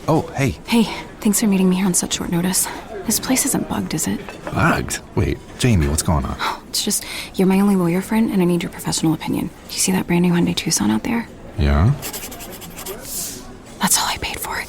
Oh, hey. Hey, thanks for meeting me here on such short notice. This place isn't bugged, is it? Bugged? Wait, Jamie, what's going on? It's just, you're my only lawyer friend, and I need your professional opinion. Do you see that brand new Hyundai Tucson out there? Yeah? That's all I paid for it.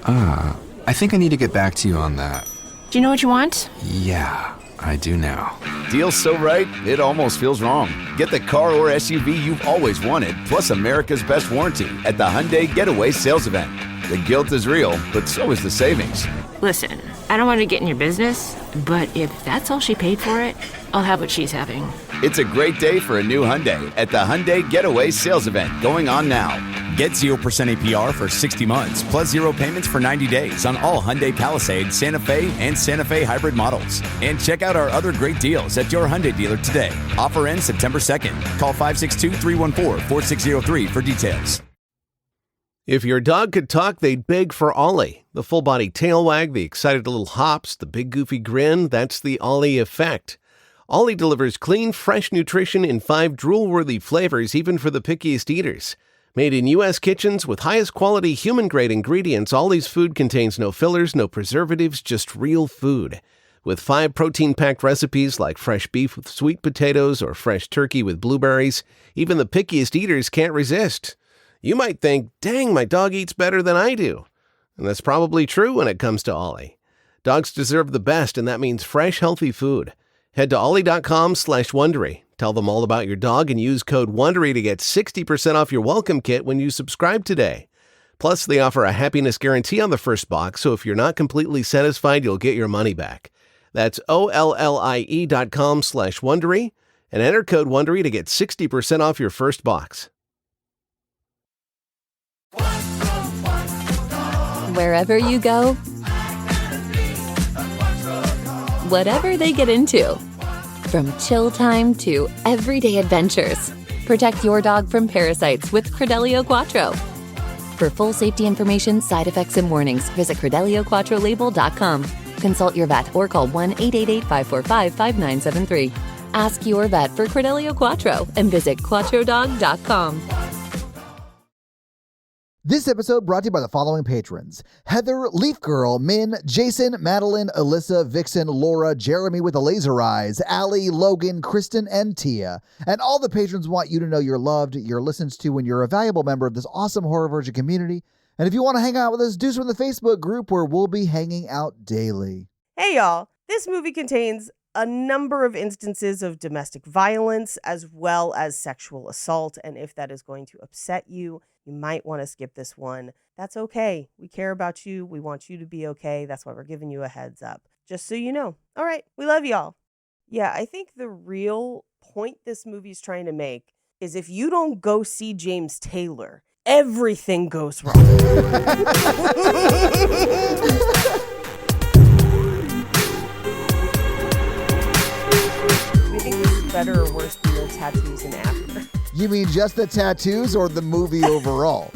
I think I need to get back to you on that. Do you know what you want? Yeah, I do now. Deal's so right, it almost feels wrong. Get the car or SUV you've always wanted, plus America's best warranty at the Hyundai Getaway Sales Event. The guilt is real, but so is the savings. Listen, I don't want to get in your business, but if that's all she paid for it, I'll have what she's having. It's a great day for a new Hyundai at the Hyundai Getaway Sales Event going on now. Get 0% APR for 60 months, plus 0 payments for 90 days on all Hyundai Palisade, Santa Fe, and Santa Fe hybrid models. And check out our other great deals at your Hyundai dealer today. Offer ends September 2nd. Call 562-314-4603 for details. If your dog could talk, they'd beg for Ollie. The full-body tail wag, the excited little hops, the big goofy grin, that's the Ollie effect. Ollie delivers clean, fresh nutrition in 5 drool-worthy flavors, even for the pickiest eaters. Made in U.S. kitchens with highest quality human-grade ingredients, Ollie's food contains no fillers, no preservatives, just real food. With 5 protein-packed recipes like fresh beef with sweet potatoes or fresh turkey with blueberries, even the pickiest eaters can't resist. You might think, dang, my dog eats better than I do. And that's probably true when it comes to Ollie. Dogs deserve the best, and that means fresh, healthy food. Head to ollie.com/Wondery. Tell them all about your dog and use code WONDERY to get 60% off your welcome kit when you subscribe today. Plus, they offer a happiness guarantee on the first box, so if you're not completely satisfied, you'll get your money back. That's OLLIE.com/Wondery and enter code WONDERY to get 60% off your first box. Wherever you go, whatever they get into, from chill time to everyday adventures, protect your dog from parasites with Credelio Quattro. For full safety information, side effects, and warnings, visit CredelioQuattroLabel.com. Consult your vet or call 1-888-545-5973. Ask your vet for Credelio Quattro and visit QuattroDog.com. This episode brought to you by the following patrons: Heather, Leaf Girl, Min, Jason, Madeline, Alyssa, Vixen, Laura, Jeremy with the laser eyes, Allie, Logan, Kristen, and Tia. And all the patrons want you to know you're loved, you're listened to, and you're a valuable member of this awesome Horror Virgin community. And if you want to hang out with us, do so in the Facebook group where we'll be hanging out daily. Hey y'all, this movie contains a number of instances of domestic violence as well as sexual assault, and if that is going to upset you, you might want to skip this one. That's okay. We care about you. We want you to be okay. That's why we're giving you a heads up, just so you know. All right, we love y'all. Yeah, I think the real point this movie's trying to make is if you don't go see James Taylor, everything goes wrong. Better or worse than the tattoos in After? You mean just the tattoos or the movie overall?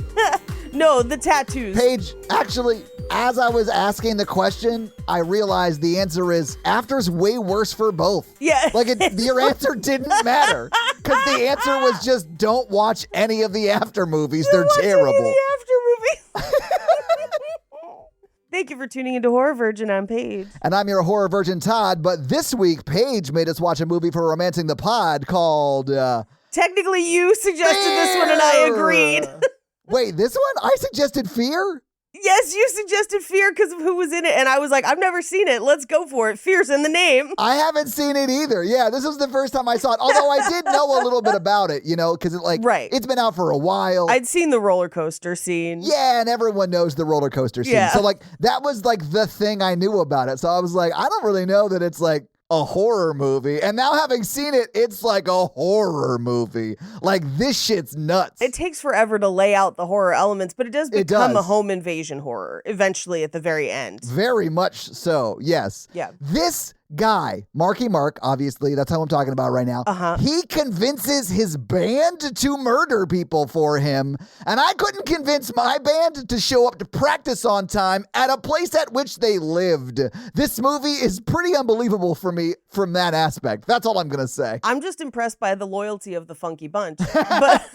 No, the tattoos. Paige, actually, as I was asking the question, I realized the answer is After's way worse for both. Yeah. Like, your answer didn't matter. Because the answer was just don't watch any of the After movies. They're terrible. Any of the After movies. Thank you for tuning into Horror Virgin. I'm Paige. And I'm your Horror Virgin, Todd. But this week, Paige made us watch a movie for Romancing the Pod called... Technically, you suggested Fear! This one, and I agreed. Wait, this one? I suggested Fear? Yes, you suggested Fear because of who was in it. And I was like, I've never seen it. Let's go for it. Fear's in the name. I haven't seen it either. Yeah, this was the first time I saw it. Although I did know a little bit about it, you know, because it's been out for a while. I'd seen the roller coaster scene. Yeah, and everyone knows the roller coaster scene. Yeah. So that was the thing I knew about it. So I was like, I don't really know that it's a horror movie. And now having seen it, it's like a horror movie. Like, this shit's nuts. It takes forever to lay out the horror elements, but it does become a home invasion horror eventually at the very end. Very much so, yes. Yeah. This guy, Marky Mark, obviously, that's who I'm talking about right now. He convinces his band to murder people for him, and I couldn't convince my band to show up to practice on time at a place at which they lived. This movie is pretty unbelievable for me from that aspect. That's all I'm going to say. I'm just impressed by the loyalty of the Funky Bunch. But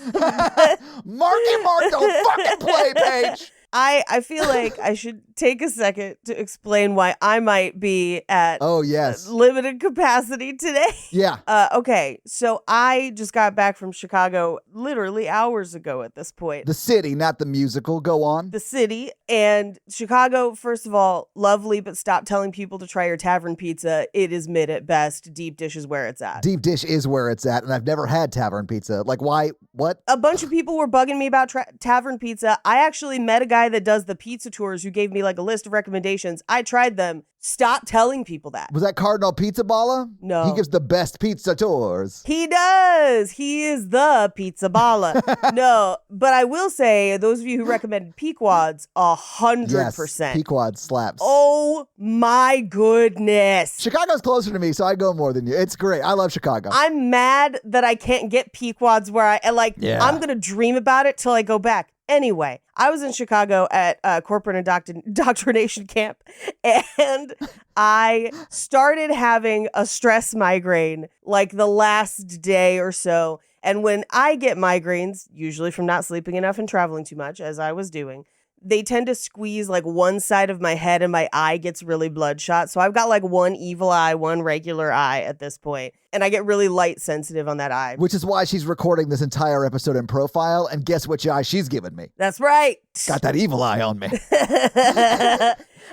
Marky Mark, don't fucking play, Paige. I feel like I should take a second to explain why I might be at limited capacity today. Yeah. Okay, so I just got back from Chicago literally hours ago at this point. The city, not the musical. Go on. The city. And Chicago, first of all, lovely, but stop telling people to try your tavern pizza. It is mid at best. Deep dish is where it's at. Deep dish is where it's at, and I've never had tavern pizza. Like, why? What? A bunch of people were bugging me about tavern pizza. I actually met a guy that does the pizza tours who gave me like a list of recommendations. I tried them. Stop telling people that. Was that Cardinal Pizza Balla? No. He gives the best pizza tours. He does. He is the pizza balla. No, but I will say, those of you who recommended Pequod's, 100%. Yes, Pequod slaps. Oh my goodness. Chicago's closer to me, so I go more than you. It's great. I love Chicago. I'm mad that I can't get Pequod's where I'm going to dream about it till I go back. Anyway, I was in Chicago at corporate indoctrination camp, and I started having a stress migraine like the last day or so. And when I get migraines, usually from not sleeping enough and traveling too much, as I was doing, they tend to squeeze like one side of my head and my eye gets really bloodshot. So I've got like one evil eye, one regular eye at this point. And I get really light sensitive on that eye. Which is why she's recording this entire episode in profile. And guess which eye she's giving me? That's right. Got that evil eye on me.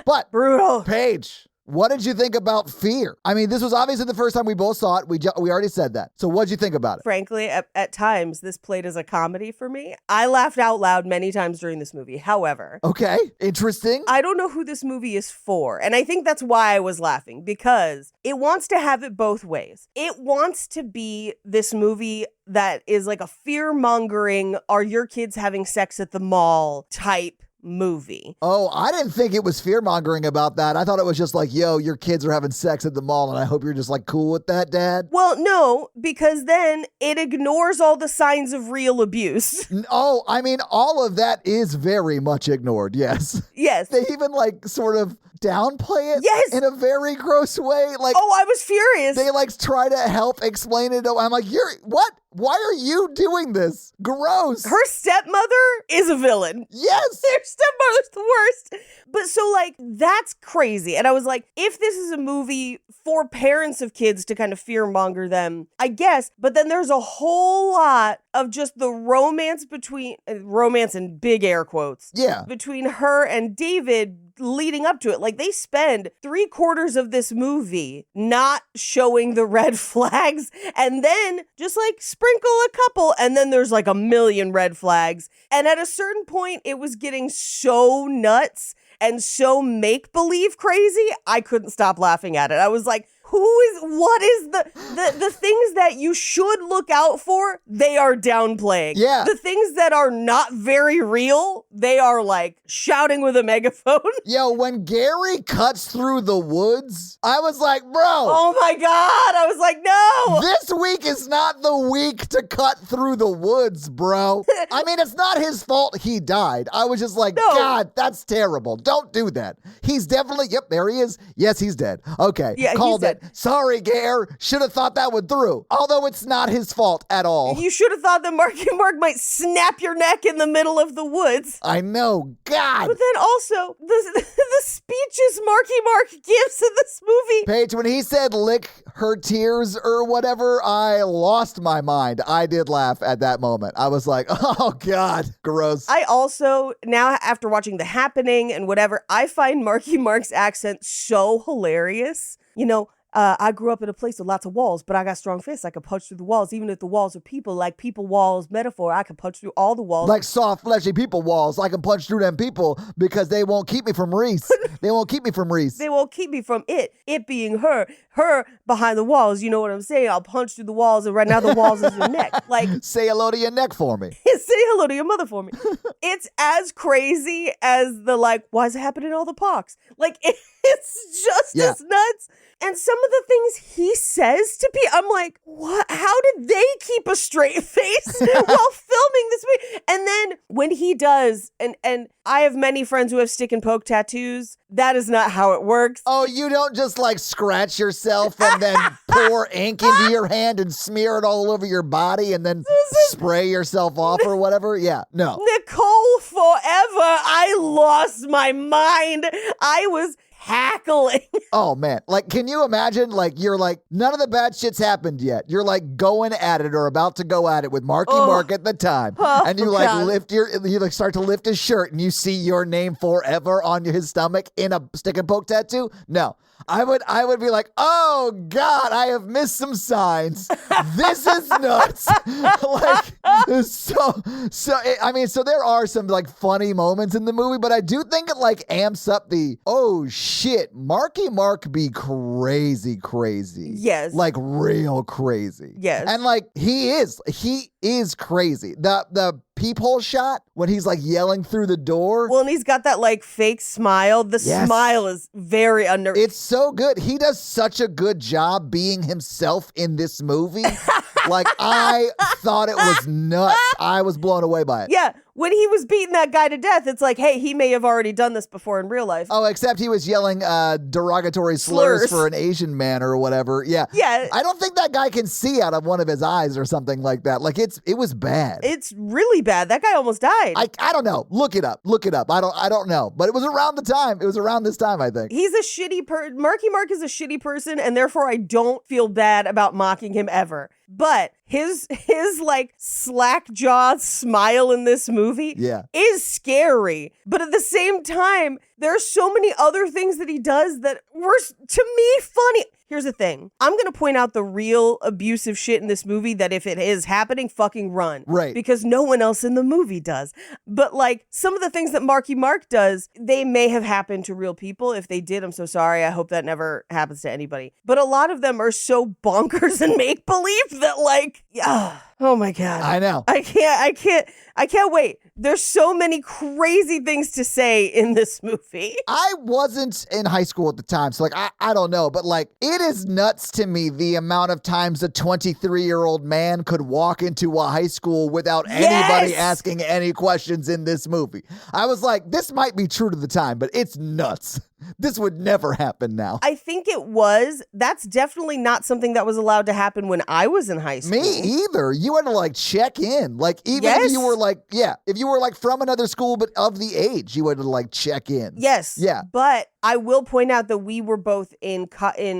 But brutal. Paige, what did you think about Fear? I mean, this was obviously the first time we both saw it. We already said that. So what'd you think about it? Frankly, at times, this played as a comedy for me. I laughed out loud many times during this movie. However, okay, interesting. I don't know who this movie is for. And I think that's why I was laughing, because it wants to have it both ways. It wants to be this movie that is like a fear-mongering, are your kids having sex at the mall type movie. Oh, I didn't think it was fear-mongering about that. I thought it was just like, yo, your kids are having sex at the mall, and I hope you're just like cool with that, Dad. Well, no, because then it ignores all the signs of real abuse. Oh, I mean, all of that is very much ignored, yes. Yes. They even like sort of downplay it yes. in a very gross way. Like, oh, I was furious. They like try to help explain it. I'm like, what? Why are you doing this? Gross. Her stepmother is a villain. Yes. Their stepmother's the worst. But so like, that's crazy. And I was like, if this is a movie for parents of kids to kind of fearmonger them, I guess. But then there's a whole lot of just the romance in big air quotes. Yeah. Between her and David leading up to it. Like, they spend 3/4 of this movie not showing the red flags and then just like sprinkle a couple, and then there's like a million red flags. And at a certain point, it was getting so nuts and so make-believe crazy, I couldn't stop laughing at it. I was like, what is the things that you should look out for, they are downplaying. Yeah. The things that are not very real, they are like shouting with a megaphone. Yo, when Gary cuts through the woods, I was like, bro. Oh my God. I was like, no. This week is not the week to cut through the woods, bro. I mean, it's not his fault he died. I was just like, no. God, that's terrible. Don't do that. He's definitely, yep, there he is. Yes, he's dead. Okay, yeah, called it. Dead. Sorry, Gare. Should have thought that one through. Although it's not his fault at all. You should have thought that Marky Mark might snap your neck in the middle of the woods. I know. God. But then also, the speeches Marky Mark gives in this movie. Paige, when he said lick her tears or whatever, I lost my mind. I did laugh at that moment. I was like, oh, God. Gross. I also, now after watching The Happening and whatever, I find Marky Mark's accent so hilarious. You know, I grew up in a place with lots of walls, but I got strong fists. I could punch through the walls, even if the walls are people, like people walls metaphor. I can punch through all the walls. Like soft, fleshy people walls. I can punch through them people because they won't keep me from Reese. They won't keep me from Reese. They won't keep me from it. It being her behind the walls. You know what I'm saying? I'll punch through the walls, and right now the walls is your neck. Like, say hello to your neck for me. Say hello to your mother for me. It's as crazy as the like, why is it happening in all the parks? Like, it's just as nuts. And some of the things he says to people, I'm like, what? How did they keep a straight face while filming this movie? And then when he does, and I have many friends who have stick and poke tattoos. That is not how it works. Oh, you don't just like scratch yourself and then pour ink into your hand and smear it all over your body and then spray yourself off or whatever? Yeah, no. Nicole, forever, I lost my mind. I was hackling. Oh, man. Like, can you imagine? Like, you're like, none of the bad shit's happened yet. You're like going at it or about to go at it with Marky Mark at the time. And you like you like start to lift his shirt and you see your name forever on his stomach in a stick and poke tattoo? No. I would be like, oh God, I have missed some signs. This is nuts. So there are some like funny moments in the movie, but I do think it like amps up the, oh shit, Marky Mark be crazy. Yes. Like real crazy. Yes. And like he is crazy. The peephole shot when he's like yelling through the door. Well, and he's got that like fake smile. The smile is very It's so good. He does such a good job being himself in this movie. Like, I thought it was nuts. I was blown away by it. Yeah. When he was beating that guy to death, it's like, hey, he may have already done this before in real life. Oh, except he was yelling derogatory slurs for an Asian man or whatever. Yeah. Yeah. I don't think that guy can see out of one of his eyes or something like that. Like, it was bad. It's really bad. That guy almost died. I don't know. Look it up. I don't know. But it was around the time. It was around this time, I think. He's a shitty Marky Mark is a shitty person, and therefore I don't feel bad about mocking him ever. But his like slack jawed smile in this movie is scary. But at the same time, there's so many other things that he does that were, to me, funny. Here's the thing. I'm going to point out the real abusive shit in this movie that if it is happening, fucking run. Right. Because no one else in the movie does. But like some of the things that Marky Mark does, they may have happened to real people. If they did, I'm so sorry. I hope that never happens to anybody. But a lot of them are so bonkers and make believe that like, oh my God. I know. I can't wait. There's so many crazy things to say in this movie. I wasn't in high school at the time, so like I don't know, but like it is nuts to me the amount of times a 23-year-old man could walk into a high school without anybody asking any questions in this movie. I was like, this might be true to the time, but it's nuts. This would never happen now. I think it was. That's definitely not something that was allowed to happen when I was in high school. Me either. You had to like check in. Like even if you were like, if you were like from another school but of the age, you had to like check in. Yes. Yeah. But I will point out that we were both in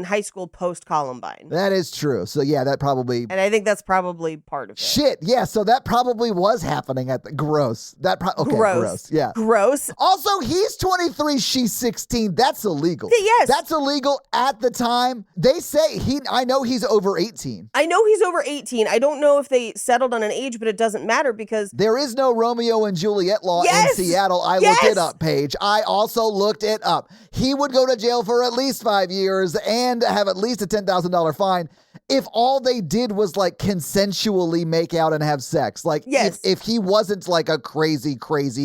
high school post-Columbine. That is true. So yeah, that probably... And I think that's probably part of it. Shit, yeah, so that probably was happening at the... Gross. Gross. Yeah. Gross. Also, he's 23, she's 16. That's illegal. Yes. That's illegal at the time. They say I know he's over 18. I know he's over 18. I don't know if they settled on an age, but it doesn't matter because... There is no Romeo and Juliet law in Seattle. I looked it up, Paige. I also looked it up. He would go to jail for at least 5 years and have at least a $10,000 fine if all they did was like consensually make out and have sex. Like if he wasn't like a crazy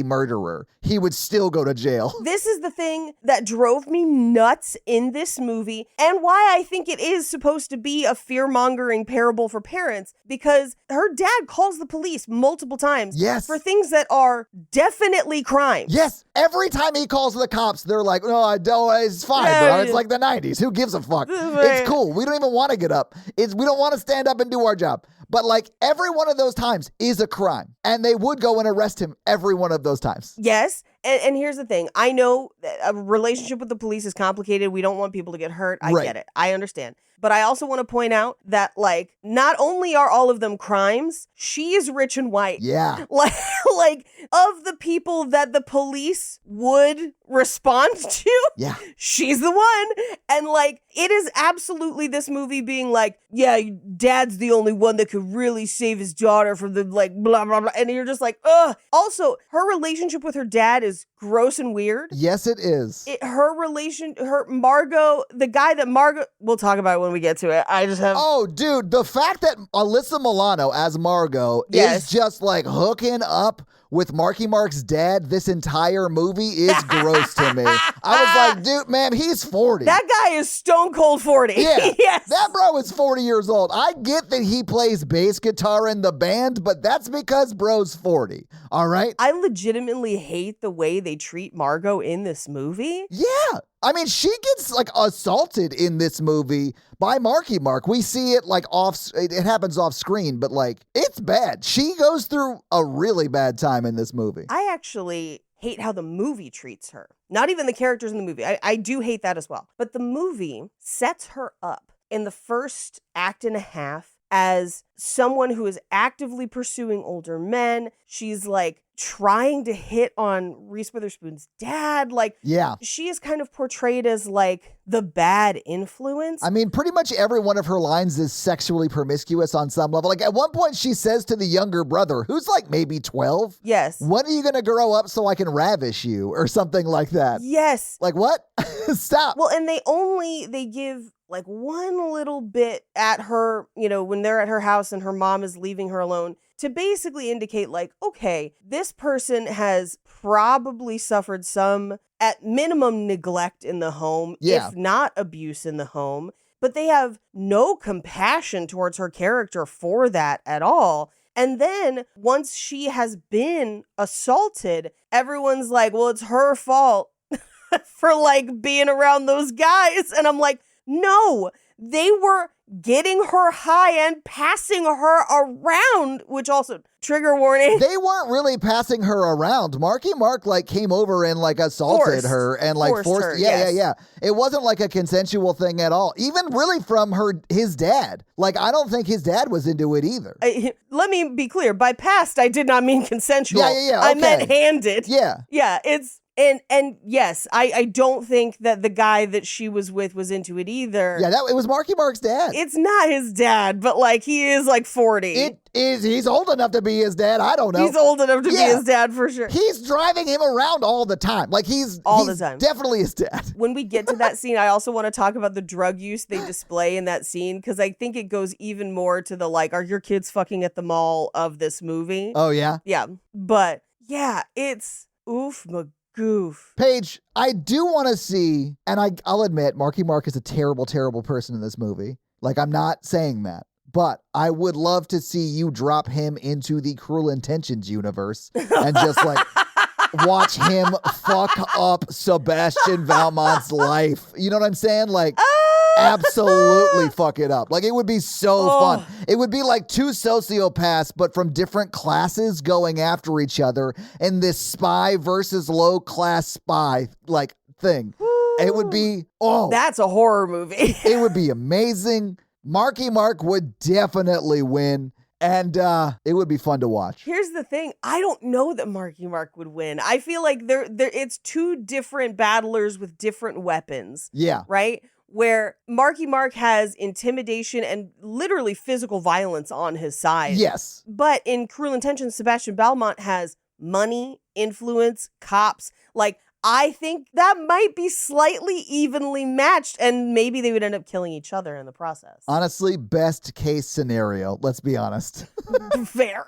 murderer, he would still go to jail. This is the thing that drove me nuts in this movie and why I think it is supposed to be a fear-mongering parable for parents, because her dad calls the police multiple times for things that are definitely crimes. Yes. Every time he calls the cops, they're like, no, I don't, it's fine, bro. It's like the 90s. Who gives a fuck? It's cool. We don't even want to get up. We don't want to stand up and do our job. But like every one of those times is a crime. And they would go and arrest him every one of those times. Yes. And here's the thing. I know that a relationship with the police is complicated. We don't want people to get hurt. I get it. I understand. But I also want to point out that, like, not only are all of them crimes, she is rich and white. Yeah. Like of the people that the police would respond to, she's the one. And, like, it is absolutely this movie being like, dad's the only one that could really save his daughter from the, like, blah, blah, blah. And you're just like, ugh. Also, her relationship with her dad is gross and weird. Yes, it is. Margot, the guy that Margot, we'll talk about it when we get to it. I just have... Oh, dude, the fact that Alyssa Milano as Margot is just like hooking up with Marky Mark's dad this entire movie is gross to me. I was like, dude, man, he's 40. That guy is stone cold 40. Yeah, Yes. that bro is 40 years old. I get that he plays bass guitar in the band, but that's because bro's 40, all right? I legitimately hate the way they treat Margot in this movie. Yeah. I mean, she gets like assaulted in this movie by Marky Mark. We see it like it happens off screen, but like it's bad. She goes through a really bad time in this movie. I actually hate how the movie treats her. Not even the characters in the movie. I do hate that as well. But the movie sets her up in the first act and a half as someone who is actively pursuing older men. She's like trying to hit on Reese Witherspoon's dad. Like, yeah, she is kind of portrayed as like the bad influence. I mean, pretty much every one of her lines is sexually promiscuous on some level. Like at one point she says to the younger brother, who's like maybe 12, yes, when are you going to grow up so I can ravish you or something like that? Yes. Like what? Stop. Well, and they give like one little bit at her, when they're at her house and her mom is leaving her alone, to basically indicate like, okay, this person has probably suffered some, at minimum, neglect in the home, if not abuse in the home, but they have no compassion towards her character for that at all. And then once she has been assaulted, everyone's like, well, it's her fault for like being around those guys. And I'm like, no, they were getting her high and passing her around, which also, trigger warning. They weren't really passing her around. Marky Mark like came over and like assaulted her and like forced her. Yeah. It wasn't like a consensual thing at all. Even really from his dad. Like, I don't think his dad was into it either. Let me be clear. By passed, I did not mean consensual. Yeah. Okay. I meant handed. Yeah. Yeah, it's... And yes, I don't think that the guy that she was with was into it either. Yeah, it was Marky Mark's dad. It's not his dad, but like he is like 40. It is. He's old enough to be his dad. I don't know. He's old enough to be his dad for sure. He's driving him around all the time. Like he's the time. Definitely his dad. When we get to that scene, I also want to talk about the drug use they display in that scene, because I think it goes even more to the like, are your kids fucking at the mall of this movie? Oh yeah? Yeah. But yeah, it's oof goof. Paige, I do want to see, and I'll admit, Marky Mark is a terrible, terrible person in this movie. Like, I'm not saying that. But I would love to see you drop him into the Cruel Intentions universe and just like watch him fuck up Sebastian Valmont's life. You know what I'm saying? Like, absolutely fuck it up. Like, it would be so fun. It would be like two sociopaths, but from different classes going after each other in this spy versus low class spy like thing. It would be, that's a horror movie. It would be amazing. Marky Mark would definitely win. And it would be fun to watch. Here's the thing. I don't know that Marky Mark would win. I feel like it's two different battlers with different weapons. Yeah. Right? Where Marky Mark has intimidation and literally physical violence on his side. Yes. But in Cruel Intentions, Sebastian Valmont has money, influence, cops. Like, I think that might be slightly evenly matched, and maybe they would end up killing each other in the process. Honestly, best case scenario, let's be honest. Fair.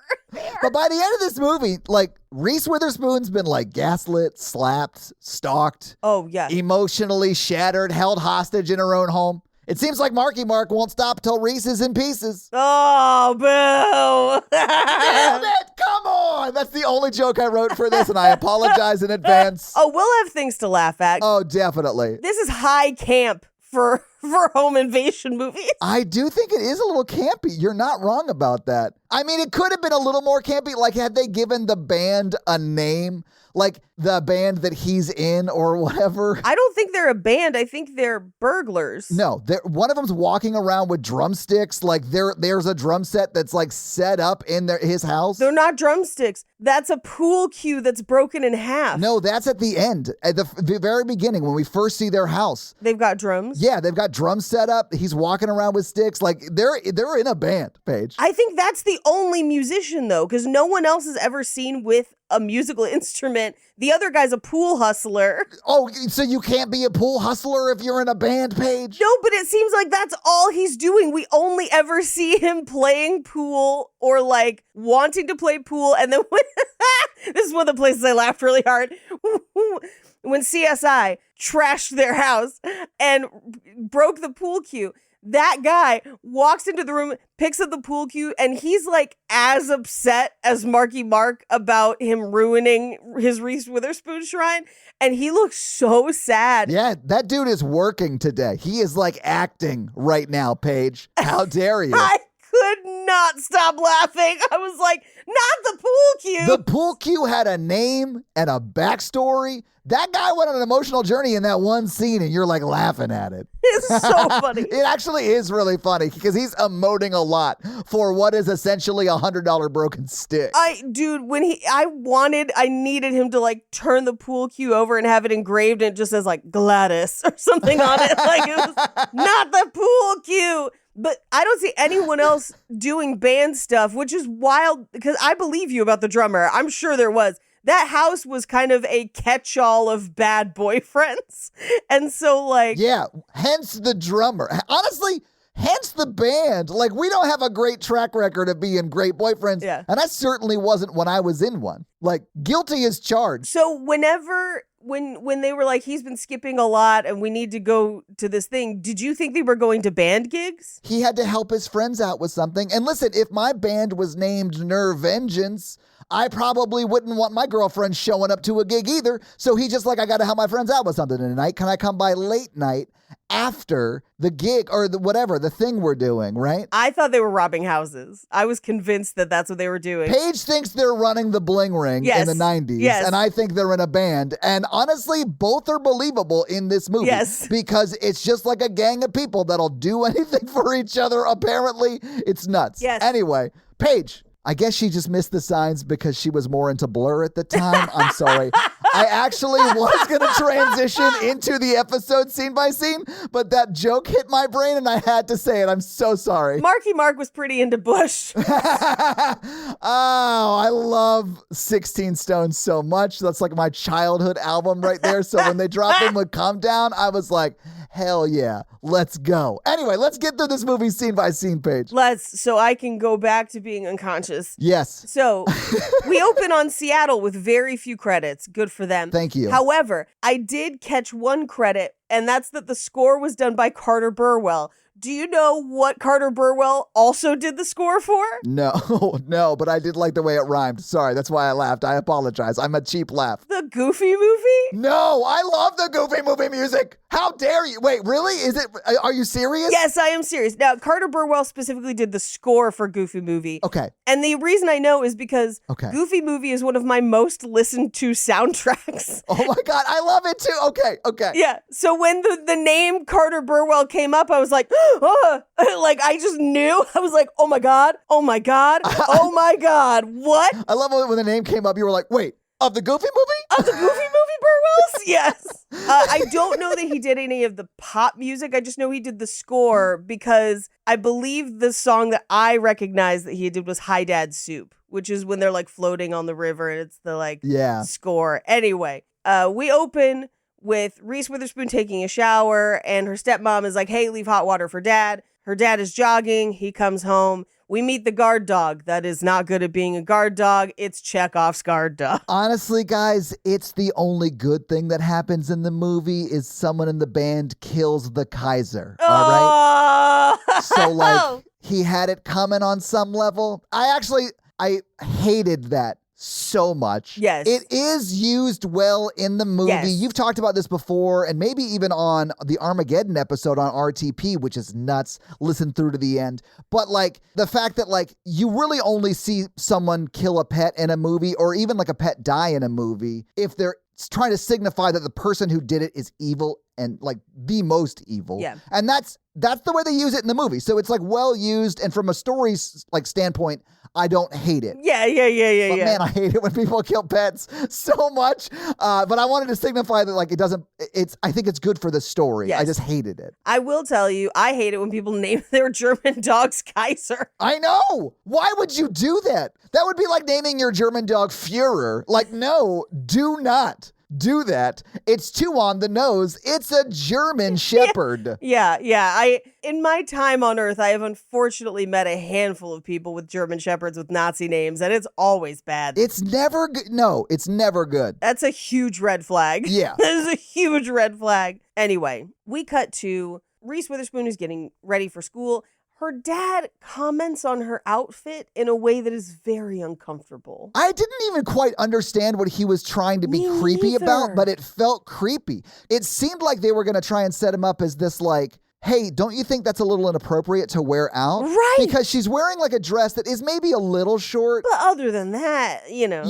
But by the end of this movie, like, Reese Witherspoon's been like gaslit, slapped, stalked. Oh, yeah. Emotionally shattered, held hostage in her own home. It seems like Marky Mark won't stop till Reese is in pieces. Oh, boo. Damn it! Come on! That's the only joke I wrote for this, and I apologize in advance. Oh, we'll have things to laugh at. Oh, definitely. This is high camp for home invasion movies. I do think it is a little campy. You're not wrong about that. I mean, it could have been a little more campy. Like, had they given the band a name, like the band that he's in or whatever. I don't think they're a band. I think they're burglars. No, one of them's walking around with drumsticks. Like there's a drum set that's like set up in his house. They're not drumsticks. That's a pool cue that's broken in half. No, that's at the end, at the very beginning when we first see their house. They've got drums. Yeah, they've got drums set up. He's walking around with sticks. Like they're in a band, Paige. I think that's the only musician though, because no one else is ever seen with a musical instrument. The other guy's a pool hustler. Oh, so you can't be a pool hustler if you're in a band, Paige? No, but it seems like that's all he's doing. We only ever see him playing pool or like wanting to play pool. And then this is one of the places I laughed really hard. When CSI trashed their house and broke the pool cue, that guy walks into the room, picks up the pool cue, and he's like as upset as Marky Mark about him ruining his Reese Witherspoon shrine. And he looks so sad. Yeah, that dude is working today. He is like acting right now, Paige. How dare you? I could not stop laughing. I was like, not the pool cue. The pool cue had a name and a backstory. That guy went on an emotional journey in that one scene, and you're like laughing at it. It's so funny. It actually is really funny because he's emoting a lot for what is essentially a $100 broken stick. When I needed him to like turn the pool cue over and have it engraved and it just says like Gladys or something on it. Like it was not the pool cue. But I don't see anyone else doing band stuff, which is wild because I believe you about the drummer. I'm sure there was. That house was kind of a catch-all of bad boyfriends. And so like... Yeah, hence the drummer. Honestly, hence the band. Like, we don't have a great track record of being great boyfriends. Yeah. And I certainly wasn't when I was in one. Like, guilty as charged. So whenever... When they were like, he's been skipping a lot and we need to go to this thing, did you think they were going to band gigs? He had to help his friends out with something. And listen, if my band was named Nerve Vengeance, I probably wouldn't want my girlfriend showing up to a gig either. So he just like, I got to help my friends out with something tonight. Can I come by late night after the gig or the thing we're doing, right? I thought they were robbing houses. I was convinced that that's what they were doing. Paige thinks they're running the Bling Ring in the 90s. Yes. And I think they're in a band. And honestly, both are believable in this movie. Yes. Because it's just like a gang of people that'll do anything for each other. Apparently, it's nuts. Yes. Anyway, Paige, I guess she just missed the signs because she was more into Blur at the time. I'm sorry. I actually was going to transition into the episode scene by scene, but that joke hit my brain and I had to say it. I'm so sorry. Marky Mark was pretty into Bush. Oh, I love 16 Stones so much. That's like my childhood album right there. So when they dropped in with Calm Down, I was like, hell yeah, let's go. Anyway, let's get through this movie scene by scene, Paige. So I can go back to being unconscious. Yes. So we open on Seattle with very few credits. Good for them. Thank you. However, I did catch one credit, and that's that the score was done by Carter Burwell. Do you know what Carter Burwell also did the score for? No, but I did like the way it rhymed. Sorry, that's why I laughed. I apologize. I'm a cheap laugh. The Goofy movie? No, I love the Goofy movie music. How dare you? Wait, really? Are you serious? Yes, I am serious. Now, Carter Burwell specifically did the score for Goofy movie. Okay. And the reason I know is because Okay. Goofy movie is one of my most listened to soundtracks. Oh my God, I love it too. Okay. Yeah. So when the name Carter Burwell came up, I was like, oh, like I just knew. I was like, oh my God, oh my God, oh my God, what? I love when the name came up, you were like, wait, of the Goofy movie? Of the Goofy movie, Burwells? Yes. I don't know that he did any of the pop music. I just know he did the score because I believe the song that I recognized that he did was Hi Dad Soup, which is when they're like floating on the river and it's the score. Anyway, we open with Reese Witherspoon taking a shower and her stepmom is like, hey, leave hot water for dad. Her dad is jogging. He comes home. We meet the guard dog. That is not good at being a guard dog. It's Chekhov's guard dog. Honestly, guys, it's the only good thing that happens in the movie is someone in the band kills the Kaiser. All right? So, like, he had it coming on some level. I hated that so much. Yes. It is used well in the movie. Yes. You've talked about this before, and maybe even on the Armageddon episode on RTP, which is nuts. Listen through to the end. But like the fact that like you really only see someone kill a pet in a movie or even like a pet die in a movie if they're trying to signify that the person who did it is evil and like the most evil. Yeah. And that's that's the way they use it in the movie. So it's like well used, and from a story like standpoint, I don't hate it. Yeah. But man, I hate it when people kill pets so much. But I wanted to signify that like it doesn't. I think it's good for the story. Yes. I just hated it. I will tell you, I hate it when people name their German dogs Kaiser. I know. Why would you do that? That would be like naming your German dog Führer. Like, no, do not do that. It's too on the nose. It's a German Shepherd. Yeah. In my time on Earth, I have unfortunately met a handful of people with German Shepherds with Nazi names, and it's always bad. It's never good. No, it's never good. That's a huge red flag. Yeah. That is a huge red flag. Anyway, we cut to Reese Witherspoon is getting ready for school. Her dad comments on her outfit in a way that is very uncomfortable. I didn't even quite understand what he was trying to be Me creepy neither. about, but it felt creepy. It seemed like they were going to try and set him up as this like, hey, don't you think that's a little inappropriate to wear out? Right. Because she's wearing like a dress that is maybe a little short. But other than that, Yeah.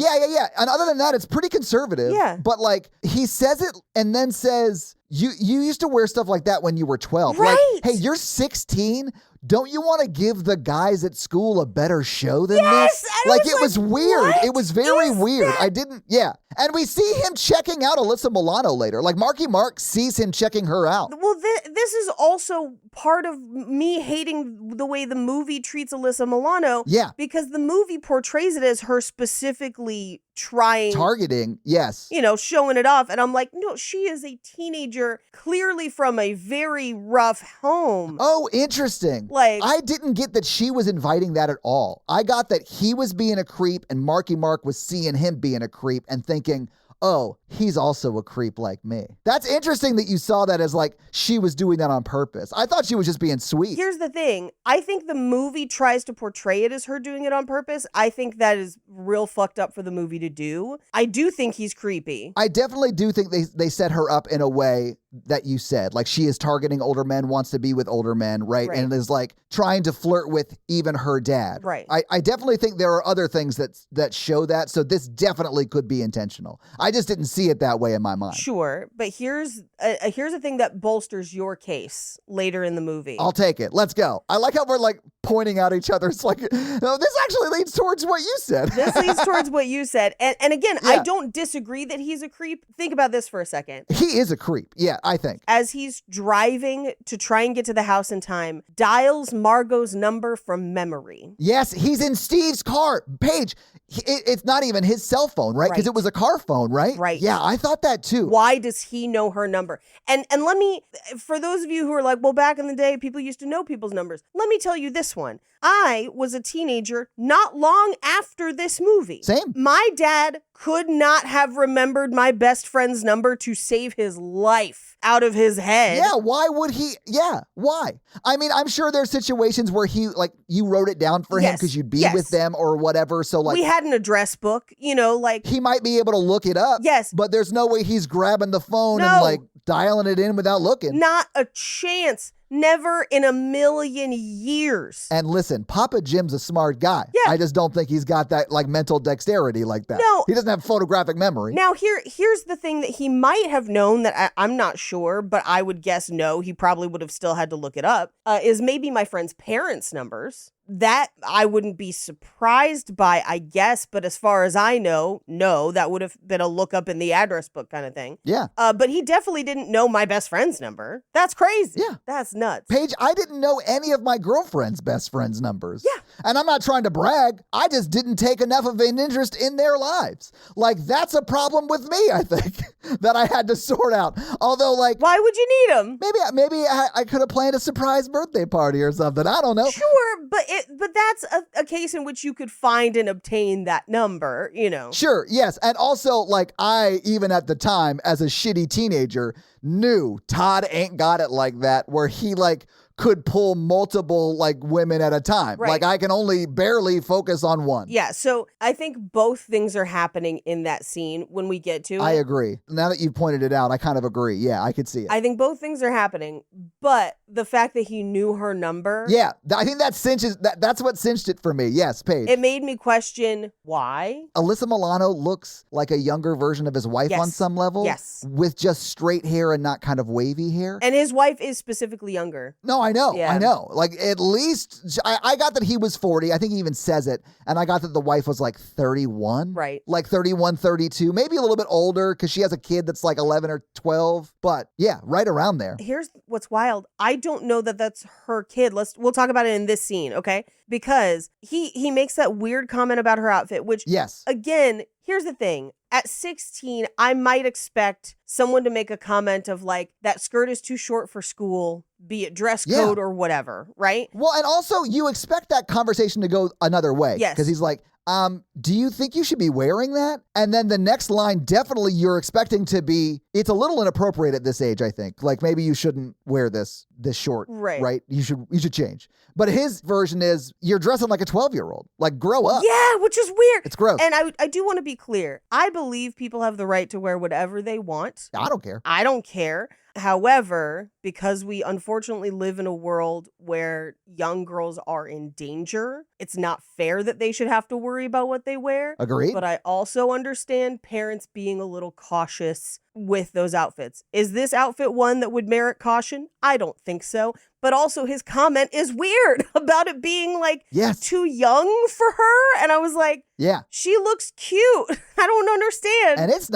And other than that, it's pretty conservative. Yeah. But like he says it and then says, you used to wear stuff like that when you were 12. Right. Like, hey, you're 16. Don't you want to give the guys at school a better show than Yes, this? I Like, was it was like, weird. what It was very is weird. that? And we see him checking out Alyssa Milano later. Like, Marky Mark sees him checking her out. Well, this is also part of me hating the way the movie treats Alyssa Milano. Yeah. Because the movie portrays it as her specifically trying, Targeting, yes. showing it off. And I'm like, no, she is a teenager, clearly from a very rough home. Oh, interesting. Like- I didn't get that she was inviting that at all. I got that he was being a creep and Marky Mark was seeing him being a creep and thinking, oh, he's also a creep like me. That's interesting that you saw that as like she was doing that on purpose. I thought she was just being sweet. Here's the thing. I think the movie tries to portray it as her doing it on purpose. I think that is real fucked up for the movie to do. I do think he's creepy. I definitely do think they set her up in a way that you said. Like she is targeting older men, wants to be with older men, right? Right. And is like trying to flirt with even her dad. Right. I definitely think there are other things that show that. So this definitely could be intentional. I just didn't see it that way in my mind. Sure, but here's a thing that bolsters your case later in the movie. I'll take it. Let's go. I like how we're like pointing out each other. It's like, no, this actually leads towards what you said. This leads towards what you said. And again, Yeah. I don't disagree that he's a creep. Think about this for a second. He is a creep. Yeah, I think. As he's driving to try and get to the house in time, dials Margot's number from memory. Yes, he's in Steve's car. Paige, it's not even his cell phone, right? Because Right. it was a car phone, right? Right. Yeah, I thought that too. Why does he know her number? And let me, for those of you who are like, well, back in the day, people used to know people's numbers. Let me tell you this one. I was a teenager not long after this movie. Same. My dad could not have remembered my best friend's number to save his life out of his head. Yeah, why would he? Yeah, why? I mean, I'm sure there's situations where he, like, you wrote it down for him Yes, because you'd be yes. with them or whatever. So, like, We had an address book, like, he might be able to look it up. Yes. But there's no way he's grabbing the phone and, No. like, dialing it in without looking. not a chance. Never in a million years. And listen, Papa Jim's a smart guy. Yeah. I just don't think he's got that, like, mental dexterity like that. No. He doesn't have photographic memory. Now, here's the thing that he might have known that I'm not sure, but I would guess no, he probably would have still had to look it up, is maybe my friend's parents' numbers. That I wouldn't be surprised by, I guess, but as far as I know, no, that would have been a look up in the address book kind of thing. Yeah. But he definitely didn't know my best friend's number. That's crazy. Yeah. That's nuts. Paige, I didn't know any of my girlfriend's best friends' numbers. Yeah. And I'm not trying to brag. I just didn't take enough of an interest in their lives. Like, that's a problem with me, I think, that I had to sort out. Although, like, Why would you need him? maybe I could have planned a surprise birthday party or something. I don't know. Sure, but that's a case in which you could find and obtain that number, Sure, yes. And also, like, I, even at the time, as a shitty teenager, knew Todd ain't got it like that, where he, like, could pull multiple, like, women at a time. Right. Like, I can only barely focus on one. Yeah, so I think both things are happening in that scene when we get to it. I agree. Now that you've pointed it out, I kind of agree. Yeah, I could see it. I think both things are happening, but the fact that he knew her number, Yeah, I think that cinches, that's what cinched it for me. Yes, Paige. it made me question why. Alyssa Milano looks like a younger version of his wife Yes. on some level. Yes. With just straight hair and not kind of wavy hair. And his wife is specifically younger. No, I I know. Yeah. I know. Like, at least, I got that he was 40. I think he even says it. And I got that the wife was like 31. Right. Like 31, 32, maybe a little bit older because she has a kid that's like 11 or 12. But yeah, right around there. Here's what's wild. I don't know that that's her kid. We'll talk about it in this scene, okay? Because he makes that weird comment about her outfit, which, Yes. again, here's the thing. At 16, I might expect someone to make a comment of like, that skirt is too short for school, be it dress code or whatever, right? Well, and also you expect that conversation to go another way. Yes. Because he's like, do you think you should be wearing that? And then the next line, definitely you're expecting to be, it's a little inappropriate at this age, I think. Like maybe you shouldn't wear this short, right? You should change. But his version is, you're dressing like a 12-year-old. Like, grow up. Yeah, which is weird. It's gross. And I do want to be clear. I believe people have the right to wear whatever they want. I don't care. I don't care. However, because we unfortunately live in a world where young girls are in danger, it's not fair that they should have to worry about what they wear. Agreed. But I also understand parents being a little cautious with those outfits. Is this outfit one that would merit caution? I don't think so. But also his comment is weird about it being like too young for her. And I was like, she looks cute. I don't understand. And it's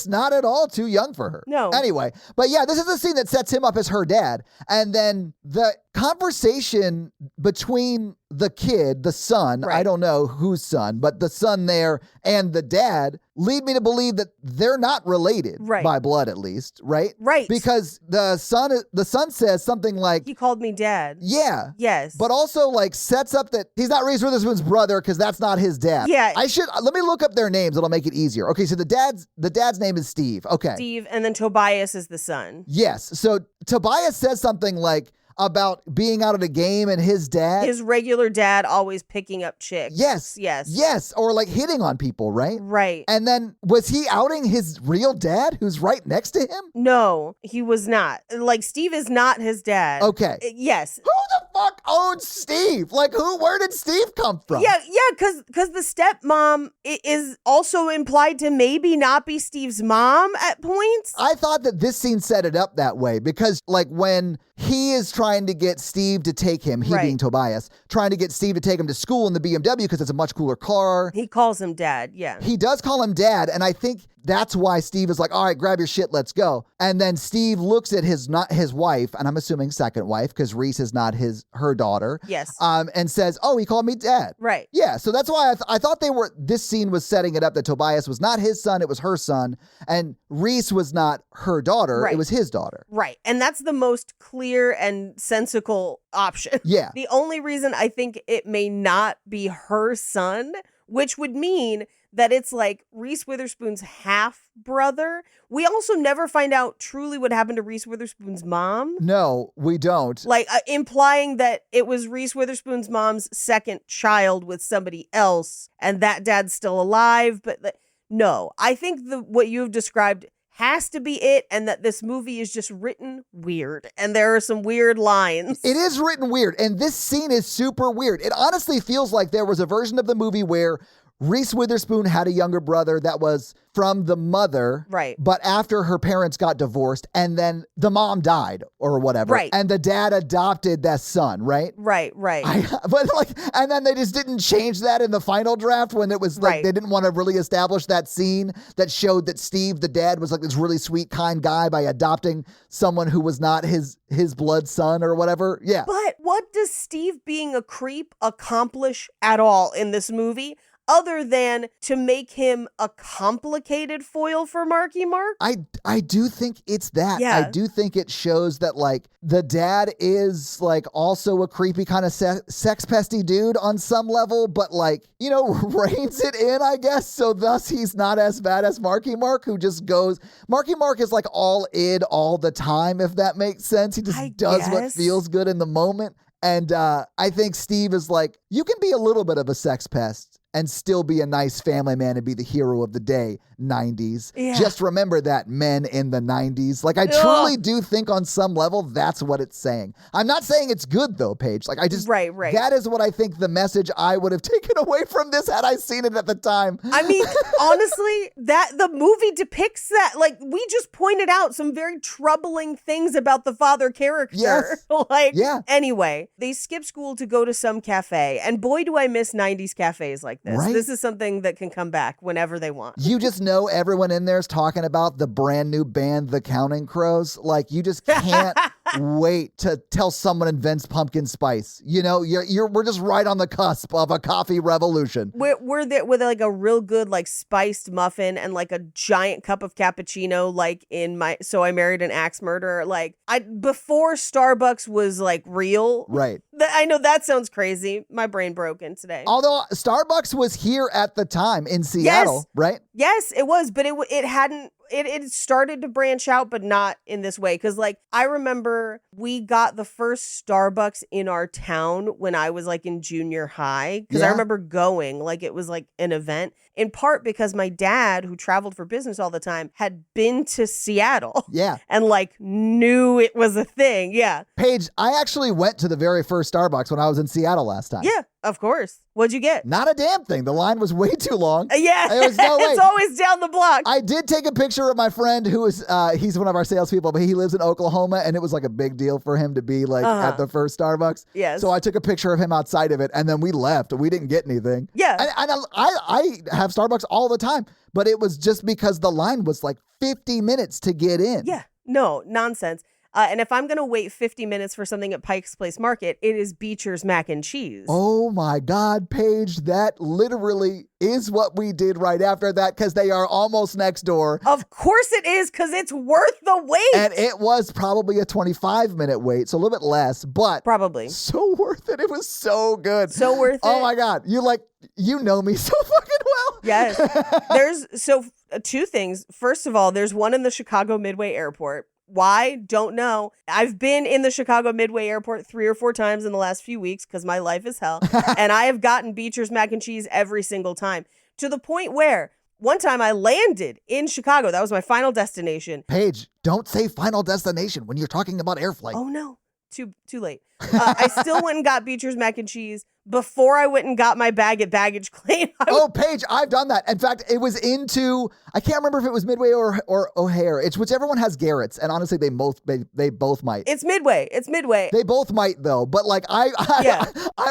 not at all too young for her. No. Anyway, but yeah, this is the scene that sets him up as her dad. And then the conversation between the kid, the son, I don't know whose son, but the son there and the dad lead me to believe that they're not related by blood, at least, right? Right. Because the son says something like, he called me dad. Yeah. Yes. But also like sets up that he's not Reese Witherspoon's brother because that's not his dad. Yeah. Let me look up their names. It'll make it easier. Okay. So the dad's name is Steve. Okay. Steve, and then Tobias is the son. Yes. So Tobias says something like, about being out at a game and his dad. His regular dad always picking up chicks. Yes. Or like hitting on people, right? Right. And then was he outing his real dad who's right next to him? No, he was not. Like, Steve is not his dad. Okay. Yes. Who the fuck owns Steve? Like, where did Steve come from? Yeah, because the stepmom is also implied to maybe not be Steve's mom at points. I thought that this scene set it up that way because, like, when he is trying to get Steve to take him, he being Tobias, trying to get Steve to take him to school in the BMW because it's a much cooler car. He calls him dad, yeah. He does call him dad, and I think that's why Steve is like, all right, grab your shit, let's go. And then Steve looks at his wife, and I'm assuming second wife, because Reese is not her daughter. Yes. And says, oh, he called me dad. Right. Yeah, so that's why I thought this scene was setting it up that Tobias was not his son, it was her son, and Reese was not her daughter, it was his daughter. Right. And that's the most clear and sensical option. Yeah. The only reason I think it may not be her son, which would mean that it's like Reese Witherspoon's half brother. We also never find out truly what happened to Reese Witherspoon's mom. No, we don't. Like implying that it was Reese Witherspoon's mom's second child with somebody else and that dad's still alive. But no, I think what you've described has to be it, and that this movie is just written weird, and there are some weird lines. It is written weird, and this scene is super weird. It honestly feels like there was a version of the movie where Reese Witherspoon had a younger brother that was from the mother, right? But after her parents got divorced, and then the mom died or whatever, right? And the dad adopted that son, right? Right. And then they just didn't change that in the final draft when it was like they didn't want to really establish that scene that showed that Steve, the dad, was like this really sweet, kind guy by adopting someone who was not his blood son or whatever. Yeah. But what does Steve being a creep accomplish at all in this movie? Other than to make him a complicated foil for Marky Mark? I do think it's that. Yeah. I do think it shows that, like, the dad is, like, also a creepy kind of sex pesty dude on some level, but, like, you know, reins it in, I guess. So thus he's not as bad as Marky Mark, who just goes... Marky Mark is, like, all in all the time, if that makes sense. He just does what feels good in the moment. And I think Steve is like, you can be a little bit of a sex pest and still be a nice family man and be the hero of the day, 90s. Yeah. Just remember that, men in the 90s. Like, I truly do think on some level that's what it's saying. I'm not saying it's good, though, Paige. Like, I just... Right. That is what I think the message I would have taken away from this had I seen it at the time. I mean, honestly, that the movie depicts that. Like, we just pointed out some very troubling things about the father character. Yes. Anyway, they skip school to go to some cafe. And boy, do I miss 90s cafes like this. Right? This is something that can come back whenever they want. You just know everyone in there is talking about the brand new band, The Counting Crows. Like, you just can't wait to tell someone invents pumpkin spice. You know, we're just right on the cusp of a coffee revolution. We're there with like a real good like spiced muffin and like a giant cup of cappuccino, like in my So I Married an Axe Murderer. Like, before Starbucks was like real. Right. I know that sounds crazy. My brain broken today. Although Starbucks was here at the time in Seattle, right? Yes, it was, but it hadn't. It started to branch out, but not in this way. Because, like, I remember we got the first Starbucks in our town when I was, like, in junior high. Because I remember going, like, it was, like, an event. In part because my dad, who traveled for business all the time, had been to Seattle. Yeah. And, like, knew it was a thing. Yeah. Paige, I actually went to the very first Starbucks when I was in Seattle last time. Yeah, of course. What'd you get? Not a damn thing. The line was way too long. Yeah. There was no way. It's always down the block. I did take a picture of my friend who is, he's one of our salespeople, but he lives in Oklahoma, and it was like a big deal for him to be like at the first Starbucks. Yes. So I took a picture of him outside of it, and then we left. We didn't get anything. Yeah. And I have Starbucks all the time, but it was just because the line was like 50 minutes to get in. Yeah. No, nonsense. And if I'm going to wait 50 minutes for something at Pike's Place Market, it is Beecher's mac and cheese. Oh my God, Paige, that literally is what we did right after that, because they are almost next door. Of course it is, because it's worth the wait. And it was probably a 25-minute wait, so a little bit less, but probably so worth it. It was so good. So worth it. Oh my God. You know me so fucking well. Yes. There's two things. First of all, there's one in the Chicago Midway Airport. Why? Don't know. I've been in the Chicago Midway Airport 3 or 4 times in the last few weeks because my life is hell. And I have gotten Beecher's mac and cheese every single time, to the point where one time I landed in Chicago. That was my final destination. Paige, don't say final destination when you're talking about air flight. Oh, no. Too late. I still went and got Beecher's mac and cheese before I went and got my bag at baggage claim. Paige, I've done that. In fact, it was I can't remember if it was Midway or O'Hare. It's whichever one has Garrett's, and honestly, they both might. It's Midway. They both might, though. But like, I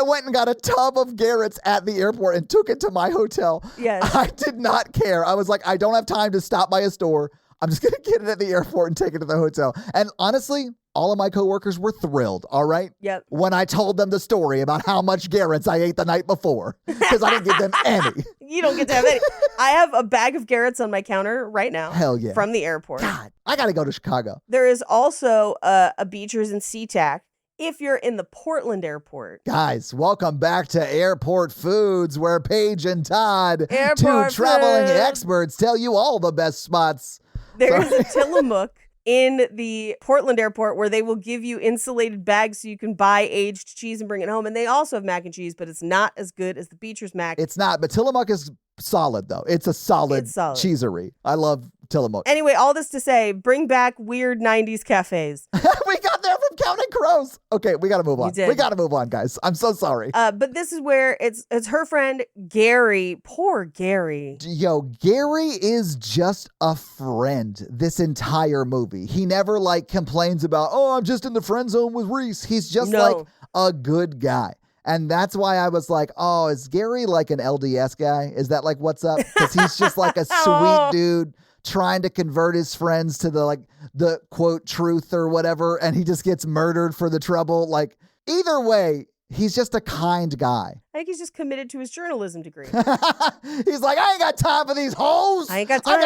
went and got a tub of Garrett's at the airport and took it to my hotel. Yes. I did not care. I was like, I don't have time to stop by a store. I'm just going to get it at the airport and take it to the hotel. And honestly, all of my coworkers were thrilled, all right? Yep. When I told them the story about how much Garrett's I ate the night before, because I didn't give them any. You don't get to have any. I have a bag of Garrett's on my counter right now. Hell yeah. From the airport. God, I got to go to Chicago. There is also a Beecher's in SeaTac if you're in the Portland airport. Guys, welcome back to Airport Foods, where Paige and Todd, Airport two traveling food. experts, tell you all the best spots. There is a Tillamook in the Portland airport where they will give you insulated bags so you can buy aged cheese and bring it home. And they also have mac and cheese, but it's not as good as the Beecher's mac. It's not, but Tillamook is solid, though. It's a solid cheesery. I love Tillamook. Anyway, all this to say, bring back weird 90s cafes. We got there from Counting Crows. Okay, we got to move on. You did. We got to move on, guys. I'm so sorry. But this is where it's her friend Gary. Poor Gary. Yo, Gary is just a friend this entire movie. He never complains about, oh, I'm just in the friend zone with Reese. He's just like a good guy. And that's why I was like, oh, is Gary like an LDS guy? Is that like what's up? Because he's just like a sweet dude trying to convert his friends to the quote truth or whatever, and he just gets murdered for the trouble. Like, either way, he's just a kind guy. I think he's just committed to his journalism degree. He's like, I ain't got time for these hoes. I ain't got time.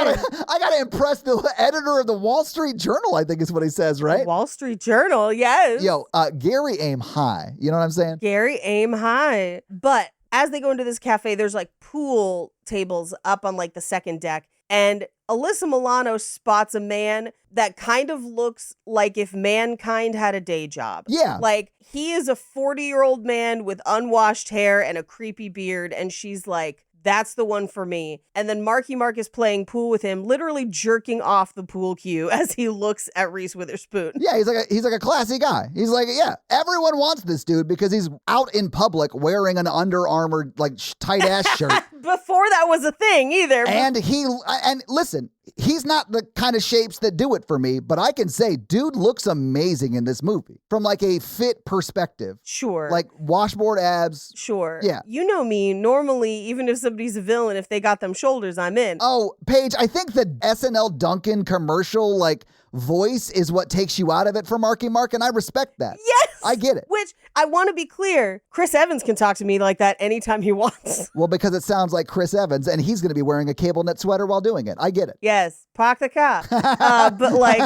I gotta impress the editor of the Wall Street Journal, I think is what he says, right? The Wall Street Journal, yes. Yo, Gary aim high. You know what I'm saying? Gary aim high. But as they go into this cafe, there's like pool tables up on like the second deck. And Alyssa Milano spots a man that kind of looks like if mankind had a day job. Yeah. Like, he is a 40-year-old man with unwashed hair and a creepy beard, and she's like, that's the one for me. And then Marky Mark is playing pool with him, literally jerking off the pool cue as he looks at Reese Witherspoon. Yeah, he's like a classy guy. He's like, yeah, everyone wants this dude because he's out in public wearing an Under Armour like tight ass shirt. Before that was a thing either. And listen, he's not the kind of shapes that do it for me, but I can say dude looks amazing in this movie from like a fit perspective. Sure. Like washboard abs. Sure. Yeah. You know me, normally, even if somebody's a villain, if they got them shoulders, I'm in. Oh, Paige, I think the SNL Dunkin' commercial like voice is what takes you out of it for Marky Mark, and I respect that. Yes! I get it. Which, I want to be clear, Chris Evans can talk to me like that anytime he wants. Well, because it sounds like Chris Evans, and he's going to be wearing a cable knit sweater while doing it. I get it. Yes, park the car. But like...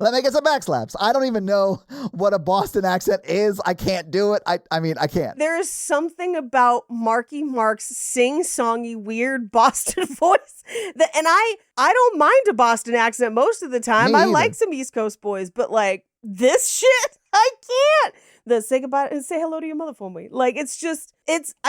Let me get some backslaps. I don't even know what a Boston accent is. I can't do it. I mean, I can't. There is something about Marky Mark's sing-songy, weird Boston voice and I don't mind a Boston accent most of the time. Me I either. like some East Coast boys, but like this shit, I can't. The say goodbye and say hello to your mother for me. Like, I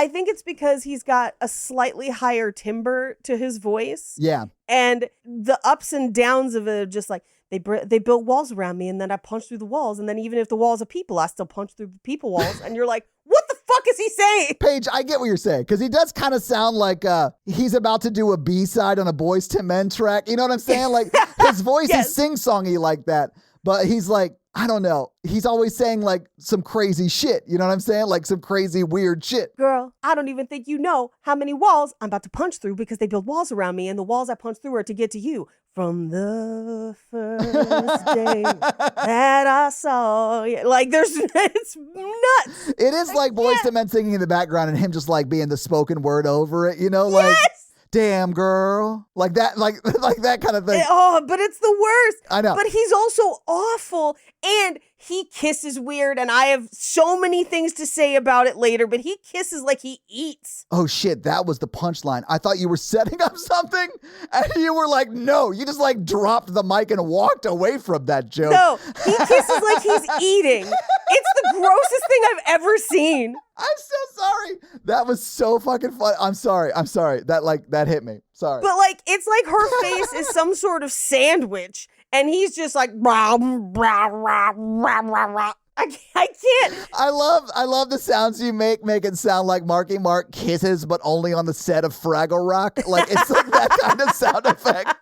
think it's because he's got a slightly higher timbre to his voice. Yeah. And the ups and downs of it are just like, they built walls around me and then I punched through the walls. And then even if the walls are people, I still punch through the people walls. And you're like, what the fuck is he saying? Paige, I get what you're saying, because he does kind of sound like he's about to do a B-side on a Boyz II Men track. You know what I'm saying? Like, his voice Yes. is sing-songy like that, but he's like, I don't know. He's always saying like some crazy shit. You know what I'm saying? Like some crazy, weird shit. Girl, I don't even think you know how many walls I'm about to punch through because they build walls around me and the walls I punch through are to get to you. From the first day that I saw you. Like, it's nuts. It is like Boyz II Men singing in the background and him just like being the spoken word over it, you know? Like, Yes! damn girl. Like that, like that kind of thing. But it's the worst. I know. But he's also awful and he kisses weird and I have so many things to say about it later, but he kisses like he eats. Oh shit, that was the punchline. I thought you were setting up something and you were like, no, you just like dropped the mic and walked away from that joke. No, he kisses like he's eating. It's the grossest thing I've ever seen. I'm so sorry. That was so fucking fun. I'm sorry. That hit me. Sorry. But like, it's like her face is some sort of sandwich and he's just like, rah, rah, rah, rah, rah, rah. I can't. I love the sounds you make it sound like Marky Mark kisses, but only on the set of Fraggle Rock. Like, it's like that kind of sound effect.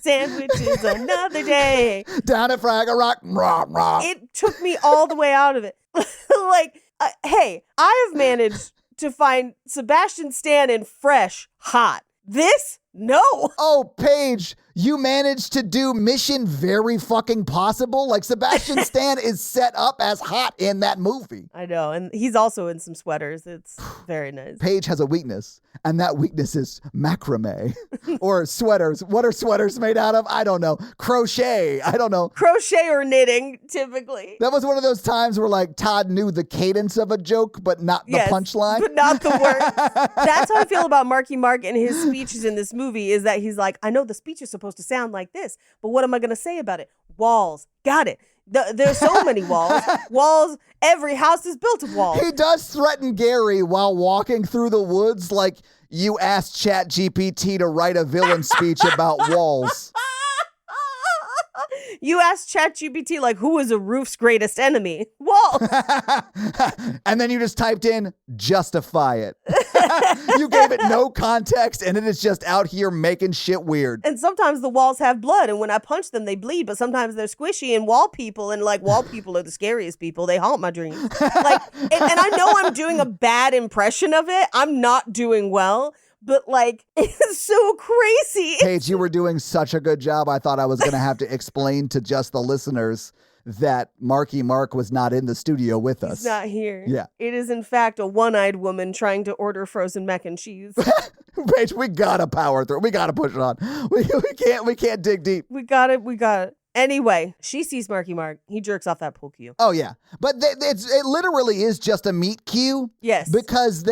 Sandwiches another day. Down at Fraggle Rock. Rah, rah. It took me all the way out of it. Like, hey, I have managed to find Sebastian Stan in Fresh hot. This? No. Oh, Paige, you managed to do Mission Very Fucking Possible? Like, Sebastian Stan is set up as hot in that movie. I know, and he's also in some sweaters. It's very nice. Paige has a weakness, and that weakness is macrame or sweaters. What are sweaters made out of? I don't know. Crochet. I don't know. Crochet or knitting, typically. That was one of those times where like Todd knew the cadence of a joke, but not the punchline. But not the words. That's how I feel about Marky Mark and his speeches in this movie, is that he's like, I know the speech is supposed to sound like this, but what am I going to say about it? Walls. Got it. There's so many walls. Walls. Every house is built of walls. He does threaten Gary while walking through the woods like you asked ChatGPT to write a villain speech about walls. You asked ChatGPT, like, who is a roof's greatest enemy? Walls. And then you just typed in, justify it. You gave it no context, and it is just out here making shit weird. And sometimes the walls have blood, and when I punch them, they bleed, but sometimes they're squishy, and wall people are the scariest people. They haunt my dreams. Like, and I know I'm doing a bad impression of it. I'm not doing well. But like, it's so crazy. Paige, you were doing such a good job. I thought I was going to have to explain to just the listeners that Marky Mark was not in the studio with us. He's not here. Yeah. It is, in fact, a one-eyed woman trying to order frozen mac and cheese. Paige, we got to power through. We got to push it on. We can't dig deep. We got it. Anyway, she sees Marky Mark. He jerks off that pool cue. Oh yeah, but it literally is just a meet cute. Yes. because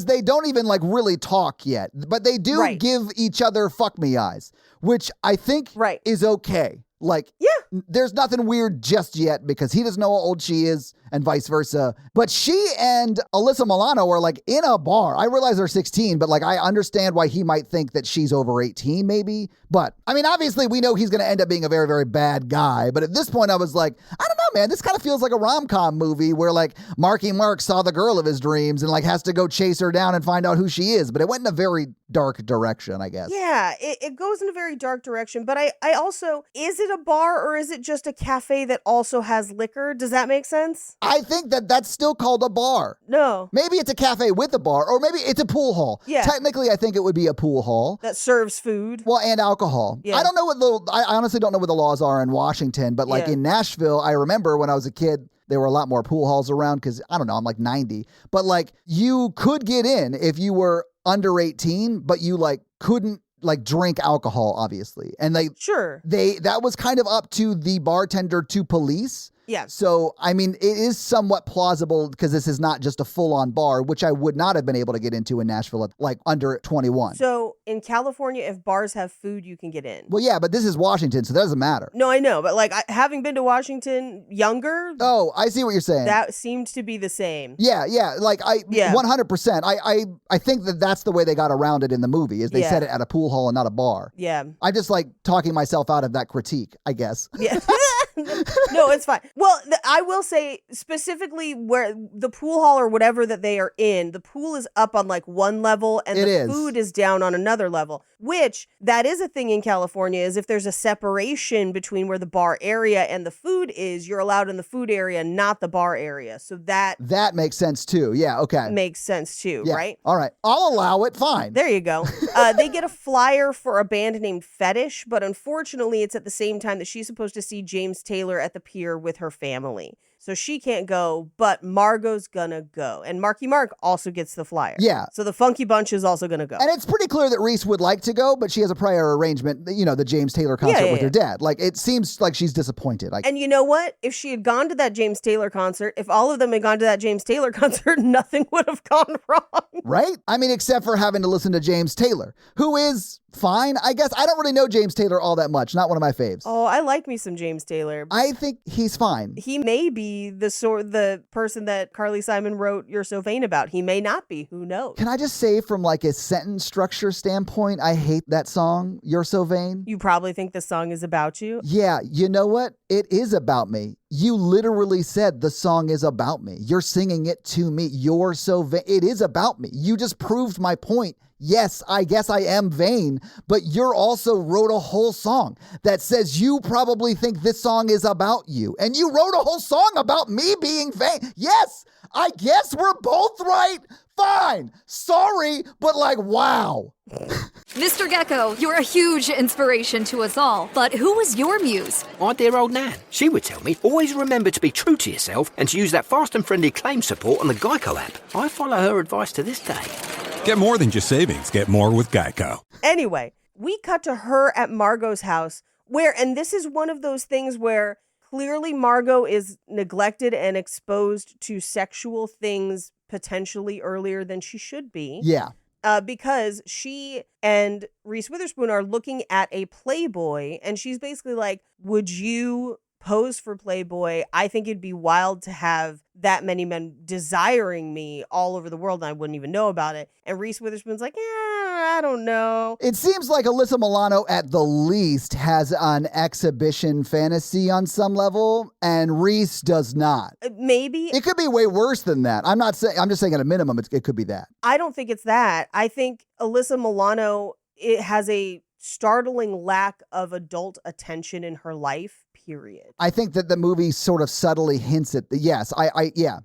they don't even like really talk yet, but they do Right. give each other fuck me eyes, which I think Right. is okay. Like, Yeah. there's nothing weird just yet because he doesn't know how old she is and vice versa. But she and Alyssa Milano are like in a bar. I realize they're 16, but like I understand why he might think that she's over 18 maybe. But I mean, obviously we know he's going to end up being a very, very bad guy. But at this point I was like, I don't know, man, this kind of feels like a rom-com movie where like Marky Mark saw the girl of his dreams and like has to go chase her down and find out who she is. But it went in a very dark direction, I guess. Yeah, it goes in a very dark direction. But I also, is it a bar or is it just a cafe that also has liquor? Does that make sense? I think that that's still called a bar. No. Maybe it's a cafe with a bar, or maybe it's a pool hall. Yeah. Technically, I think it would be a pool hall. That serves food. Well, and alcohol. Yeah. I don't know I honestly don't know what the laws are in Washington, but like Yeah. in Nashville, I remember when I was a kid, there were a lot more pool halls around because, I don't know, I'm like 90. But like you could get in if you were under 18, but you like couldn't like drink alcohol, obviously. And Sure. that was kind of up to the bartender to police. Yeah. So, I mean, it is somewhat plausible because this is not just a full-on bar, which I would not have been able to get into in Nashville at like under 21. So in California, if bars have food, you can get in. Well, yeah, but this is Washington, so that doesn't matter. No, I know. But like having been to Washington younger, Oh, I see what you're saying. that seemed to be the same. Yeah, like Yeah. 100%. I think that that's the way they got around it in the movie is they Yeah. said it at a pool hall and not a bar. Yeah. I'm just like talking myself out of that critique, I guess. Yeah. No, it's fine. Well, I will say specifically where the pool hall or whatever that they are in, the pool is up on like one level and It the is. food is down on another level, which that is a thing in California is if there's a separation between where the bar area and the food is, you're allowed in the food area, not the bar area. So that That makes sense too. Yeah, okay. makes sense too, Yeah. right? All right. I'll allow it. Fine. There you go. They get a flyer for a band named Fetish, but unfortunately, it's at the same time that she's supposed to see James Taylor at the pier with her family. So she can't go, but Margot's gonna go. And Marky Mark also gets the flyer. Yeah. So the Funky Bunch is also gonna go. And it's pretty clear that Reese would like to go, but she has a prior arrangement, the James Taylor concert Yeah, with yeah. her dad. Like, it seems like she's disappointed. And you know what? If she had gone to that James Taylor concert, if all of them had gone to that James Taylor concert, nothing would have gone wrong. Right? I mean, except for having to listen to James Taylor, who is fine, I guess. I don't really know James Taylor all that much. Not one of my faves. Oh, I like me some James Taylor. I think he's fine. He may be the person that Carly Simon wrote You're So Vain about. He may not be. Who knows? Can I just say from like a sentence structure standpoint, I hate that song, You're So Vain. You probably think the song is about you. Yeah, you know what? It is about me. You literally said the song is about me. You're singing it to me. You're so vain. It is about me. You just proved my point. Yes, I guess I am vain, but you're also wrote a whole song that says you probably think this song is about you. And you wrote a whole song about me being vain. Yes, I guess we're both right. Fine. Sorry, but like, wow. Mr. Gecko, you're a huge inspiration to us all, but who was your muse? My dear old Nan. She would tell me, always remember to be true to yourself and to use that fast and friendly claim support on the Geico app. I follow her advice to this day. Get more than just savings. Get more with Geico. Anyway, we cut to her at Margot's house and this is one of those things where clearly Margot is neglected and exposed to sexual things potentially earlier than she should be. Yeah. Because she and Reese Witherspoon are looking at a Playboy and she's basically like, would you pose for Playboy? I think it'd be wild to have that many men desiring me all over the world and I wouldn't even know about it. And Reese Witherspoon's like, I don't know. It seems like Alyssa Milano at the least has an exhibition fantasy on some level, and Reese does not. Maybe. It could be way worse than that. I'm just saying at a minimum it could be that. I don't think it's that. I think Alyssa Milano, it has a startling lack of adult attention in her life, period. I think that the movie sort of subtly hints at the yes.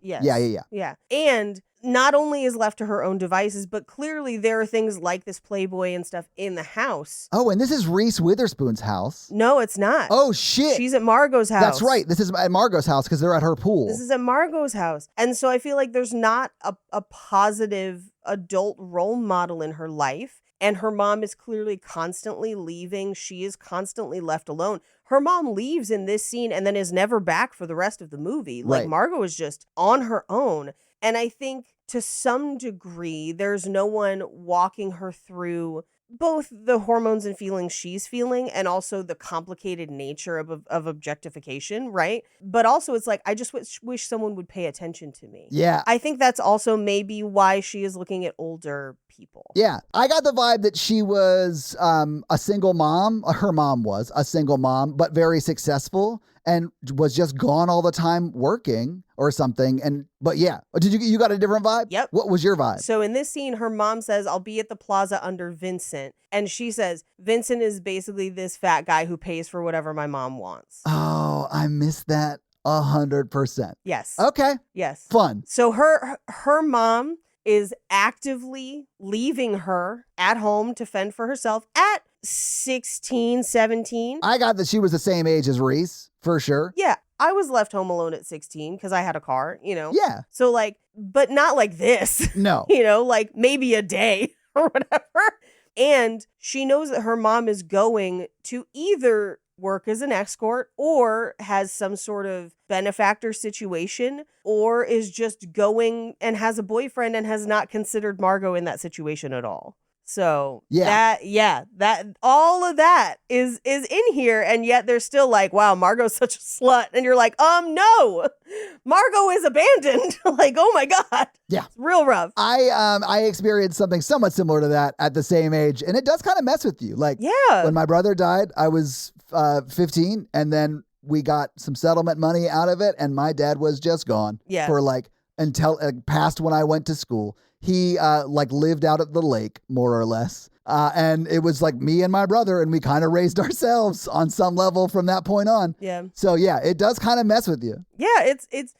Yes. Yeah. And not only is left to her own devices, but clearly there are things like this Playboy and stuff in the house. Oh, and this is Reese Witherspoon's house. No, it's not. Oh, shit. She's at Margot's house. That's right. This is at Margot's house because they're at her pool. This is at Margot's house. And so I feel like there's not a positive adult role model in her life. And her mom is clearly constantly leaving. She is constantly left alone. Her mom leaves in this scene and then is never back for the rest of the movie. Like, Right. Margot is just on her own. And I think to some degree, there's no one walking her through both the hormones and feelings she's feeling and also the complicated nature of objectification, right? But also it's like, I just wish someone would pay attention to me. Yeah. I think that's also maybe why she is looking at older people. Yeah, I got the vibe that she was a single mom. Her mom was a single mom, but very successful and was just gone all the time working or something. But yeah, did you got a different vibe? Yep. What was your vibe? So in this scene, her mom says, I'll be at the plaza under Vincent. And she says, Vincent is basically this fat guy who pays for whatever my mom wants. Oh, I missed that 100%. Yes. Okay. Yes. Fun. So her mom is actively leaving her at home to fend for herself at 16, 17. I got that she was the same age as Reese, for sure. Yeah. I was left home alone at 16 because I had a car, Yeah. So like, but not like this. No. Like maybe a day or whatever. And she knows that her mom is going to either work as an escort or has some sort of benefactor situation or is just going and has a boyfriend and has not considered Margot in that situation at all. So that all of that is in here, and yet they're still like, wow, Margot's such a slut, and you're like, no, Margot is abandoned. Like, oh my god, yeah, it's real rough. I experienced something somewhat similar to that at the same age, and it does kind of mess with you. Like, when my brother died, I was 15, and then we got some settlement money out of it, and my dad was just gone for like until past when I went to school. He lived out at the lake, more or less. And it was like me and my brother, and we kind of raised ourselves on some level from that point on. Yeah. So yeah, it does kind of mess with you. Yeah,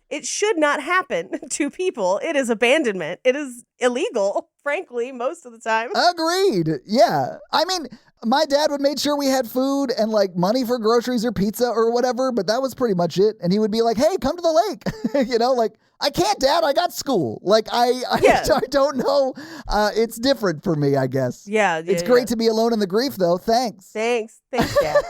it should not happen to people. It is abandonment. It is illegal, frankly, most of the time. Agreed. Yeah. I mean, my dad would make sure we had food and like money for groceries or pizza or whatever, but that was pretty much it. And he would be like, hey, come to the lake. Like, I can't, Dad. I got school. Like, I don't know. It's different for me, I guess. Yeah. It's great to be alone in the grief, though. Thanks. Thanks, Dad.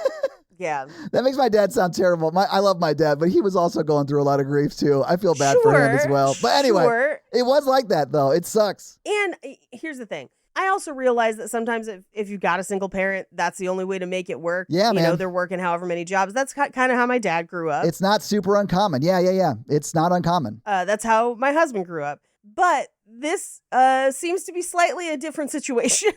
Yeah. That makes my dad sound terrible. I love my dad, but he was also going through a lot of grief, too. I feel bad for him as well. But anyway, it was like that, though. It sucks. And here's the thing. I also realize that sometimes if you've got a single parent, that's the only way to make it work. Yeah, man. They're working however many jobs. That's kind of how my dad grew up. It's not super uncommon. Yeah. It's not uncommon. That's how my husband grew up. But this seems to be slightly a different situation.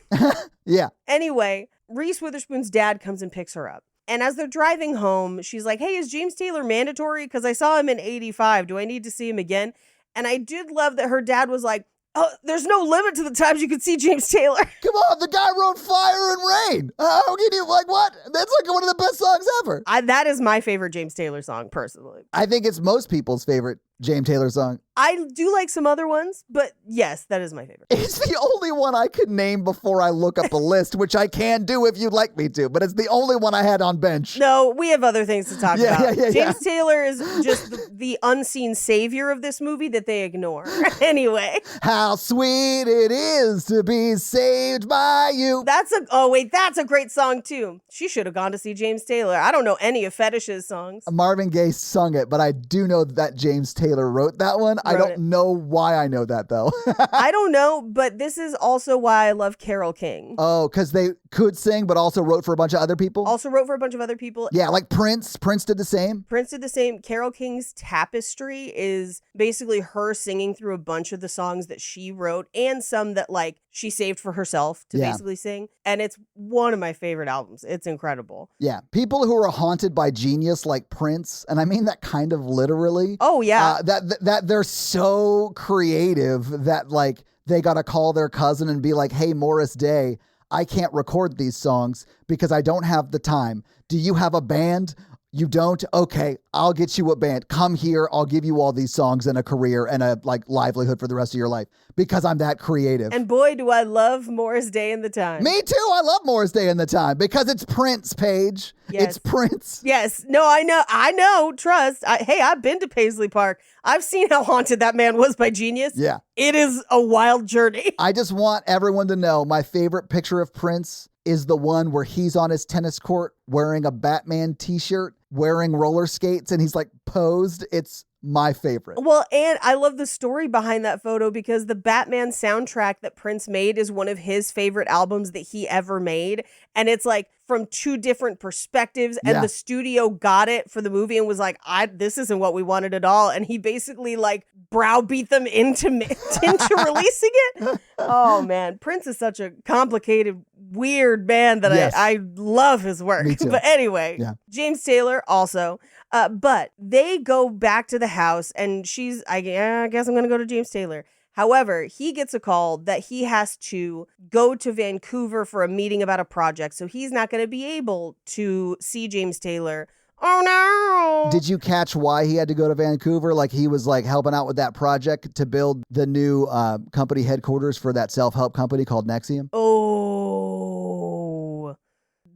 Yeah. Anyway, Reese Witherspoon's dad comes and picks her up. And as they're driving home, she's like, hey, is James Taylor mandatory? Because I saw him in 85. Do I need to see him again? And I did love that her dad was like, oh, there's no limit to the times you could see James Taylor. Come on, the guy wrote Fire and Rain. How can you, like, what? That's like one of the best songs ever. That is my favorite James Taylor song, personally. I think it's most people's favorite James Taylor song. I do like some other ones, but yes, that is my favorite. It's the only one I could name before I look up a list, which I can do if you'd like me to, but it's the only one I had on bench. No, we have other things to talk about. Yeah. James Taylor is just the unseen savior of this movie that they ignore. Anyway. How sweet it is to be saved by you. That's a great song too. She should have gone to see James Taylor. I don't know any of Fetish's songs. Marvin Gaye sung it, but I do know that James Taylor wrote that one. I don't know why I know that, though. I don't know, but this is also why I love Carole King. Oh, because they could sing, but also wrote for a bunch of other people? Also wrote for a bunch of other people. Yeah, like Prince. Prince did the same. Prince did the same. Carole King's Tapestry is basically her singing through a bunch of the songs that she wrote and some that like she saved for herself to basically sing. And it's one of my favorite albums. It's incredible. Yeah. People who are haunted by genius like Prince, and I mean that kind of literally. Oh, yeah. That they're so creative that like they got to call their cousin and be like, hey, Morris Day, I can't record these songs because I don't have the time. Do you have a band? You don't? Okay, I'll get you a band. Come here. I'll give you all these songs and a career and a livelihood for the rest of your life because I'm that creative. And boy, do I love Morris Day and the Time. Me too. I love Morris Day and the Time because it's Prince, Paige. Yes. It's Prince. Yes. No, I know. Trust. Hey, I've been to Paisley Park. I've seen how haunted that man was by Genius. Yeah. It is a wild journey. I just want everyone to know my favorite picture of Prince is the one where he's on his tennis court wearing a Batman t-shirt, wearing roller skates, and he's like posed. It's my favorite. Well, and I love the story behind that photo because the Batman soundtrack that Prince made is one of his favorite albums that he ever made. And it's like from two different perspectives. And the studio got it for the movie and was like, this isn't what we wanted at all. And he basically like browbeat them into releasing it. Oh man, Prince is such a complicated, weird man that I love his work. Me too. But anyway, James Taylor also. But they go back to the house and I guess I'm going to go to James Taylor. However, he gets a call that he has to go to Vancouver for a meeting about a project. So he's not going to be able to see James Taylor. Oh no. Did you catch why he had to go to Vancouver? Like he was like helping out with that project to build the new company headquarters for that self-help company called Nexium? Oh.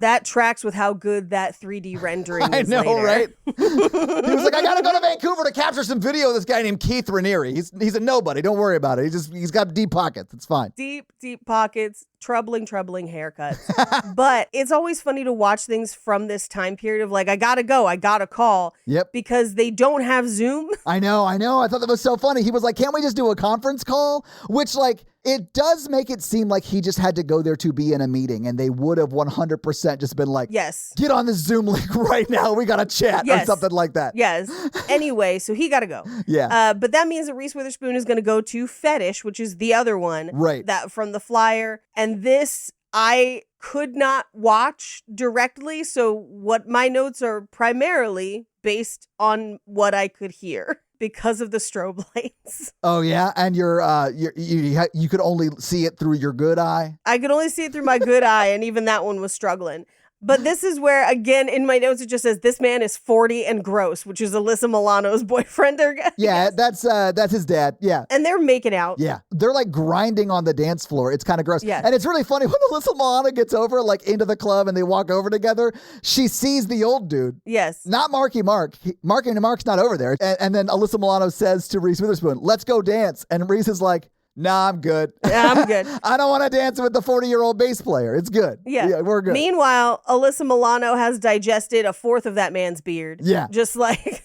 That tracks with how good that 3D rendering is. I know, later. right? He was like, I gotta go to Vancouver to capture some video of this guy named Keith Raniere. He's a nobody. Don't worry about it. He's got deep pockets. It's fine. Deep pockets, troubling haircuts. But it's always funny to watch things from this time period of like, I gotta go, I gotta call. Yep. Because they don't have Zoom. I know. I thought that was so funny. He was like, can't we just do a conference call? Which like, it does make it seem like he just had to go there to be in a meeting and they would have 100% just been like, yes, get on this Zoom link right now. We got to chat or something like that. Yes. Anyway, so he got to go. Yeah. But that means that Reese Witherspoon is going to go to Fetish, which is the other one. Right. That from the flyer. And this, I could not watch directly. So what my notes are primarily based on what I could hear. Because of the strobe lights. Oh yeah, and you could only see it through your good eye. I could only see it through my good eye, and even that one was struggling. But this is where, again, in my notes, it just says, this man is 40 and gross, which is Alyssa Milano's boyfriend. Yeah, that's his dad. Yeah. And they're making out. Yeah. They're like grinding on the dance floor. It's kind of gross. Yeah. And it's really funny when Alyssa Milano gets over like into the club and they walk over together, she sees the old dude. Yes. Not Marky Mark. Marky Mark's not over there. And then Alyssa Milano says to Reese Witherspoon, let's go dance. And Reese is like, nah, I'm good. Yeah, I'm good. I don't want to dance with the 40-year-old bass player. It's good. Yeah, we're good. Meanwhile, Alyssa Milano has digested a fourth of that man's beard. Yeah. Just like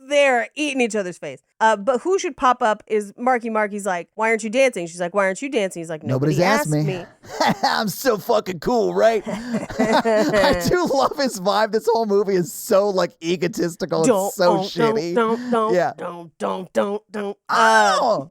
they're eating each other's face. But who should pop up is Marky Mark. He's like, why aren't you dancing? She's like, why aren't you dancing? He's like, nobody's asked me. I'm so fucking cool, right? I do love his vibe. This whole movie is so like egotistical. It's so shitty. Don't. Oh!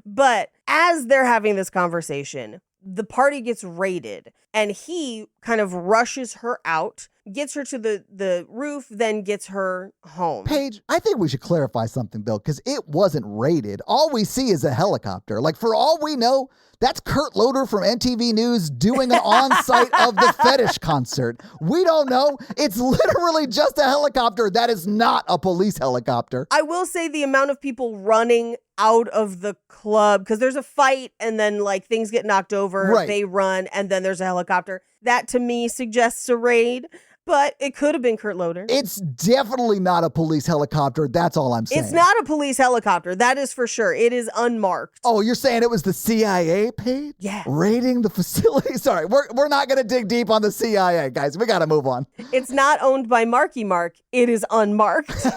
But as they're having this conversation, the party gets raided and he kind of rushes her out, gets her to the roof, then gets her home. Paige, I think we should clarify something though, because it wasn't raided. All we see is a helicopter. Like for all we know, that's Kurt Loder from MTV News doing an on-site of the Fetish concert. We don't know. It's literally just a helicopter. That is not a police helicopter. I will say the amount of people running out of the club, because there's a fight and then like things get knocked over, right. They run, and then there's a helicopter. That to me suggests a raid. But it could have been Kurt Loder. It's definitely not a police helicopter. That's all I'm saying. It's not a police helicopter. That is for sure. It is unmarked. Oh, you're saying it was the CIA, Paige? Yeah. Raiding the facility? Sorry, we're not going to dig deep on the CIA, guys. We got to move on. It's not owned by Marky Mark. It is unmarked.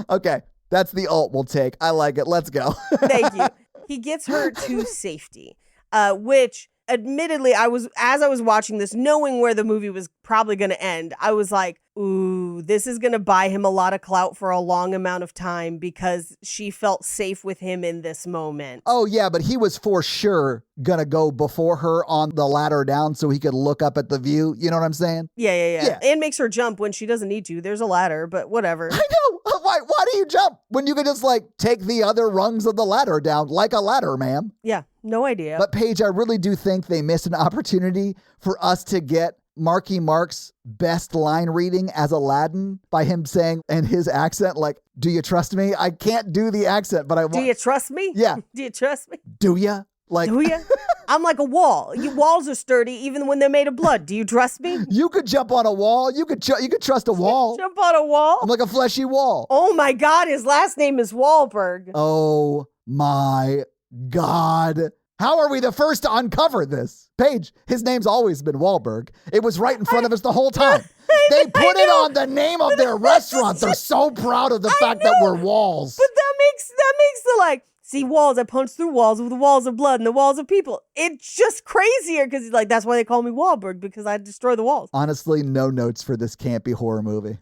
Okay. That's the alt we'll take. I like it. Let's go. Thank you. He gets her to safety, which... Admittedly, as I was watching this, knowing where the movie was probably going to end, I was like, ooh, this is going to buy him a lot of clout for a long amount of time because she felt safe with him in this moment. Oh, yeah, but he was for sure going to go before her on the ladder down so he could look up at the view. You know what I'm saying? Yeah. And makes her jump when she doesn't need to. There's a ladder, but whatever. I know. Why do you jump when you can just like take the other rungs of the ladder down like a ladder, ma'am? Yeah, no idea. But Paige, I really do think they missed an opportunity for us to get Marky Mark's best line reading as Aladdin by him saying in his accent, like, do you trust me? I can't do the accent, but I want. Do you trust me? Yeah. Do you trust me? Do ya? Like, Do you? I'm like a wall. Walls are sturdy even when they're made of blood. Do you trust me? you could jump on a wall. You could trust a wall. Jump on a wall? I'm like a fleshy wall. Oh my God, his last name is Wahlberg. Oh my God. How are we the first to uncover this? Paige, his name's always been Wahlberg. It was right in front of us the whole time. They put it on the name of their restaurant. They're so proud of the fact that we're walls. But that makes the like, see walls, I punch through walls with the walls of blood and the walls of people. It's just crazier because he's like, that's why they call me Wahlberg, because I destroy the walls. Honestly, no notes for this campy horror movie.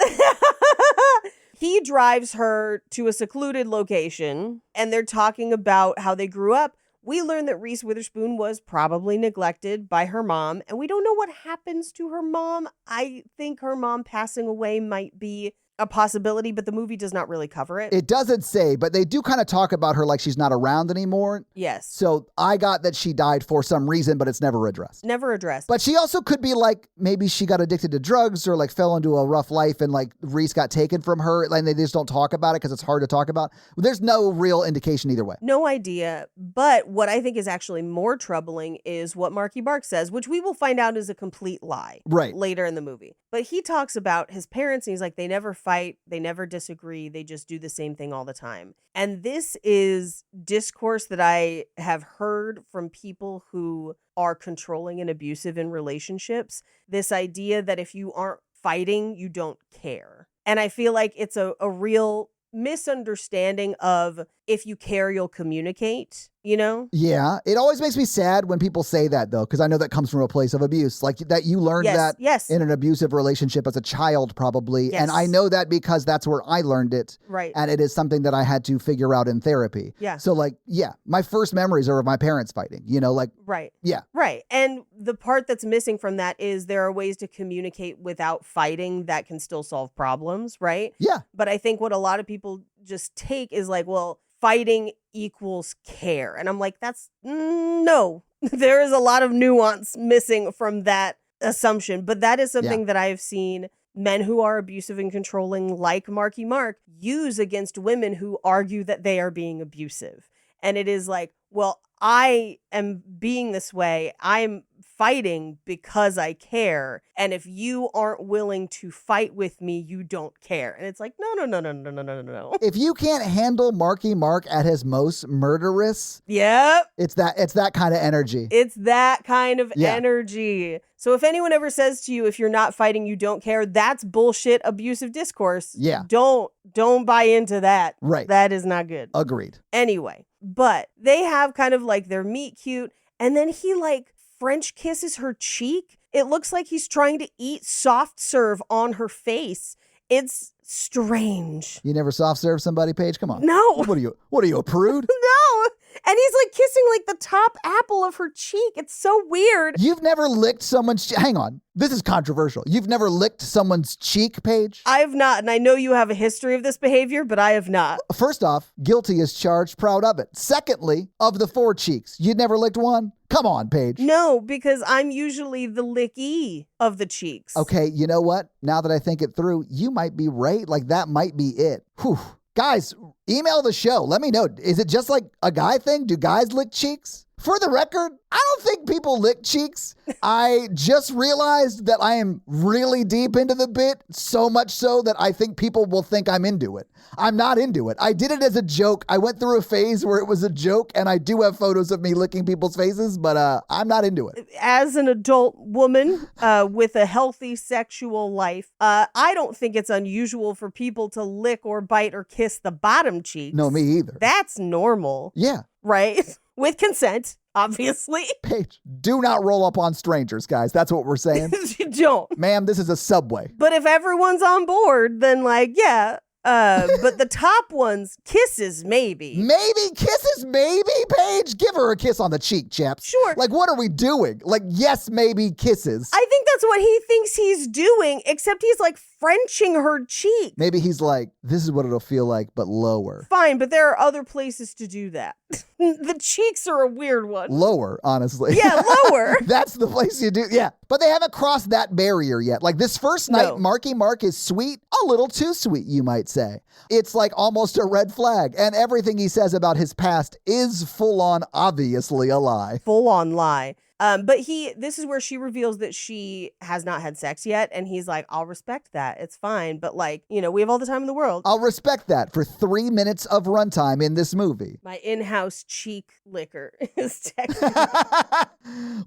He drives her to a secluded location and they're talking about how they grew up. We learn that Reese Witherspoon was probably neglected by her mom, and we don't know what happens to her mom. I think her mom passing away might be a possibility, but the movie does not really cover it. It doesn't say, but they do kind of talk about her like she's not around anymore. Yes. So I got that she died for some reason, but it's never addressed. Never addressed. But she also could be like, maybe she got addicted to drugs or like fell into a rough life and like Reese got taken from her and they just don't talk about it because it's hard to talk about. There's no real indication either way. No idea. But what I think is actually more troubling is what Marky Mark says, which we will find out is a complete lie later in the movie. But he talks about his parents and he's like, they never fight, they never disagree, they just do the same thing all the time. And this is discourse that I have heard from people who are controlling and abusive in relationships. This idea that if you aren't fighting, you don't care. And I feel like it's a real misunderstanding of if you care, you'll communicate, you know? Yeah. It always makes me sad when people say that, though, because I know that comes from a place of abuse. Like that you learned that in an abusive relationship as a child, probably. Yes. And I know that because that's where I learned it. Right. And it is something that I had to figure out in therapy. Yeah. So, like, yeah, my first memories are of my parents fighting, you know, like. Right. Yeah. Right. And the part that's missing from that is there are ways to communicate without fighting that can still solve problems, right? Yeah. But I think what a lot of people just take is like, well, fighting equals care. And I'm like, that's no. There is a lot of nuance missing from that assumption. But that is something that I have seen men who are abusive and controlling, like Marky Mark, use against women who argue that they are being abusive. And it is like, well, I am being this way. I'm fighting because I care. And if you aren't willing to fight with me, you don't care. And it's like, no. If you can't handle Marky Mark at his most murderous, it's that kind of energy. It's that kind of energy. So if anyone ever says to you, if you're not fighting, you don't care, that's bullshit abusive discourse. Yeah. Don't buy into that. Right. That is not good. Agreed. Anyway, but they have kind of like their meet cute, and then he like French kisses her cheek. It looks like he's trying to eat soft serve on her face. It's strange. You never soft serve somebody, Paige? Come on. No. What are you, a prude? No. And he's like kissing like the top apple of her cheek. It's so weird. You've never licked someone's hang on. This is controversial. You've never licked someone's cheek, Paige? I have not, and I know you have a history of this behavior, but I have not. First off, guilty as charged, proud of it. Secondly, of the 4 cheeks, you'd never licked one? Come on, Paige. No, because I'm usually the licky of the cheeks. Okay, you know what? Now that I think it through, you might be right. Like, that might be it. Whew. Guys, email the show. Let me know. Is it just like a guy thing? Do guys lick cheeks? For the record, I don't think people lick cheeks. I just realized that I am really deep into the bit, so much so that I think people will think I'm into it. I'm not into it. I did it as a joke. I went through a phase where it was a joke, and I do have photos of me licking people's faces, but I'm not into it. As an adult woman with a healthy sexual life, I don't think it's unusual for people to lick or bite or kiss the bottom cheeks. No, me either. That's normal. Yeah. Right? With consent, obviously. Paige, do not roll up on strangers, guys. That's what we're saying. You don't. Ma'am, this is a subway. But if everyone's on board, then like, yeah. But the top ones, kisses, maybe. Maybe kisses, maybe, Paige? Give her a kiss on the cheek, chaps. Sure. Like, what are we doing? Like, yes, maybe kisses. I think that's what he thinks he's doing, except he's like Frenching her cheek. Maybe he's like, this is what it'll feel like, but lower. Fine, but there are other places to do that. The cheeks are a weird one. Lower, honestly. Yeah, lower. That's the place you do. Yeah. But they haven't crossed that barrier yet. Like this first night, No. Marky Mark is sweet, a little too sweet, you might say. It's like almost a red flag. And everything he says about his past is full on, obviously a lie. Full on lie. But this is where she reveals that she has not had sex yet. And he's like, I'll respect that. It's fine. But like, we have all the time in the world. I'll respect that for 3 minutes of runtime in this movie. My in-house cheek licker is texting.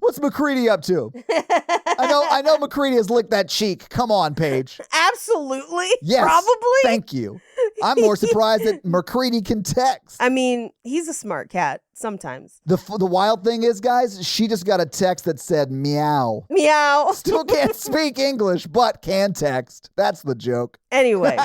What's McCready up to? I know McCready has licked that cheek. Come on, Paige. Absolutely. Yes. Probably. Thank you. I'm more surprised that McCready can text. I mean, he's a smart cat sometimes. The wild thing is, guys, she just got a text that said meow. Meow. Still can't speak English, but can text. That's the joke. Anyway,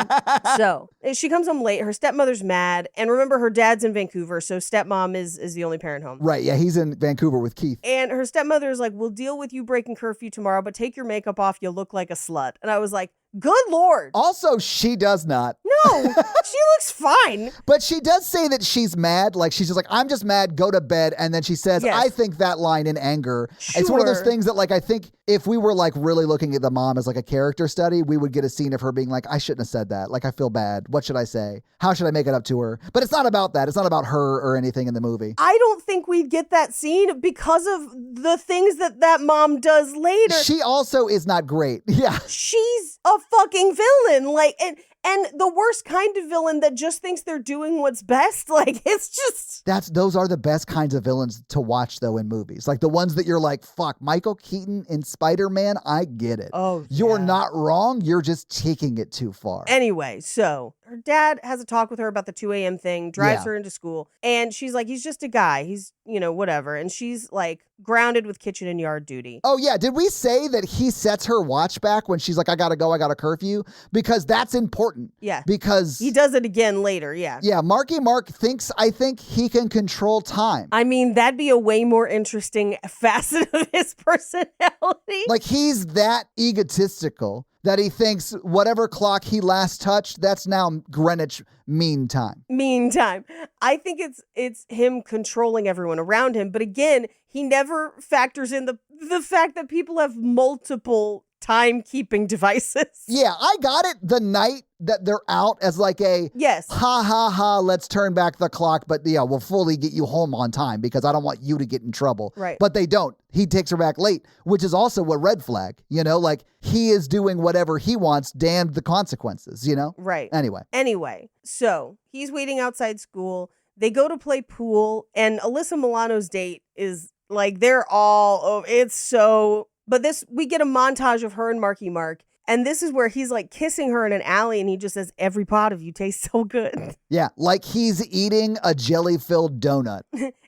so she comes home late. Her stepmother's mad. And remember, her dad's in Vancouver, so stepmom is the only parent home. Right, yeah, he's in Vancouver with Keith. And her stepmother is like, we'll deal with you breaking curfew tomorrow, but take your makeup off. You'll look like a slut. And I was like, good Lord. Also, she does not. No, she looks fine. But she does say that she's mad. Like, she's just like, I'm just mad, go to bed. And then she says, Yes. I think that line in anger. It's one of those Sure. things that, like, I think if we were, like, really looking at the mom as, like, a character study, we would get a scene of her being like, I shouldn't have said that. Like, I feel bad. What should I say? How should I make it up to her? But it's not about that. It's not about her or anything in the movie. I don't think we'd get that scene because of the things that mom does later. She also is not great. Yeah. She's a fucking villain. Like, and the worst kind of villain that just thinks they're doing what's best. Like, it's just... Those are the best kinds of villains to watch, though, in movies. Like the ones that you're like, fuck, Michael Keaton in Spider-Man, I get it. Oh, You're not wrong. You're just taking it too far. Anyway, so her dad has a talk with her about the 2 a.m. thing, drives Yeah. her into school, and she's like, he's just a guy. He's, whatever. And she's like grounded with kitchen and yard duty. Oh, yeah. Did we say that he sets her watch back when she's like, I gotta go, I got a curfew? Because that's important. Yeah. Because he does it again later, yeah. Yeah, Marky Mark I think he can control time. I mean, that'd be a way more interesting facet of his personality. Like, he's that egotistical that he thinks whatever clock he last touched, that's now Greenwich Mean Time. Meantime, I think it's him controlling everyone around him. But again, he never factors in the fact that people have multiple timekeeping devices. Yeah, I got it the night that they're out as like a yes, ha ha ha, let's turn back the clock, but yeah, we'll fully get you home on time because I don't want you to get in trouble. Right. But they don't. He takes her back late, which is also a red flag, like he is doing whatever he wants, damned the consequences, Right. Anyway, so he's waiting outside school. They go to play pool, and Alyssa Milano's date is like, they're all, but we get a montage of her and Marky Mark. And this is where he's like kissing her in an alley and he just says, every part of you tastes so good. Yeah, like he's eating a jelly-filled donut.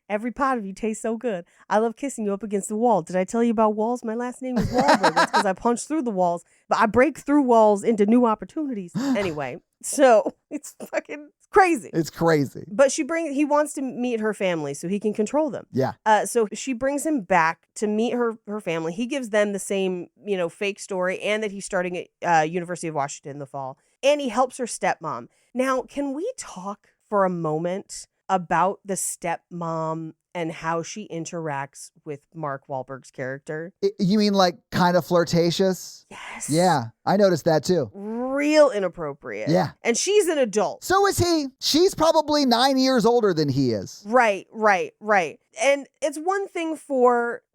Every part of you tastes so good. I love kissing you up against the wall. Did I tell you about walls? My last name is Wahlberg. That's because I punch through the walls, but I break through walls into new opportunities. Anyway, so it's fucking crazy. It's crazy. But he wants to meet her family so he can control them. Yeah. So she brings him back to meet her family. He gives them the same, fake story and that he's starting at University of Washington in the fall. And he helps her stepmom. Now, can we talk for a moment about the stepmom and how she interacts with Mark Wahlberg's character? You mean like kind of flirtatious? Yes. Yeah, I noticed that too. Real inappropriate. Yeah. And she's an adult. So is he. She's probably 9 years older than he is. Right. And it's one thing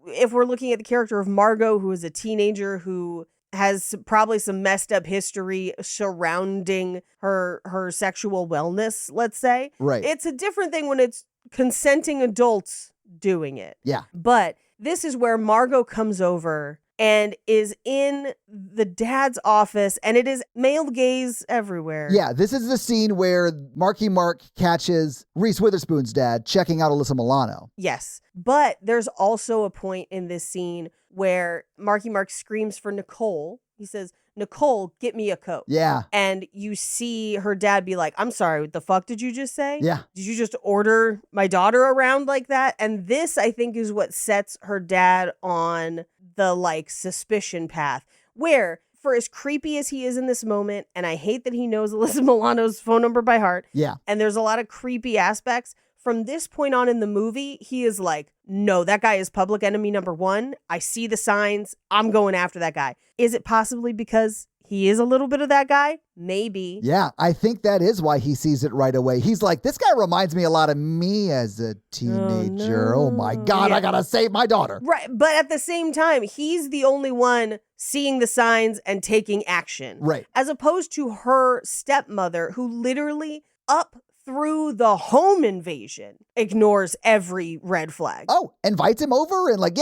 if we're looking at the character of Margot, who is a teenager who has probably some messed up history surrounding her sexual wellness, let's say. Right. It's a different thing when it's consenting adults doing it. Yeah. But this is where Margot comes over and is in the dad's office, and it is male gaze everywhere. Yeah, this is the scene where Marky Mark catches Reese Witherspoon's dad checking out Alyssa Milano. Yes. But there's also a point in this scene where Marky Mark screams for Nicole. He says, Nicole, get me a Coke. Yeah. And you see her dad be like, I'm sorry, what the fuck did you just say? Yeah. Did you just order my daughter around like that? And this, I think, is what sets her dad on the suspicion path, where for as creepy as he is in this moment, and I hate that he knows Alyssa Milano's phone number by heart. Yeah. And there's a lot of creepy aspects. from this point on in the movie, he is like, no, that guy is public enemy number one. I see the signs. I'm going after that guy. Is it possibly because he is a little bit of that guy? Maybe. Yeah, I think that is why he sees it right away. He's like, this guy reminds me a lot of me as a teenager. Oh, my God, I gotta save my daughter. Right, but at the same time, he's the only one seeing the signs and taking action. Right. As opposed to her stepmother, who literally up through the home invasion ignores every red flag. Oh, invites him over and like,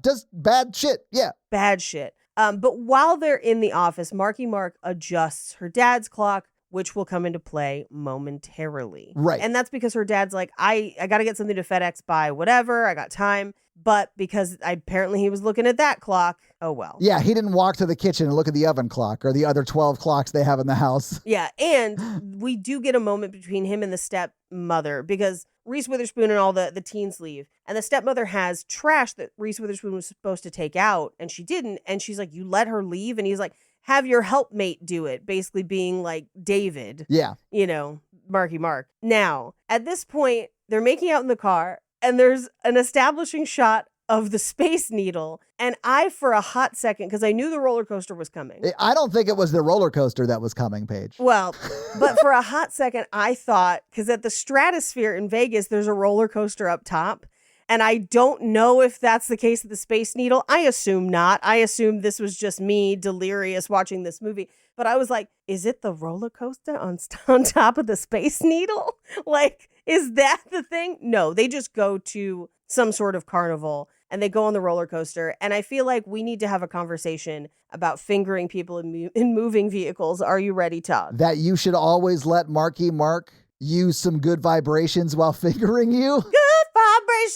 does bad shit. Yeah. Bad shit. But while they're in the office, Marky Mark adjusts her dad's clock, which will come into play momentarily. Right. And that's because her dad's like, I got to get something to FedEx by whatever. I got time. But because apparently he was looking at that clock, oh well. Yeah, he didn't walk to the kitchen and look at the oven clock or the other 12 clocks they have in the house. Yeah, and we do get a moment between him and the stepmother because Reese Witherspoon and all the teens leave. And the stepmother has trash that Reese Witherspoon was supposed to take out, and she didn't. And she's like, you let her leave? And he's like, have your helpmate do it, basically being like David. Yeah. You know, Marky Mark. Now, at this point, they're making out in the car, and there's an establishing shot of the Space Needle. And I, for a hot second, because I knew the roller coaster was coming. I don't think it was the roller coaster that was coming, Paige. Well, but for a hot second, I thought, because at the Stratosphere in Vegas, there's a roller coaster up top. And I don't know if that's the case at the Space Needle. I assume not. I assume this was just me delirious watching this movie. But I was like, is it the roller coaster on top of the Space Needle? Like, is that the thing? No, they just go to some sort of carnival and they go on the roller coaster. And I feel like we need to have a conversation about fingering people in moving vehicles. Are you ready, Todd? That you should always let Marky Mark use some good vibrations while fingering you? Good vibrations!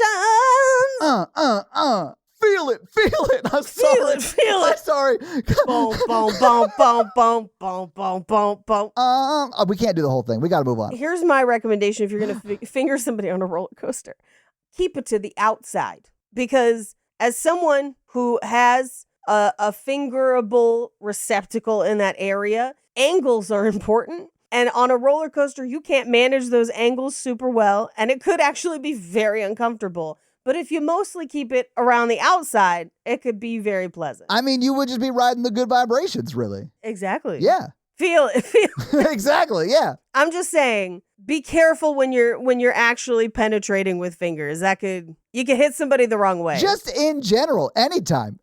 Feel it. I'm sorry. Feel it. I'm sorry. Boom, boom, boom, boom, boom, boom, boom, boom, boom. We can't do the whole thing. We got to move on. Here's my recommendation if you're going to finger somebody on a roller coaster. Keep it to the outside. Because as someone who has a fingerable receptacle in that area, angles are important. And on a roller coaster, you can't manage those angles super well. And it could actually be very uncomfortable. But if you mostly keep it around the outside, it could be very pleasant. I mean, you would just be riding the good vibrations, really. Exactly. Yeah. Feel it. Exactly, yeah. I'm just saying, be careful when you're actually penetrating with fingers. You can hit somebody the wrong way. Just in general, anytime,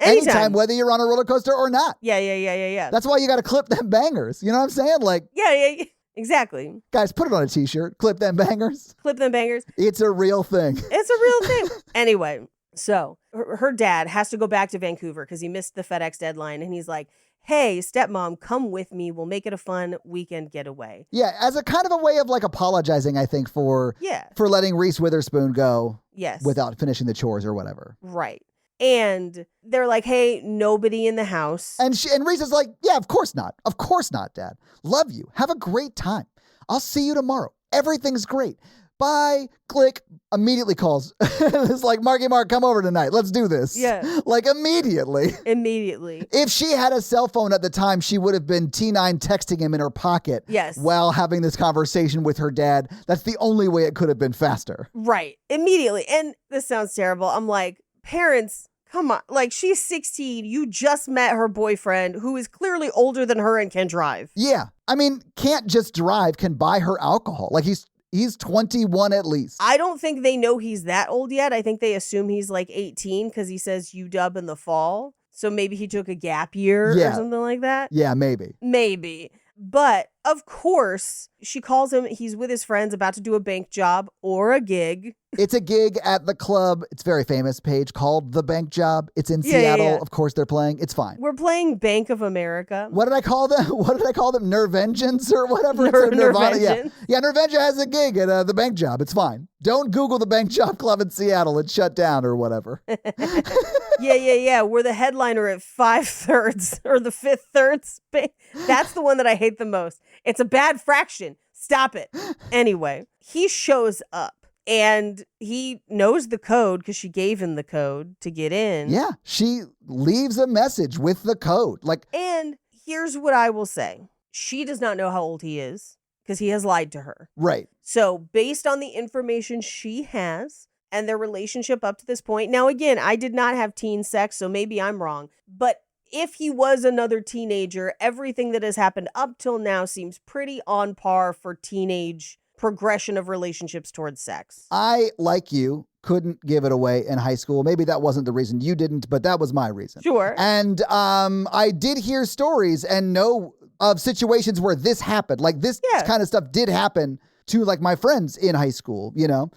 whether you're on a roller coaster or not. Yeah. That's why you got to clip them bangers. You know what I'm saying? Like, yeah. Exactly. Guys, put it on a t-shirt. Clip them bangers. Clip them bangers. It's a real thing. It's a real thing. Anyway, so her dad has to go back to Vancouver because he missed the FedEx deadline. And he's like, hey, stepmom, come with me. We'll make it a fun weekend getaway. Yeah, as a kind of a way of like apologizing, I think, for letting Reese Witherspoon go without finishing the chores or whatever. Right. And they're like, hey, nobody in the house. And Reese is like, yeah, of course not. Of course not, Dad. Love you. Have a great time. I'll see you tomorrow. Everything's great. Bye. Click. Immediately calls. It's like, Marky Mark, come over tonight. Let's do this. Yeah. Like immediately. If she had a cell phone at the time, she would have been T9 texting him in her pocket. Yes. While having this conversation with her dad. That's the only way it could have been faster. Right. Immediately. And this sounds terrible. I'm like, parents, come on. Like, she's 16. You just met her boyfriend who is clearly older than her and can drive. Yeah. I mean, can't just drive, can buy her alcohol. Like, he's 21 at least. I don't think they know he's that old yet. I think they assume he's like 18 because he says UW in the fall. So maybe he took a gap year or something like that. Yeah, maybe. Maybe. But of course, she calls him. He's with his friends about to do a bank job or a gig. It's a gig at the club. It's very famous, Paige, called The Bank Job. It's in Seattle. Yeah. Of course, they're playing. It's fine. We're playing Bank of America. What did I call them? Nervengeance or whatever? Nirvana. Yeah, Nervengeance has a gig at The Bank Job. It's fine. Don't Google The Bank Job Club in Seattle. It's shut down or whatever. Yeah. We're the headliner at 5/3 or the 5/3. That's the one that I hate the most. It's a bad fraction. Stop it. Anyway, he shows up. And he knows the code because she gave him the code to get in. Yeah, she leaves a message with the code. And here's what I will say. She does not know how old he is because he has lied to her. Right. So based on the information she has and their relationship up to this point, now again, I did not have teen sex, so maybe I'm wrong, but if he was another teenager, everything that has happened up till now seems pretty on par for teenage progression of relationships towards sex. I, like you, couldn't give it away in high school. Maybe that wasn't the reason you didn't, but that was my reason. Sure. And I did hear stories and know of situations where this happened. Like this kind of stuff did happen to like my friends in high school, you know,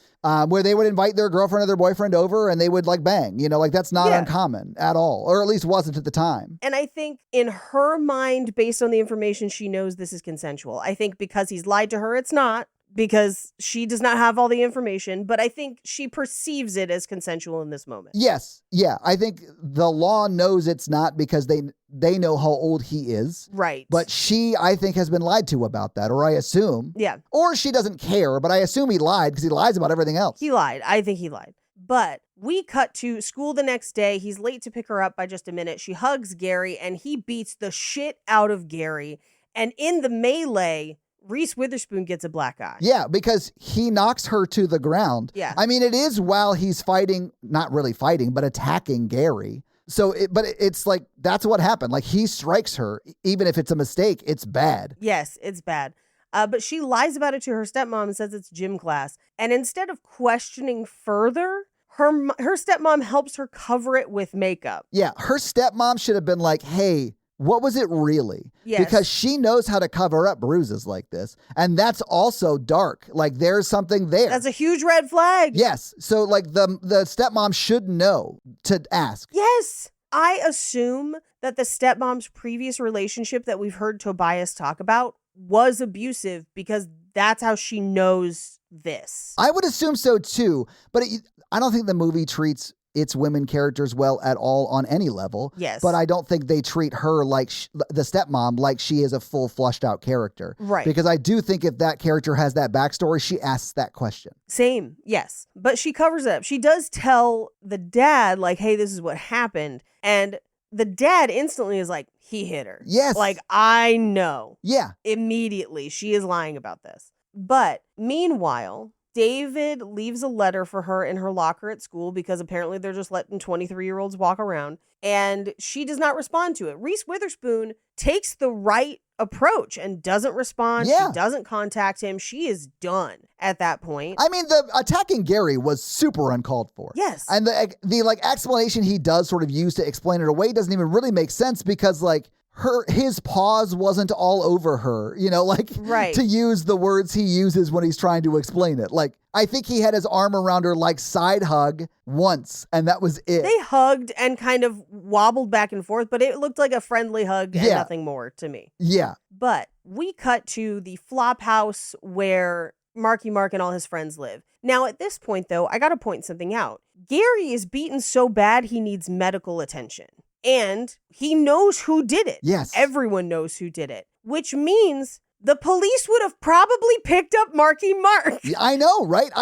where they would invite their girlfriend or their boyfriend over and they would like bang, you know, like that's not uncommon at all, or at least wasn't at the time. And I think in her mind, based on the information she knows, this is consensual. I think because he's lied to her, it's not, because she does not have all the information, but I think she perceives it as consensual in this moment. Yes. Yeah. I think the law knows it's not because they know how old he is. Right. But she, I think, has been lied to about that, or I assume. Yeah. Or she doesn't care, but I assume he lied because he lies about everything else. He lied. I think he lied. But we cut to school the next day. He's late to pick her up by just a minute. She hugs Gary and he beats the shit out of Gary. And in the melee, Reese Witherspoon gets a black eye. Yeah, because he knocks her to the ground. Yeah. I mean, it is while he's fighting, not really fighting, but attacking Gary. So, it's like, that's what happened. Like, he strikes her. Even if it's a mistake, it's bad. Yes, it's bad. But she lies about it to her stepmom and says it's gym class. And instead of questioning further, her stepmom helps her cover it with makeup. Yeah, her stepmom should have been like, hey, what was it really? Yes. Because she knows how to cover up bruises like this. And that's also dark. Like, there's something there. That's a huge red flag. Yes. So, like, the stepmom should know to ask. Yes. I assume that the stepmom's previous relationship that we've heard Tobias talk about was abusive because that's how she knows this. I would assume so, too. But I don't think the movie treats its women characters well at all on any level. Yes. But I don't think they treat her like the stepmom like she is a full flushed out character. Right. Because I do think if that character has that backstory, she asks that question. Same. Yes. But she covers it up. She does tell the dad, like, hey, this is what happened. And the dad instantly is like, he hit her. Yes. Like, I know. Yeah. Immediately. She is lying about this. But meanwhile, David leaves a letter for her in her locker at school because apparently they're just letting 23-year-olds walk around. And she does not respond to it. Reese Witherspoon takes the right approach and doesn't respond. Yeah. She doesn't contact him. She is done at that point. I mean, the attacking Gary was super uncalled for. Yes. And the like explanation he does sort of use to explain it away doesn't even really make sense because like his paws wasn't all over her, you know, like right. to use the words he uses when he's trying to explain it. Like, I think he had his arm around her like side hug once, and that was it. They hugged and kind of wobbled back and forth, but it looked like a friendly hug and nothing more to me. Yeah. But we cut to the flop house where Marky Mark and all his friends live. Now, at this point, though, I got to point something out. Gary is beaten so bad he needs medical attention. And he knows who did it. Yes. Everyone knows who did it, which means the police would have probably picked up Marky Mark. I know, right?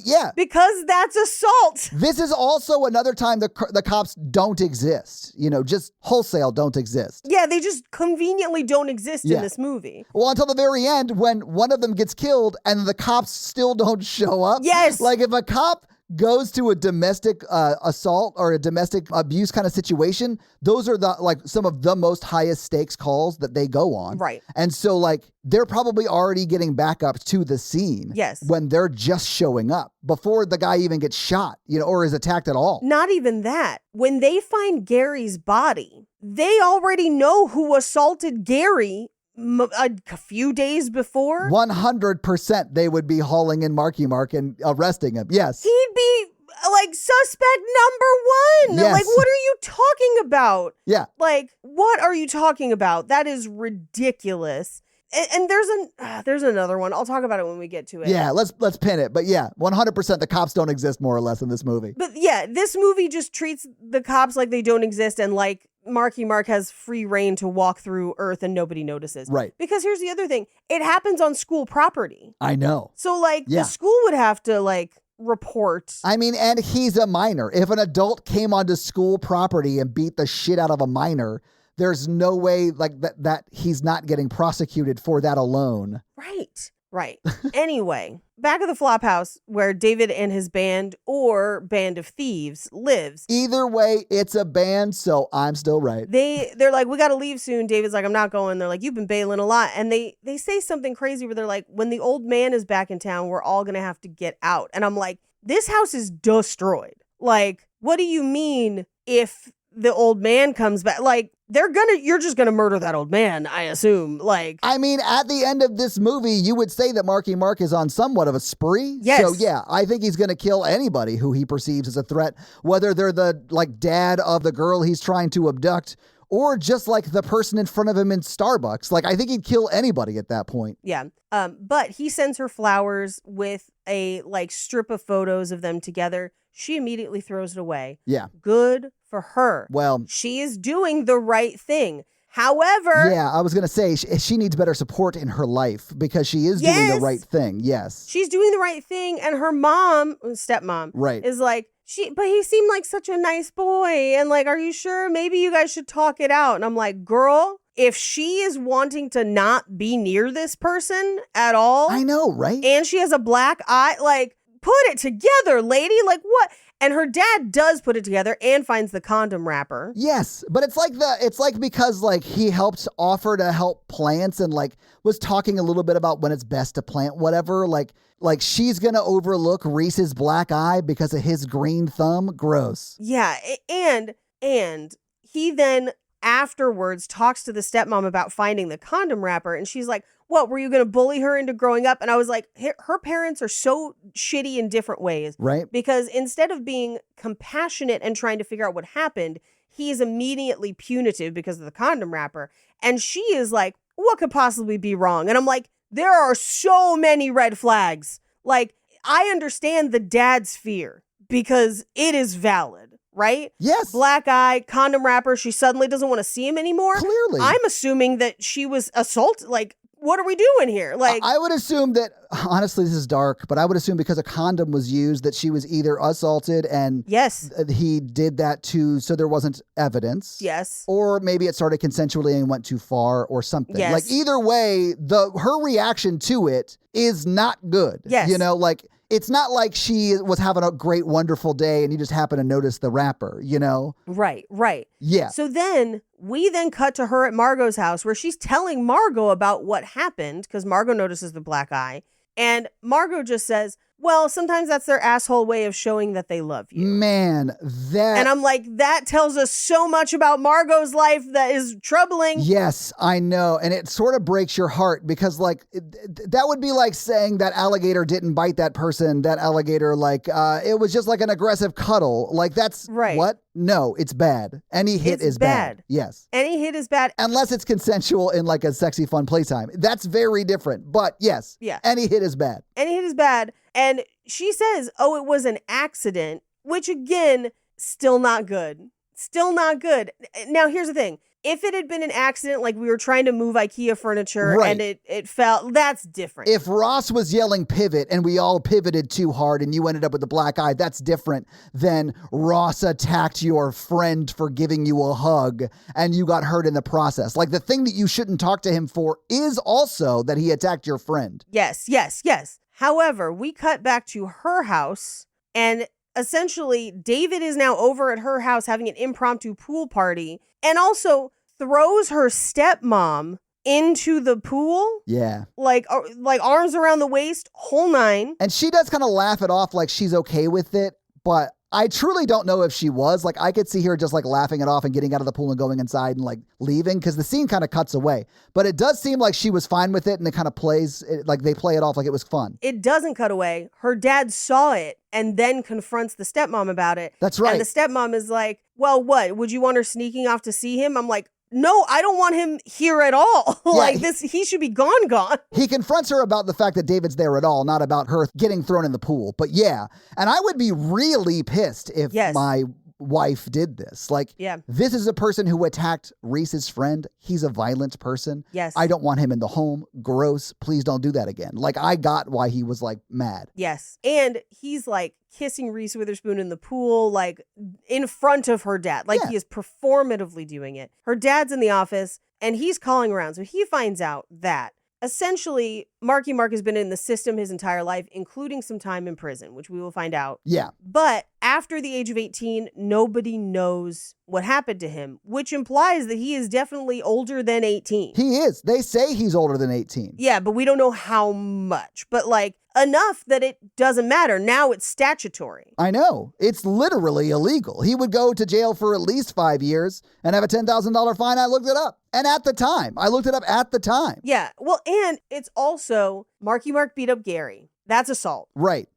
Yeah. Because that's assault. This is also another time the cops don't exist, you know, just wholesale don't exist. Yeah, they just conveniently don't exist in this movie. Well, until the very end when one of them gets killed and the cops still don't show up. Yes. Like if a cop goes to a domestic assault or a domestic abuse kind of situation, those are some of the most highest stakes calls that they go on. Right. And so like they're probably already getting backup to the scene. Yes. When they're just showing up before the guy even gets shot, you know, or is attacked at all. Not even that. When they find Gary's body, they already know who assaulted Gary a few days before. 100% they would be hauling in Marky Mark and arresting him. Yes. He'd be like suspect number one. Yes. Like, what are you talking about? Yeah. Like, what are you talking about? That is ridiculous. And there's another one. I'll talk about it when we get to it. Yeah, let's pin it. But yeah, 100% the cops don't exist more or less in this movie. But yeah, this movie just treats the cops like they don't exist and like Marky Mark has free reign to walk through Earth and nobody notices. Right. Because here's the other thing. It happens on school property. I know. So like the school would have to like report. I mean, and he's a minor. If an adult came onto school property and beat the shit out of a minor, there's no way like that he's not getting prosecuted for that alone. Right. Right. Anyway, back at the flop house where David and his band or band of thieves lives. Either way, it's a band, so I'm still right. They're like, we got to leave soon. David's like, I'm not going. They're like, you've been bailing a lot. And they say something crazy where they're like, when the old man is back in town, we're all going to have to get out. And I'm like, this house is destroyed. Like, what do you mean if the old man comes back? Like, you're just gonna murder that old man, I assume. Like, I mean, at the end of this movie, you would say that Marky Mark is on somewhat of a spree. Yes. So yeah, I think he's gonna kill anybody who he perceives as a threat, whether they're the dad of the girl he's trying to abduct or just like the person in front of him in Starbucks. Like, I think he'd kill anybody at that point. Yeah. But he sends her flowers with a strip of photos of them together. She immediately throws it away. Yeah. Good for her. Well, she is doing the right thing. However, yeah, I was going to say she needs better support in her life because she is doing the right thing. Yes. She's doing the right thing. And her stepmom, right, is like, but he seemed like such a nice boy. And like, are you sure? Maybe you guys should talk it out. And I'm like, girl, if she is wanting to not be near this person at all. I know, right? And she has a black eye, like, put it together, lady. Like, what? And her dad does put it together and finds the condom wrapper. Yes, but it's like because he helped offer to help plants and was talking a little bit about when it's best to plant whatever. Like she's gonna overlook Reese's black eye because of his green thumb. Gross. Yeah, and he then afterwards talks to the stepmom about finding the condom wrapper, and she's like, what, were you going to bully her into growing up? And I was like, her parents are so shitty in different ways. Right. Because instead of being compassionate and trying to figure out what happened, he is immediately punitive because of the condom wrapper. And she is like, what could possibly be wrong? And I'm like, there are so many red flags. Like, I understand the dad's fear because it is valid. Right? Yes. Black eye, condom wrapper. She suddenly doesn't want to see him anymore. Clearly. I'm assuming that she was assaulted. Like, what are we doing here? Like, I would assume that, honestly, this is dark, but I would assume because a condom was used that she was either assaulted and yes, he did that too, so there wasn't evidence. Yes. Or maybe it started consensually and went too far or something. Yes. Like, either way, her reaction to it is not good. Yes. You know, it's not like she was having a great, wonderful day and you just happen to notice the wrapper, you know? Right. Yeah. So then we cut to her at Margot's house where she's telling Margot about what happened because Margot notices the black eye. And Margot just says, well, sometimes that's their asshole way of showing that they love you. Man, And I'm like, that tells us so much about Margot's life that is troubling. Yes, I know. And it sort of breaks your heart because that would be like saying that alligator didn't bite that person. That alligator, it was just like an aggressive cuddle. Like, that's right. What? No, it's bad. Any hit is bad. Yes. Any hit is bad. Unless it's consensual in a sexy, fun playtime. That's very different. But yes, yeah. Any hit is bad. Any hit is bad. And she says, oh, it was an accident, which again, still not good. Still not good. Now, here's the thing. If it had been an accident, like we were trying to move IKEA furniture and it fell, that's different. If Ross was yelling pivot and we all pivoted too hard and you ended up with a black eye, that's different than Ross attacked your friend for giving you a hug and you got hurt in the process. Like, the thing that you shouldn't talk to him for is also that he attacked your friend. Yes. However, we cut back to her house and essentially David is now over at her house having an impromptu pool party and also throws her stepmom into the pool. Yeah. Like arms around the waist, whole nine. And she does kind of laugh it off like she's okay with it, but I truly don't know if she was. Like, I could see her just laughing it off and getting out of the pool and going inside and leaving because the scene kind of cuts away. But it does seem like she was fine with it and it kind of plays, they play it off like it was fun. It doesn't cut away. Her dad saw it and then confronts the stepmom about it. That's right. And the stepmom is like, well, what? Would you want her sneaking off to see him? I'm like, no, I don't want him here at all. He should be gone. He confronts her about the fact that David's there at all, not about her getting thrown in the pool. But yeah, and I would be really pissed if my wife did this. This is a person who attacked Reese's friend. He's a violent person. Yes. I don't want him in the home. Gross. Please don't do that again. I got why he was mad. Yes. And he's kissing Reese Witherspoon in the pool, in front of her dad. He is performatively doing it. Her dad's in the office and he's calling around. So he finds out that essentially, Marky Mark has been in the system his entire life, including some time in prison, which we will find out. Yeah. But after the age of 18, nobody knows what happened to him, which implies that he is definitely older than 18. He is. They say he's older than 18. Yeah, but we don't know how much. But like enough that it doesn't matter. Now it's statutory. I know. It's literally illegal. He would go to jail for at least 5 years and have a $10,000 fine. I looked it up. And at the time. I looked it up at the time. Yeah. Well, and it's also Marky Mark beat up Gary. That's assault. Right.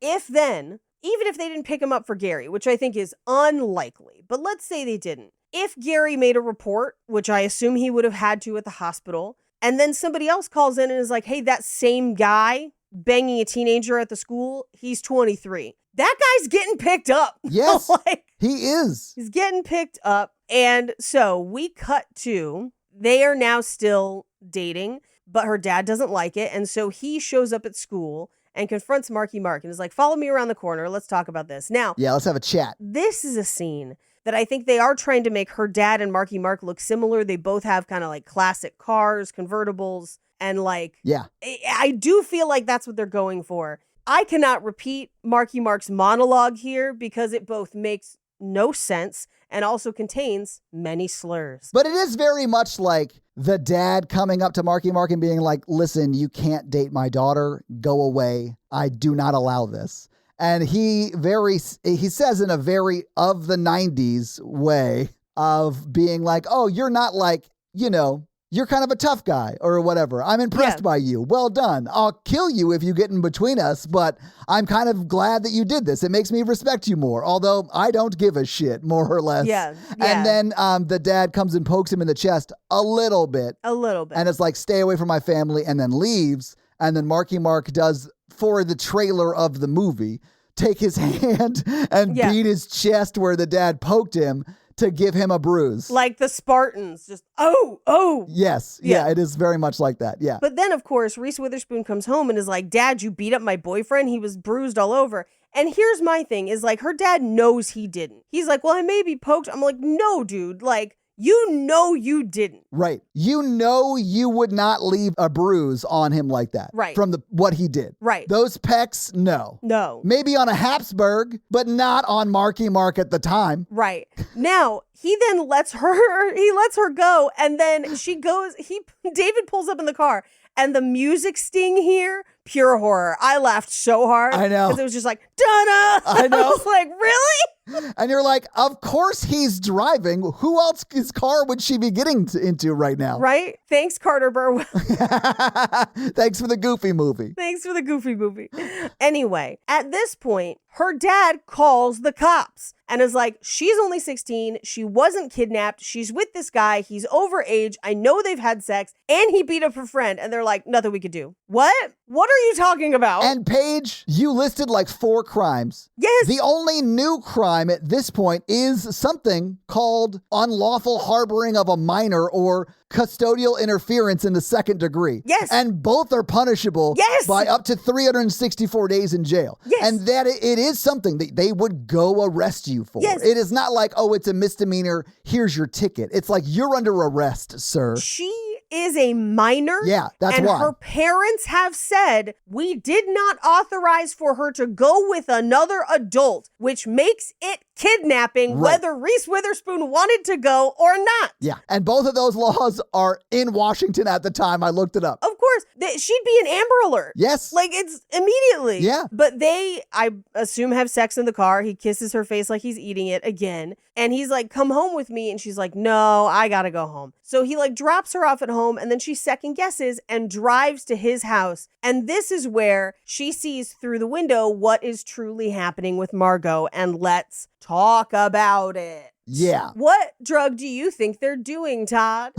Even if they didn't pick him up for Gary, which I think is unlikely, but let's say they didn't. If Gary made a report, which I assume he would have had to at the hospital, and then somebody else calls in and is like, hey, that same guy banging a teenager at the school, he's 23. That guy's getting picked up. Yes, like, he is. He's getting picked up. And so we cut to, they are now still dating, but her dad doesn't like it. And so he shows up at school and confronts Marky Mark and is like, follow me around the corner. Let's talk about this. Now, yeah, let's have a chat. This is a scene that I think they are trying to make her dad and Marky Mark look similar. They both have kind of like classic cars, convertibles, and like, yeah, I do feel like that's what they're going for. I cannot repeat Marky Mark's monologue here because it both makes no sense and also contains many slurs. But it is very much like the dad coming up to Marky Mark and being like, listen, you can't date my daughter. Go away. I do not allow this. And he says in a very of the 90s way of being like, oh, you're not like, you're kind of a tough guy or whatever. I'm impressed by you. Well done. I'll kill you if you get in between us, but I'm kind of glad that you did this. It makes me respect you more, although I don't give a shit, more or less. Yeah. And then the dad comes and pokes him in the chest a little bit. And it's like, stay away from my family, and then leaves. And then Marky Mark does, for the trailer of the movie, take his hand and beat his chest where the dad poked him to give him a bruise. Like the Spartans, just, oh. Yes. Yeah, it is very much like that. Yeah. But then, of course, Reese Witherspoon comes home and is like, Dad, you beat up my boyfriend. He was bruised all over. And here's my thing is like, her dad knows he didn't. He's like, well, I may be poked. I'm like, no, dude. Like, you didn't. Right. You would not leave a bruise on him like that. Right. From what he did. Right. Those pecs, no. No. Maybe on a Habsburg, but not on Marky Mark at the time. Right. Now, he then lets her go, and then David pulls up in the car, and the music sting here, pure horror. I laughed so hard. I know. Because it was just like, da-da! I know. I was like, really? And you're like, of course he's driving. Who else's car would she be getting into right now? Right? Thanks, Carter Burwell. Thanks for the Goofy movie. Anyway, at this point, her dad calls the cops and is like, she's only 16. She wasn't kidnapped. She's with this guy. He's overage. I know they've had sex and he beat up her friend. And they're like, nothing we could do. What? What are you talking about? And Paige, you listed like 4 crimes. Yes. The only new crime at this point is something called unlawful harboring of a minor or custodial interference in the 2nd degree. Yes. And both are punishable by up to 364 days in jail. Yes. And that it is something that they would go arrest you for. Yes. It is not like, oh, it's a misdemeanor. Here's your ticket. It's like, you're under arrest, sir. She is a minor. Yeah, that's and why. Her parents have said, we did not authorize for her to go with another adult, which makes it kidnapping, whether Reese Witherspoon wanted to go or not. Yeah, and both of those laws are in Washington at the time. I looked it up. Of course, she'd be an Amber Alert. Yes. Like, it's immediately. Yeah. But they, I assume, have sex in the car. He kisses her face like he's eating it again. And he's like, come home with me. And she's like, no, I gotta go home. So he like drops her off at home, and then she second guesses and drives to his house. And this is where she sees through the window what is truly happening with Margot. And let's talk about it. Yeah. What drug do you think they're doing, Todd?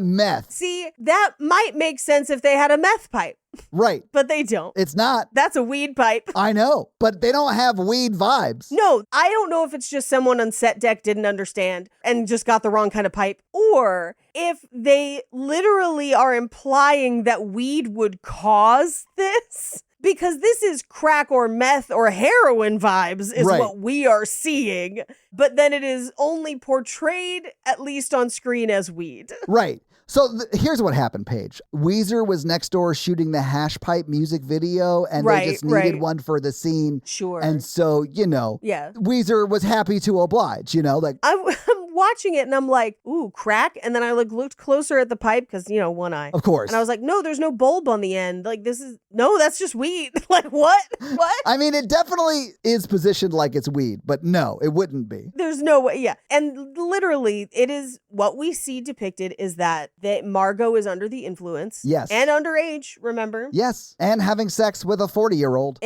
Meth. See, that might make sense if they had a meth pipe. Right. But they don't. It's not. That's a weed pipe. I know, but they don't have weed vibes. No, I don't know if it's just someone on set deck didn't understand and just got the wrong kind of pipe, or if they literally are implying that weed would cause this. Because this is crack or meth or heroin vibes is what we are seeing. But then it is only portrayed, at least on screen, as weed. Right. So here's what happened, Paige. Weezer was next door shooting the Hash Pipe music video, and they just needed one for the scene. Sure. And so, Weezer was happy to oblige, like... I'm watching it and I'm like, ooh, crack. And then I looked closer at the pipe because, one eye. Of course. And I was like, no, there's no bulb on the end. That's just weed. Like, what? What? I mean, it definitely is positioned like it's weed, but no, it wouldn't be. There's no way. Yeah. And literally, it is what we see depicted is that Margot is under the influence. Yes. And underage, remember? Yes. And having sex with a 40-year-old.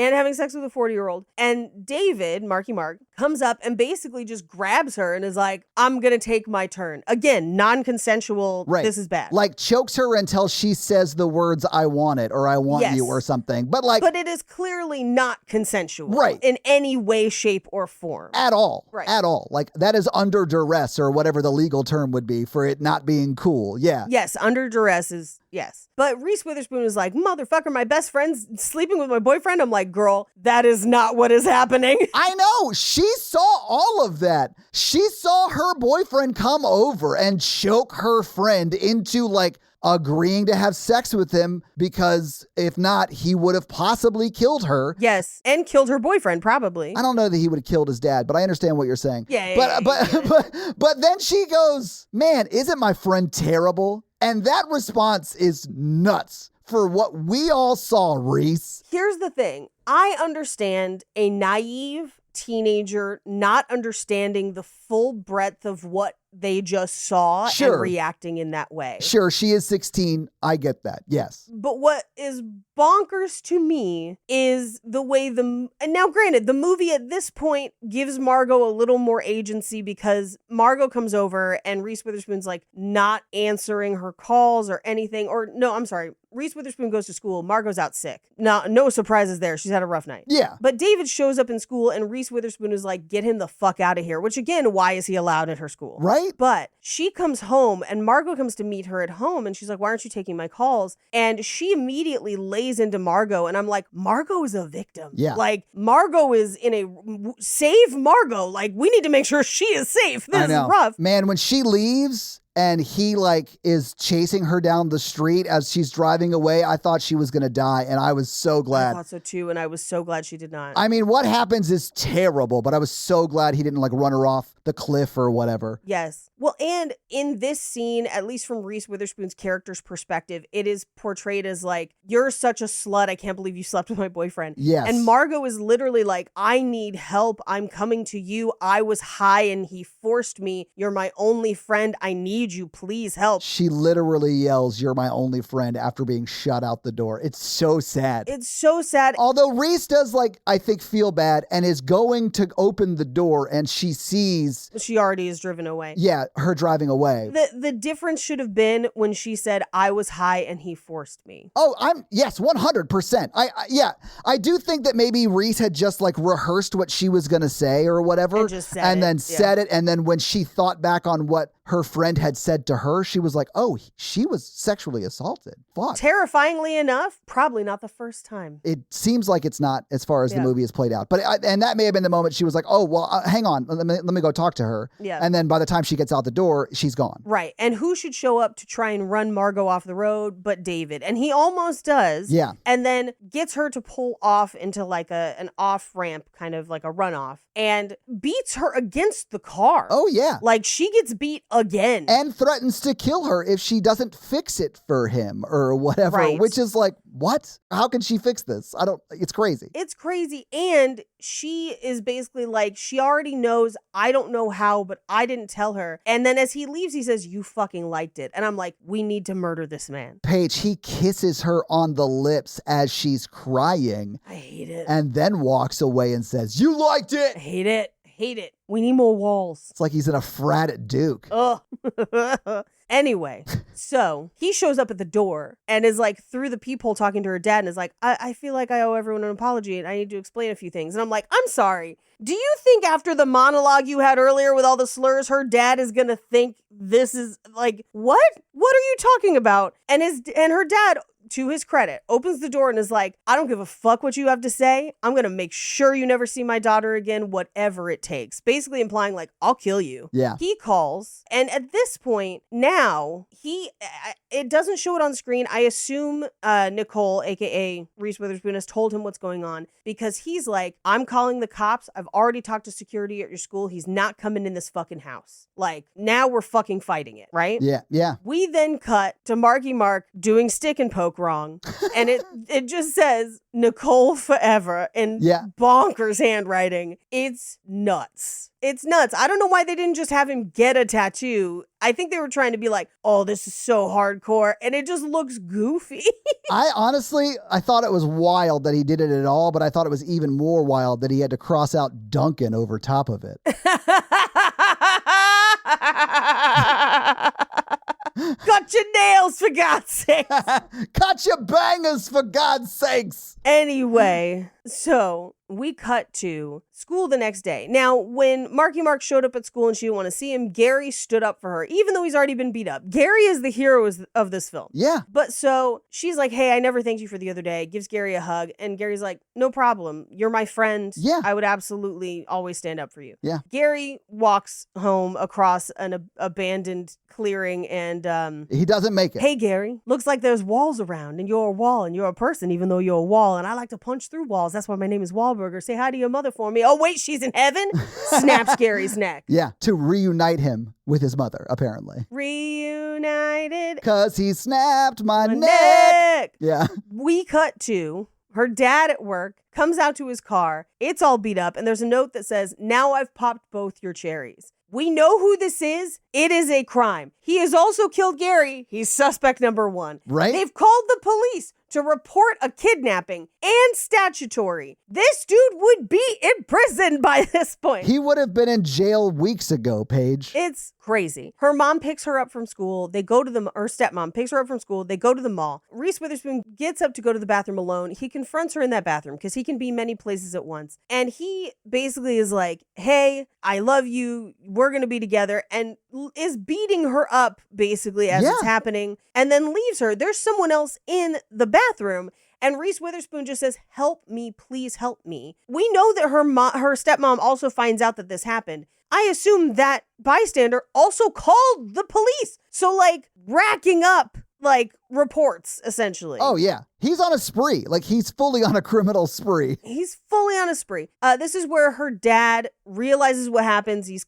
And David, Marky Mark, comes up and basically just grabs her and is like, I'm going to take my turn. Again, non-consensual. Right. This is bad. Like chokes her until she says the words, I want it, or I want you, or something. But it is clearly not consensual. Right. In any way, shape, or form. At all. Right. At all. Like that is under duress, or whatever the legal term would be for it not being cool. Yeah. Yes. Under duress is, yes. But Reese Witherspoon is like, motherfucker, my best friend's sleeping with my boyfriend. I'm like, girl, that is not what is happening. I know. She saw all of that. She saw her boyfriend come over and choke her friend into agreeing to have sex with him, because if not, he would have possibly killed her. Yes, and killed her boyfriend, probably. I don't know that he would have killed his dad, but I understand what you're saying. Yeah. But then she goes, man, isn't my friend terrible? And that response is nuts for what we all saw, Reese. Here's the thing. I understand a naive teenager not understanding the full breadth of what they just saw and reacting in that way. Sure, she is 16. I get that. Yes. But what is bonkers to me is the way and now granted, the movie at this point gives Margot a little more agency because Margot comes over and Reese Witherspoon's not answering her calls or anything. Or no, I'm sorry. Reese Witherspoon goes to school. Margot's out sick. No surprises there. She's had a rough night. Yeah. But David shows up in school and Reese Witherspoon is like, get him the fuck out of here. Which again, why is he allowed at her school? Right. But she comes home and Margot comes to meet her at home and she's like, why aren't you taking my calls? And she immediately lays into Margot. And I'm like, Margot is a victim. Yeah. Margot is save Margot. We need to make sure she is safe. This is rough. Man, when she leaves and he is chasing her down the street as she's driving away, I thought she was going to die. And I was so glad. I thought so too. And I was so glad she did not. I mean, what happens is terrible, but I was so glad he didn't run her off the cliff or whatever. Yes. Well, and in this scene, at least from Reese Witherspoon's character's perspective, it is portrayed as you're such a slut. I can't believe you slept with my boyfriend. Yes. And Margot is literally I need help. I'm coming to you. I was high and he forced me. You're my only friend. I need you. Please help. She literally yells, you're my only friend, after being shut out the door. It's so sad. It's so sad. Although Reese does I think feel bad and is going to open the door and she sees. She already is driven away. Yeah, her driving away. The difference should have been when she said, I was high and he forced me. Oh, yes, 100%. I do think that maybe Reese had just rehearsed what she was going to say or whatever. And then said it. And then when she thought back on what her friend had said to her, she was like, oh, she was sexually assaulted. Fuck. Terrifyingly enough, probably not the first time. It seems like it's not as far as the movie is played out. But and that may have been the moment she was like, oh, well, hang on. Let me go talk to her. Yeah. And then by the time she gets out the door, she's gone. Right. And who should show up to try and run Margot off the road but David? And he almost does. Yeah. And then gets her to pull off into an off ramp, kind of like a runoff, and beats her against the car. Oh, yeah. She gets beat again. And threatens to kill her if she doesn't fix it for him or whatever, right. Which is what? How can she fix this? It's crazy. It's crazy. And she is basically she already knows, I don't know how, but I didn't tell her. And then as he leaves, he says, you fucking liked it. And I'm like, we need to murder this man. Paige, he kisses her on the lips as she's crying. I hate it. And then walks away and says, you liked it. I hate it. Hate it. We need more walls. It's like he's in a frat at Duke. Ugh. Anyway, so he shows up at the door and is through the peephole talking to her dad and is like, I feel like I owe everyone an apology and I need to explain a few things. And I'm like, I'm sorry. Do you think after the monologue you had earlier with all the slurs, her dad is going to think this is what? What are you talking about? And her dad to his credit, opens the door and is like, I don't give a fuck what you have to say. I'm going to make sure you never see my daughter again, whatever it takes. Basically implying like, I'll kill you. Yeah. He calls. And at this point, now, it doesn't show it on screen. I assume Nicole, aka Reese Witherspoon, has told him what's going on because he's like, I'm calling the cops. I've already talked to security at your school. He's not coming in this fucking house. Like, now we're fucking fighting it, right? Yeah. We then cut to Marky Mark doing stick and poke wrong. And it just says Nicole forever in bonkers handwriting. It's nuts. It's nuts. I don't know why they didn't just have him get a tattoo. I think they were trying to be like, oh, this is so hardcore. And it just looks goofy. I thought it was wild that he did it at all, but I thought it was even more wild that he had to cross out Duncan over top of it. Cut your nails, for God's sakes. Cut your bangers, for God's sakes. Anyway, so we cut to school the next day. Now, when Marky Mark showed up at school and she didn't want to see him, Gary stood up for her, even though he's already been beat up. Gary is the hero of this film. Yeah. But so she's like, hey, I never thanked you for the other day. Gives Gary a hug. And Gary's like, no problem. You're my friend. Yeah. I would absolutely always stand up for you. Yeah. Gary walks home across an abandoned clearing and he doesn't make it. Hey, Gary, looks like there's walls around and you're a wall and you're a person, even though you're a wall. And I like to punch through walls. That's why my name is Wahlburger. Say hi to your mother for me. Oh, wait, she's in heaven? Snaps Gary's neck. Yeah, to reunite him with his mother, apparently. Reunited. 'Cause he snapped my neck. Yeah. We cut to her dad at work, comes out to his car. It's all beat up. And there's a note that says, now I've popped both your cherries. We know who this is. It is a crime. He has also killed Gary. He's suspect number one. Right. They've called the police to report a kidnapping and statutory. This dude would be in prison by this point. He would have been in jail weeks ago, Paige. It's crazy. Her mom picks her up from school. They go to her stepmom picks her up from school. They go to the mall. Reese Witherspoon gets up to go to the bathroom alone. He confronts her in that bathroom because he can be many places at once. And he basically is like, hey, I love you. We're going to be together. And is beating her up basically as it's happening and then leaves her. There's someone else in the bathroom. And Reese Witherspoon just says, help me, please help me. We know that her stepmom also finds out that this happened. I assume that bystander also called the police. So like racking up like reports essentially. Oh yeah. He's on a spree. Like he's fully on a criminal spree. He's fully on a spree. This is where her dad realizes what happens. He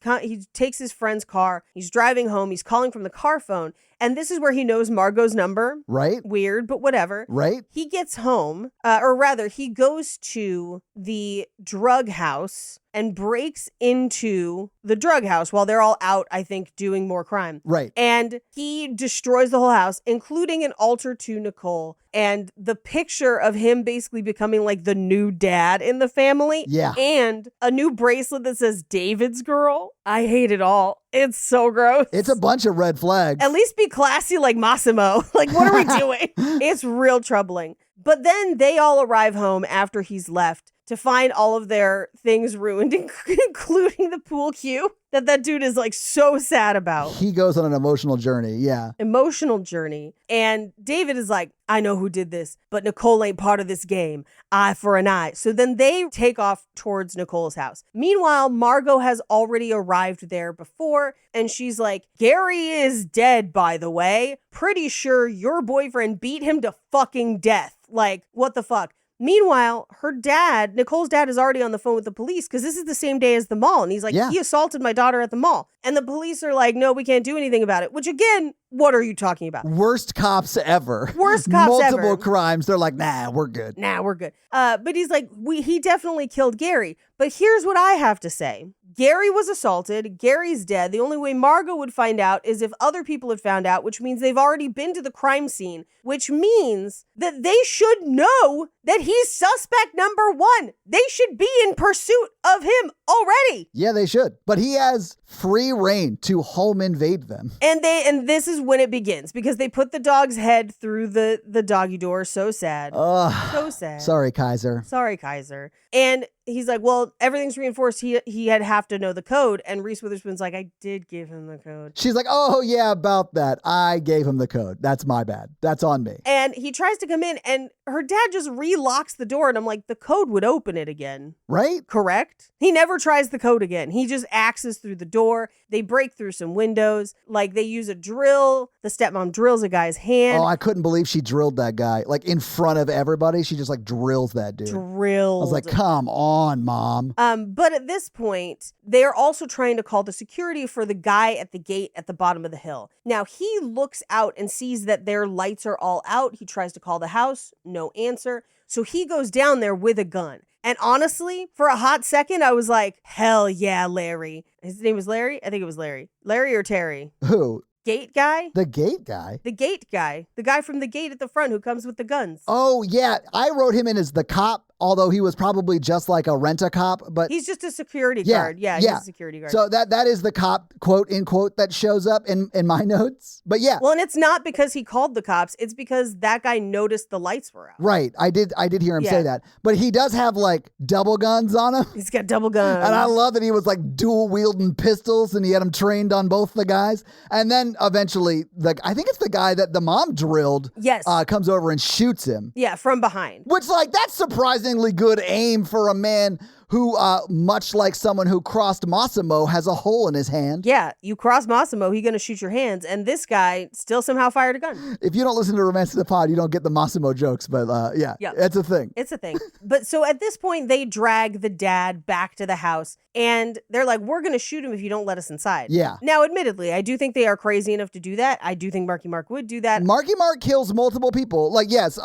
takes his friend's car. He's driving home. He's calling from the car phone. And this is where he knows Margot's number. Right. Weird, but whatever. Right. He gets home, or rather, he goes to the drug house and breaks into the drug house while they're all out, I think, doing more crime. Right. And he destroys the whole house, including an altar to Nicole. And the picture of him basically becoming like the new dad in the family. Yeah. And a new bracelet that says David's girl. I hate it all. It's so gross. It's a bunch of red flags. At least be classy like Massimo. Like, what are we doing? It's real troubling. But then they all arrive home after he's left to find all of their things ruined, including the pool cue that dude is like so sad about. He goes on an emotional journey. Yeah. Emotional journey. And David is like, I know who did this, but Nicole ain't part of this game. Eye for an eye. So then they take off towards Nicole's house. Meanwhile, Margot has already arrived there before, and she's like, Gary is dead, by the way. Pretty sure your boyfriend beat him to fucking death. Like, what the fuck? Meanwhile, her dad, Nicole's dad, is already on the phone with the police because this is the same day as the mall. And he's like, he assaulted my daughter at the mall. And the police are like, no, we can't do anything about it. Which again, what are you talking about? Worst cops ever. Worst cops ever. Multiple crimes. They're like, nah, we're good. Nah, we're good. But he's like, he definitely killed Gary. But here's what I have to say. Gary was assaulted. Gary's dead. The only way Margot would find out is if other people had found out, which means they've already been to the crime scene, which means that they should know that he's suspect number one. They should be in pursuit of him already. Yeah, they should. But he has free reign to home invade them. And this is when it begins, because they put the dog's head through the doggy door. So sad. So sad. Sorry, Kaiser. Sorry, Kaiser. And he's like, well, everything's reinforced. He had have to know the code. And Reese Witherspoon's like, I did give him the code. She's like, oh, yeah, about that. I gave him the code. That's my bad. That's on me. And he tries to come in, and her dad just relocks the door. And I'm like, the code would open it again. Right? Correct? He never tries the code again. He just axes through the door. They break through some windows. Like, they use a drill. The stepmom drills a guy's hand. Oh, I couldn't believe she drilled that guy. Like, in front of everybody, she just, like, drills that dude. Drilled. I was like, come on, Mom. But at this point, they're also trying to call the security for the guy at the gate at the bottom of the hill. Now, he looks out and sees that their lights are all out. He tries to call the house. No answer. So he goes down there with a gun. And honestly, for a hot second, I was like, hell yeah, Larry. His name was Larry? I think it was Larry. Larry or Terry? Who? Gate guy? The gate guy? The gate guy. The guy from the gate at the front who comes with the guns. Oh, yeah. I wrote him in as the cop, although he was probably just like a rent-a-cop. But he's just a security guard. Yeah, he's a security guard. So that is the cop, quote, in quote, that shows up in my notes. But yeah. Well, and it's not because he called the cops. It's because that guy noticed the lights were out. Right. I did hear him say that. But he does have like double guns on him. He's got double guns. And I love that he was like dual wielding pistols and he had them trained on both the guys. And then eventually, I think it's the guy that the mom drilled. Yes. Comes over and shoots him. Yeah, from behind. Which, like, that's surprisingly good aim for a man who, much like someone who crossed Massimo, has a hole in his hand. Yeah, you cross Massimo, he's going to shoot your hands. And this guy still somehow fired a gun. If you don't listen to Romance of the Pod, you don't get the Massimo jokes. But yeah, it's a thing. It's a thing. But so at this point, they drag the dad back to the house. And they're like, we're going to shoot him if you don't let us inside. Yeah. Now, admittedly, I do think they are crazy enough to do that. I do think Marky Mark would do that. Marky Mark kills multiple people. Like, yes,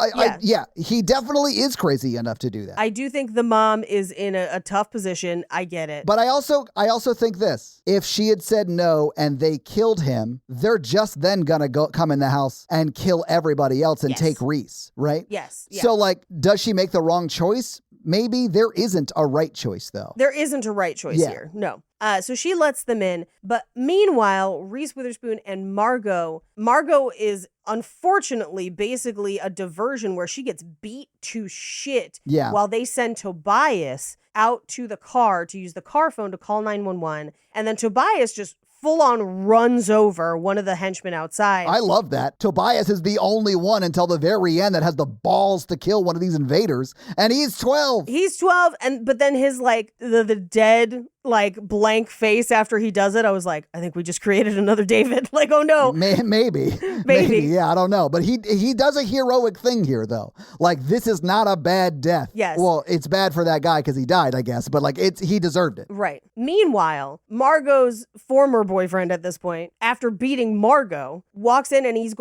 he definitely is crazy enough to do that. I do think the mom is in a tough position. I get it. But I also think this. If she had said no and they killed him, they're just then going to come in the house and kill everybody else and take Reese, right? Yes. Yeah. So, like, does she make the wrong choice? Maybe. There isn't a right choice, though. There isn't a right choice here. No. So she lets them in. But meanwhile, Reese Witherspoon and Margot is unfortunately basically a diversion where she gets beat to shit while they send Tobias out to the car to use the car phone to call 911. And then Tobias just full on runs over one of the henchmen outside. I love that. Tobias is the only one until the very end that has the balls to kill one of these invaders. And he's 12. He's 12. But then his like the dead like blank face after he does it, I was like, I think we just created another David. Like, oh no. Maybe. Yeah, I don't know. But he does a heroic thing here though. Like, this is not a bad death. Yes. Well, it's bad for that guy because he died, I guess. But like, he deserved it. Right. Meanwhile, Margot's former boyfriend at this point, after beating Margot, walks in and he's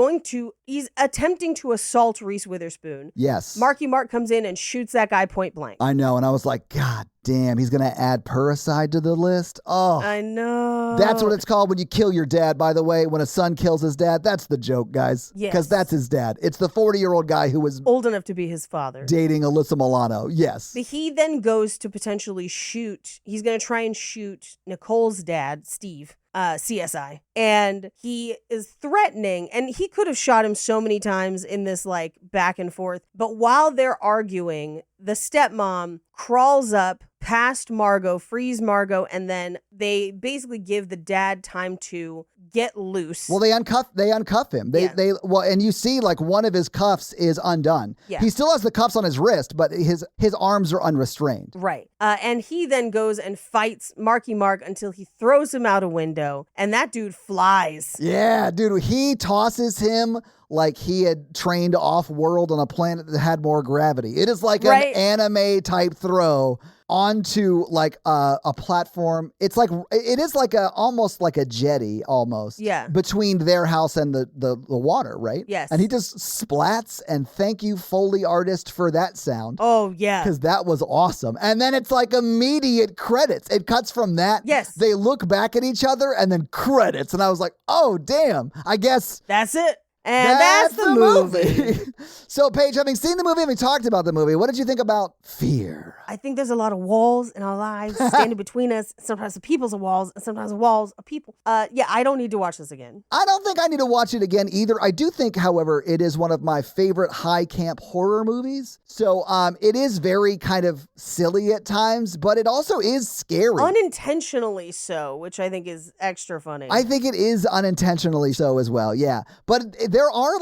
attempting to assault Reese Witherspoon. Yes. Marky Mark comes in and shoots that guy point blank. I know. And I was like, God damn, he's going to add Parasite to the list. Oh, I know. That's what it's called when you kill your dad, by the way. When a son kills his dad, that's the joke, guys. Yes. Because that's his dad. It's the 40-year-old guy who was old enough to be his father. Dating Alyssa Milano. Yes. But he then goes to potentially shoot. He's going to try and shoot Nicole's dad, Steve. CSI, and he is threatening, and he could have shot him so many times in this like back and forth, but while they're arguing, the stepmom crawls up past Margot, frees Margot, and then they basically give the dad time to get loose. Well, they uncuff him. And you see like one of his cuffs is undone. Yeah. He still has the cuffs on his wrist, but his arms are unrestrained. Right. And he then goes and fights Marky Mark until he throws him out a window, and that dude flies. Yeah, dude, he tosses him like he had trained off-world on a planet that had more gravity. It is like an anime type throw onto like a platform. It is like almost like a jetty almost. Yeah. Between their house and the water, right? Yes. And he just splats, and thank you, Foley artist, for that sound. Oh, yeah. Because that was awesome. And then it's like immediate credits. It cuts from that. Yes. They look back at each other and then credits. And I was like, oh, damn. I guess that's it. And that's the movie. So, Paige, having seen the movie, having talked about the movie, what did you think about fear? I think there's a lot of walls in our lives standing between us. Sometimes the people's are walls, and sometimes the walls are people. Yeah, I don't need to watch this again. I don't think I need to watch it again either. I do think, however, it is one of my favorite high camp horror movies. So it is very kind of silly at times, but it also is scary. Unintentionally so, which I think is extra funny. I think it is unintentionally so as well, yeah. But there are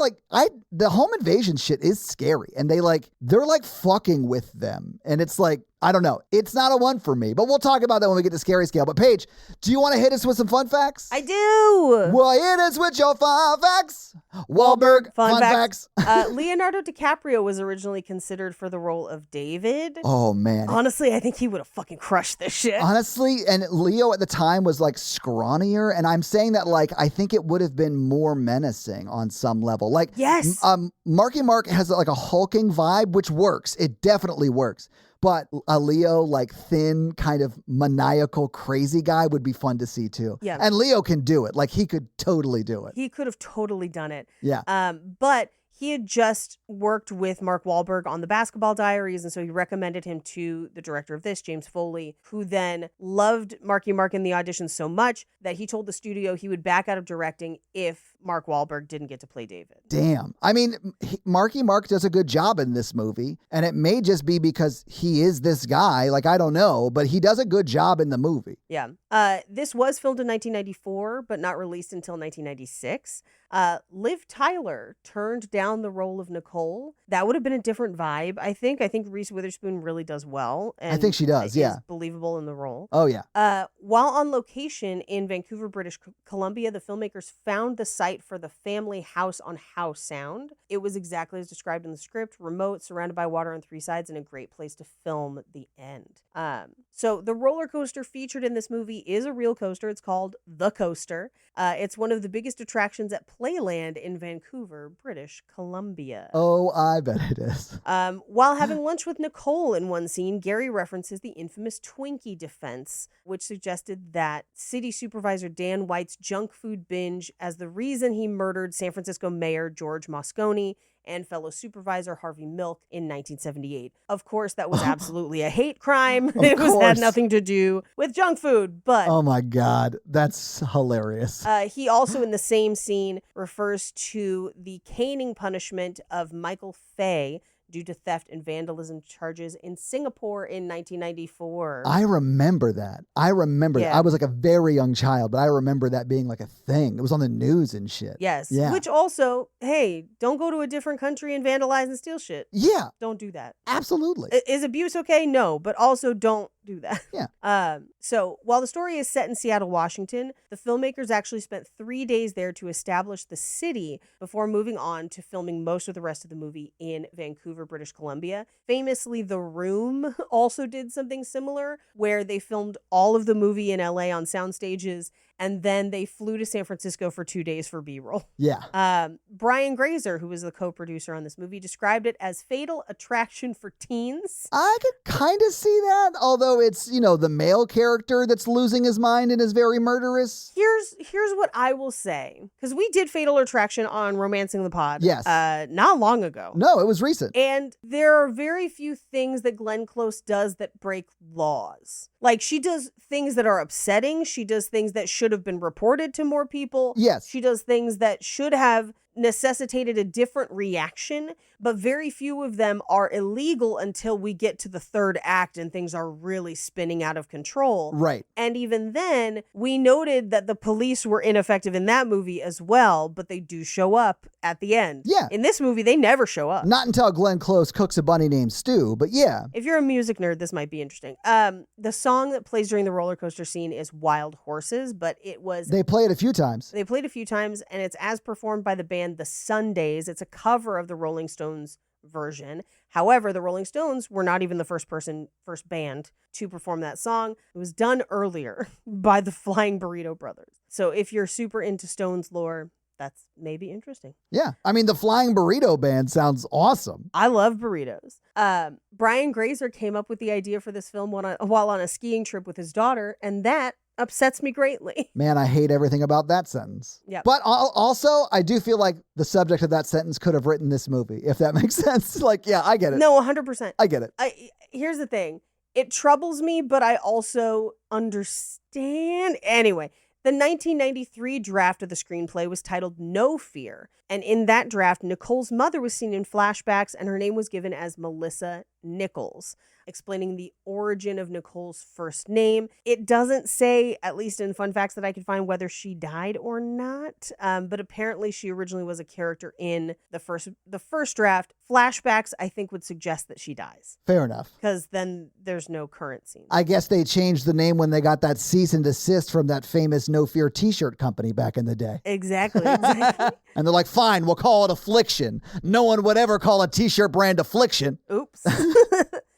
the home invasion shit is scary, and they're fucking with them, and it's like, I don't know. It's not a one for me, but we'll talk about that when we get to Scary Scale. But Paige, do you want to hit us with some fun facts? I do. Well, hit us with your fun facts. Wahlberg, fun facts. Leonardo DiCaprio was originally considered for the role of David. Oh, man. Honestly, I think he would have fucking crushed this shit. Honestly, and Leo at the time was scrawnier, and I'm saying that I think it would have been more menacing on some level. Yes. Marky Mark has a hulking vibe, which works. It definitely works. But a Leo, thin, kind of maniacal, crazy guy would be fun to see too. Yeah. And Leo can do it. He could totally do it. He could have totally done it. Yeah. But he had just worked with Mark Wahlberg on the Basketball Diaries, and so he recommended him to the director of this, James Foley, who then loved Marky Mark in the audition so much that he told the studio he would back out of directing if Mark Wahlberg didn't get to play David. Damn. I mean, Marky Mark does a good job in this movie, and it may just be because he is this guy. I don't know, but he does a good job in the movie. Yeah. This was filmed in 1994, but not released until 1996. Liv Tyler turned down the role of Nicole. That would have been a different vibe, I think. I think Reese Witherspoon really does well. And I think she does, yeah. is believable in the role. Oh, yeah. While on location in Vancouver, British Columbia, the filmmakers found the site for the family house on house sound. It was exactly as described in the script, remote, surrounded by water on three sides, and a great place to film the end. So the roller coaster featured in this movie is a real coaster. It's called The Coaster. It's one of the biggest attractions at Playland in Vancouver, British Columbia. Oh, I bet it is. While having lunch with Nicole in one scene, Gary references the infamous Twinkie defense, which suggested that city supervisor Dan White's junk food binge as the reason he murdered San Francisco Mayor George Moscone and fellow supervisor Harvey Milk in 1978. Of course, that was absolutely a hate crime. Had nothing to do with junk food, but... Oh my God, that's hilarious. He also, in the same scene, refers to the caning punishment of Michael Fay due to theft and vandalism charges in Singapore in 1994. I remember that. Yeah. I was a very young child, but I remember that being a thing. It was on the news and shit. Yes. Yeah. Which also, hey, don't go to a different country and vandalize and steal shit. Yeah. Don't do that. Absolutely. Is abuse okay? No, but also don't do that. Yeah. So while the story is set in Seattle, Washington, the filmmakers actually spent 3 days there to establish the city before moving on to filming most of the rest of the movie in Vancouver, British Columbia. Famously, The Room also did something similar, where they filmed all of the movie in LA on sound stages, and then they flew to San Francisco for 2 days for B-roll. Yeah. Brian Grazer, who was the co-producer on this movie, described it as fatal attraction for teens. I could kind of see that, although it's, the male character that's losing his mind and is very murderous. Here's what I will say, because we did Fatal Attraction on Romancing the Pod. Yes. Not long ago. No, it was recent. And there are very few things that Glenn Close does that break laws. She does things that are upsetting. She does things that should have been reported to more people. Yes. She does things that should have necessitated a different reaction, but very few of them are illegal until we get to the third act and things are really spinning out of control. Right. And even then, we noted that the police were ineffective in that movie as well, but they do show up at the end. Yeah. In this movie, they never show up. Not until Glenn Close cooks a bunny named Stu, but yeah. If you're a music nerd, this might be interesting. The song that plays during the roller coaster scene is Wild Horses, but it was... They play it a few times. They played a few times, and it's as performed by the band The Sundays. It's a cover of the Rolling Stones version. However, the Rolling Stones were not even the first band to perform that song. It was done earlier by the Flying Burrito Brothers. So if you're super into Stones lore, that's maybe interesting. Yeah. I mean, the Flying Burrito Band sounds awesome. I love burritos. Brian Grazer came up with the idea for this film while on a skiing trip with his daughter, and that upsets me greatly. Man, I hate everything about that sentence. Yep. But also, I do feel like the subject of that sentence could have written this movie, if that makes sense. Like, yeah, I get it. No, 100%. I get it. Here's the thing. It troubles me, but I also understand. Anyway, the 1993 draft of the screenplay was titled No Fear. And in that draft, Nicole's mother was seen in flashbacks and her name was given as Melissa Nichols, explaining the origin of Nicole's first name. It doesn't say, at least in fun facts that I could find, whether she died or not. But apparently she originally was a character in the first draft. Flashbacks, I think, would suggest that she dies. Fair enough. Because then there's no current scene. I guess they changed the name when they got that cease and desist from that famous No Fear t-shirt company back in the day. Exactly. And they're like, fine, we'll call it Affliction. No one would ever call a t-shirt brand Affliction. Oops.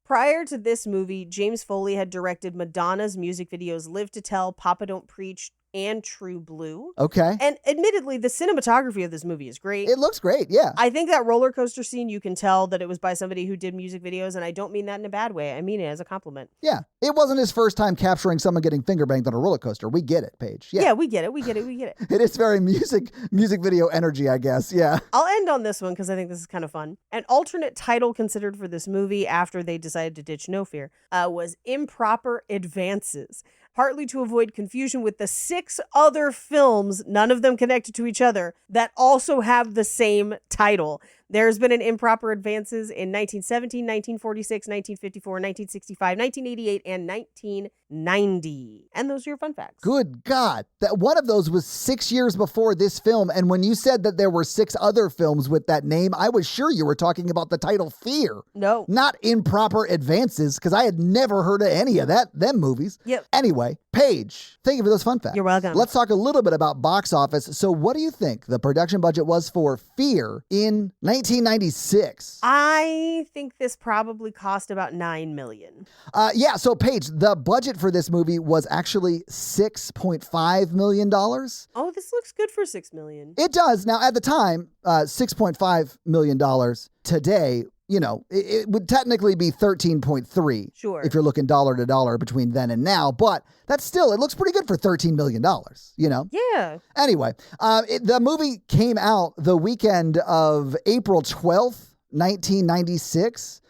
Prior to this movie, James Foley had directed Madonna's music videos Live to Tell, Papa Don't Preach, and True Blue. Okay. And admittedly, the cinematography of this movie is great. It looks great, yeah. I think that roller coaster scene, you can tell that it was by somebody who did music videos, and I don't mean that in a bad way. I mean it as a compliment. Yeah. It wasn't his first time capturing someone getting finger banged on a roller coaster. We get it, Paige. Yeah, we get it. It is very music video energy, I guess. Yeah. I'll end on this one because I think this is kind of fun. An alternate title considered for this movie after they decided to ditch No Fear was Improper Advances, partly to avoid confusion with the 6 other films, none of them connected to each other, that also have the same title. There's been an Improper Advances in 1917, 1946, 1954, 1965, 1988, and 1990. And those are your fun facts. Good God. That one of those was 6 years before this film. And when you said that there were 6 other films with that name, I was sure you were talking about the title Fear. No. Not Improper Advances, because I had never heard of any of them movies. Yep. Anyway, Paige, thank you for those fun facts. You're welcome. Let's talk a little bit about box office. So what do you think the production budget was for Fear in 1996? I think this probably cost about $9 million. Yeah, so Paige, the budget for this movie was actually $6.5 million. Oh, this looks good for $6 million. It does. Now, at the time, $6.5 million today, you know, it would technically be 13.3. Sure. If you're looking dollar to dollar between then and now. But that's still, it looks pretty good for $13 million, you know? Yeah. Anyway, the movie came out the weekend of April 12th, 1996.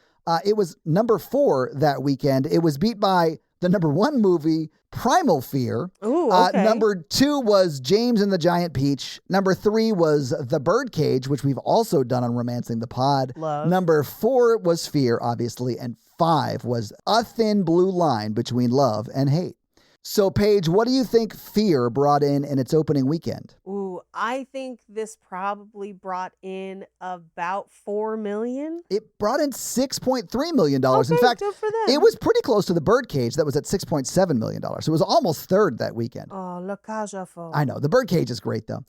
It was number 4 that weekend. It was beat by the number 1 movie, Primal Fear. Ooh, okay. Number 2 was James and the Giant Peach. Number 3 was The Birdcage, which we've also done on Romancing the Pod. Love. Number 4 was Fear, obviously, and 5 was A Thin Blue Line Between Love and Hate. So, Paige, what do you think Fear brought in its opening weekend? Ooh, I think this probably brought in about $4 million. It brought in $6.3 million. Okay, in fact, good for them. it was pretty close to The Birdcage that was at $6.7 million. So it was almost third that weekend. Oh, La Caja Fo. I know. The Birdcage is great, though.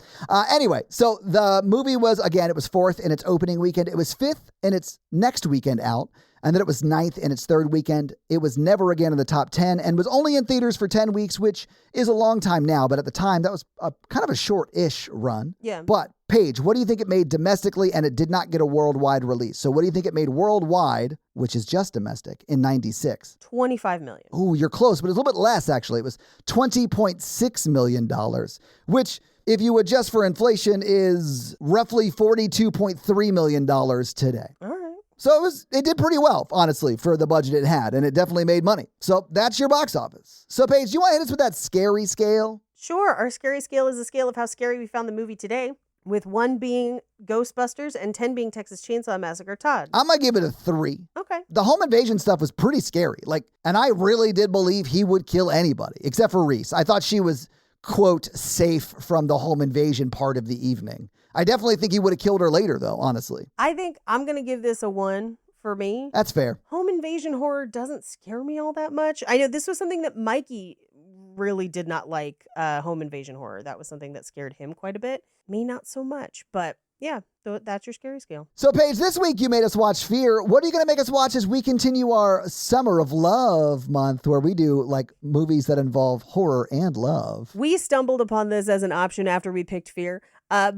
Anyway, so the movie was, again, it was 4th in its opening weekend. It was 5th in its next weekend out. And then it was 9th in its 3rd weekend. It was never again in the top 10 and was only in theaters for 10 weeks, which is a long time now. But at the time, that was kind of a short-ish run. Yeah. But, Paige, what do you think it made domestically? And it did not get a worldwide release. So what do you think it made worldwide, which is just domestic, in 96? $25 million. Ooh, you're close, but it's a little bit less, actually. It was $20.6 million, which, if you adjust for inflation, is roughly $42.3 million today. All right. So it did pretty well, honestly, for the budget it had, and it definitely made money. So that's your box office. So, Paige, do you want to hit us with that scary scale? Sure. Our scary scale is a scale of how scary we found the movie today, with 1 being Ghostbusters and 10 being Texas Chainsaw Massacre. Todd? I'm going to give it a 3. Okay. The home invasion stuff was pretty scary. And I really did believe he would kill anybody, except for Reese. I thought she was, quote, safe from the home invasion part of the evening. I definitely think he would have killed her later, though, honestly. I think I'm going to give this a 1 for me. That's fair. Home invasion horror doesn't scare me all that much. I know this was something that Mikey really did not like, home invasion horror. That was something that scared him quite a bit. Me, not so much. But yeah, that's your scary scale. So, Paige, this week you made us watch Fear. What are you going to make us watch as we continue our Summer of Love month, where we do movies that involve horror and love? We stumbled upon this as an option after we picked Fear.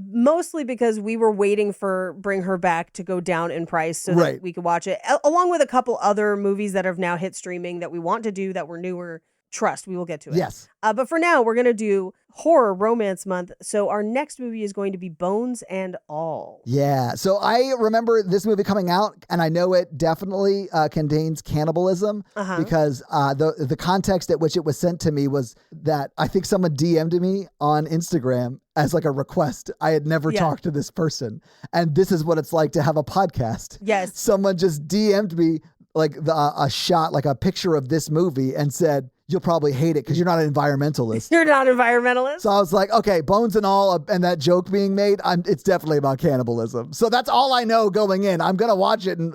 Mostly because we were waiting for Bring Her Back to go down in price so that we could watch it, along with a couple other movies that have now hit streaming that we want to do that were newer Trust, we will get to it. Yes. But for now, we're going to do horror romance month. So our next movie is going to be Bones and All. Yeah. So I remember this movie coming out, and I know it definitely contains cannibalism because the context at which it was sent to me was that I think someone DM'd me on Instagram as like a request. I had never talked to this person. And this is what it's like to have a podcast. Yes. Someone just DM'd me like a shot, like a picture of this movie and said, you'll probably hate it because you're not an environmentalist. You're not an environmentalist? So I was like, okay, Bones and All, and that joke being made, it's definitely about cannibalism. So that's all I know going in. I'm going to watch it, and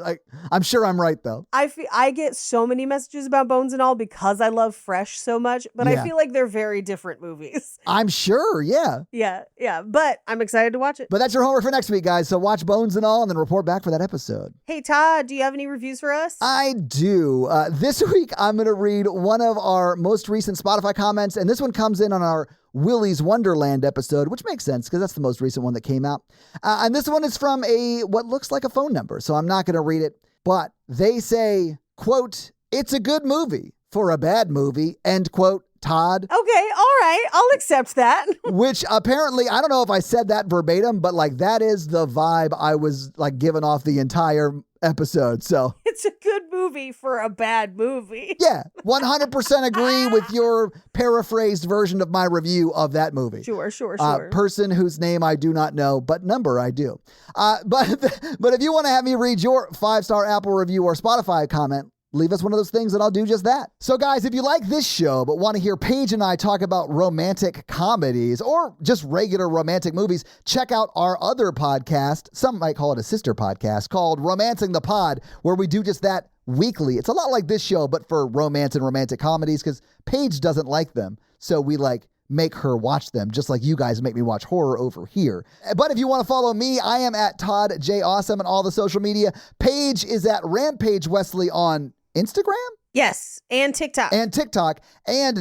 I'm sure I'm right, though. I get so many messages about Bones and All because I love Fresh so much, but I feel like they're very different movies. I'm sure, yeah. Yeah, but I'm excited to watch it. But that's your homework for next week, guys. So watch Bones and All and then report back for that episode. Hey, Todd, do you have any reviews for us? I do. This week, I'm going to read one of our most recent Spotify comments, and this one comes in on our Willy's Wonderland episode, which makes sense because that's the most recent one that came out. And this one is from what looks like a phone number, so I'm not going to read it. But they say, quote, "It's a good movie for a bad movie," end quote, Todd. Okay, all right, I'll accept that. Which apparently, I don't know if I said that verbatim, but like that is the vibe I was like giving off the entire episode. So it's a good movie for a bad movie. Yeah, 100% agree with your paraphrased version of my review of that movie. Sure. Person whose name I do not know, but number I do. But if you want to have me read your 5-star Apple review or Spotify comment, leave us one of those things and I'll do just that. So guys, if you like this show but want to hear Paige and I talk about romantic comedies or just regular romantic movies, check out our other podcast. Some might call it a sister podcast called Romancing the Pod, where we do just that weekly. It's a lot like this show, but for romance and romantic comedies because Paige doesn't like them. So we make her watch them, just like you guys make me watch horror over here. But if you want to follow me, I am at Todd J. Awesome on all the social media. Paige is at Rampage Wesley on Instagram? Yes, and TikTok. And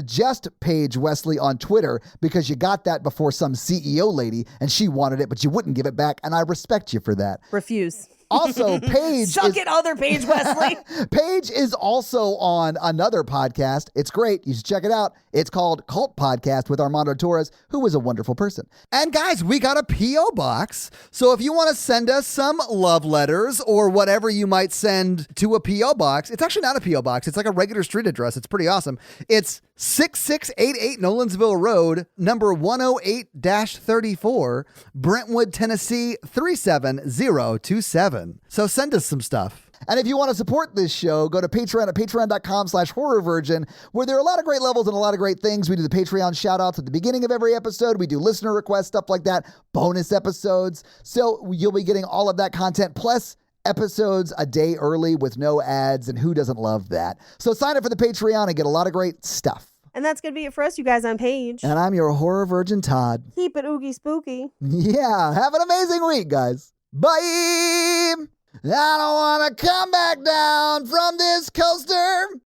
just Paige Wesley on Twitter, because you got that before some CEO lady and she wanted it, but you wouldn't give it back, and I respect you for that. Refuse. Also, Paige Suck it, other Paige Wesley. Paige is also on another podcast. It's great. You should check it out. It's called Cult Podcast with Armando Torres, who is a wonderful person. And guys, we got a P.O. box. So if you want to send us some love letters or whatever you might send to a P.O. box, it's actually not a P.O. box. It's like a regular street address. It's pretty awesome. It's 6688 Nolensville Road, number 108-34, Brentwood, Tennessee 37027. So send us some stuff. And if you want to support this show, go to Patreon at patreon.com/horrorvirgin, where there are a lot of great levels and a lot of great things. We do the Patreon shout outs at the beginning of every episode. We do listener requests, stuff like that, bonus episodes. So you'll be getting all of that content, plus episodes a day early with no ads, and who doesn't love that? So sign up for the Patreon and get a lot of great stuff. And that's going to be it for us, you guys. I'm Paige. And I'm your horror virgin, Todd. Keep it oogie spooky. Yeah, have an amazing week, guys. Bye! I don't want to come back down from this coaster.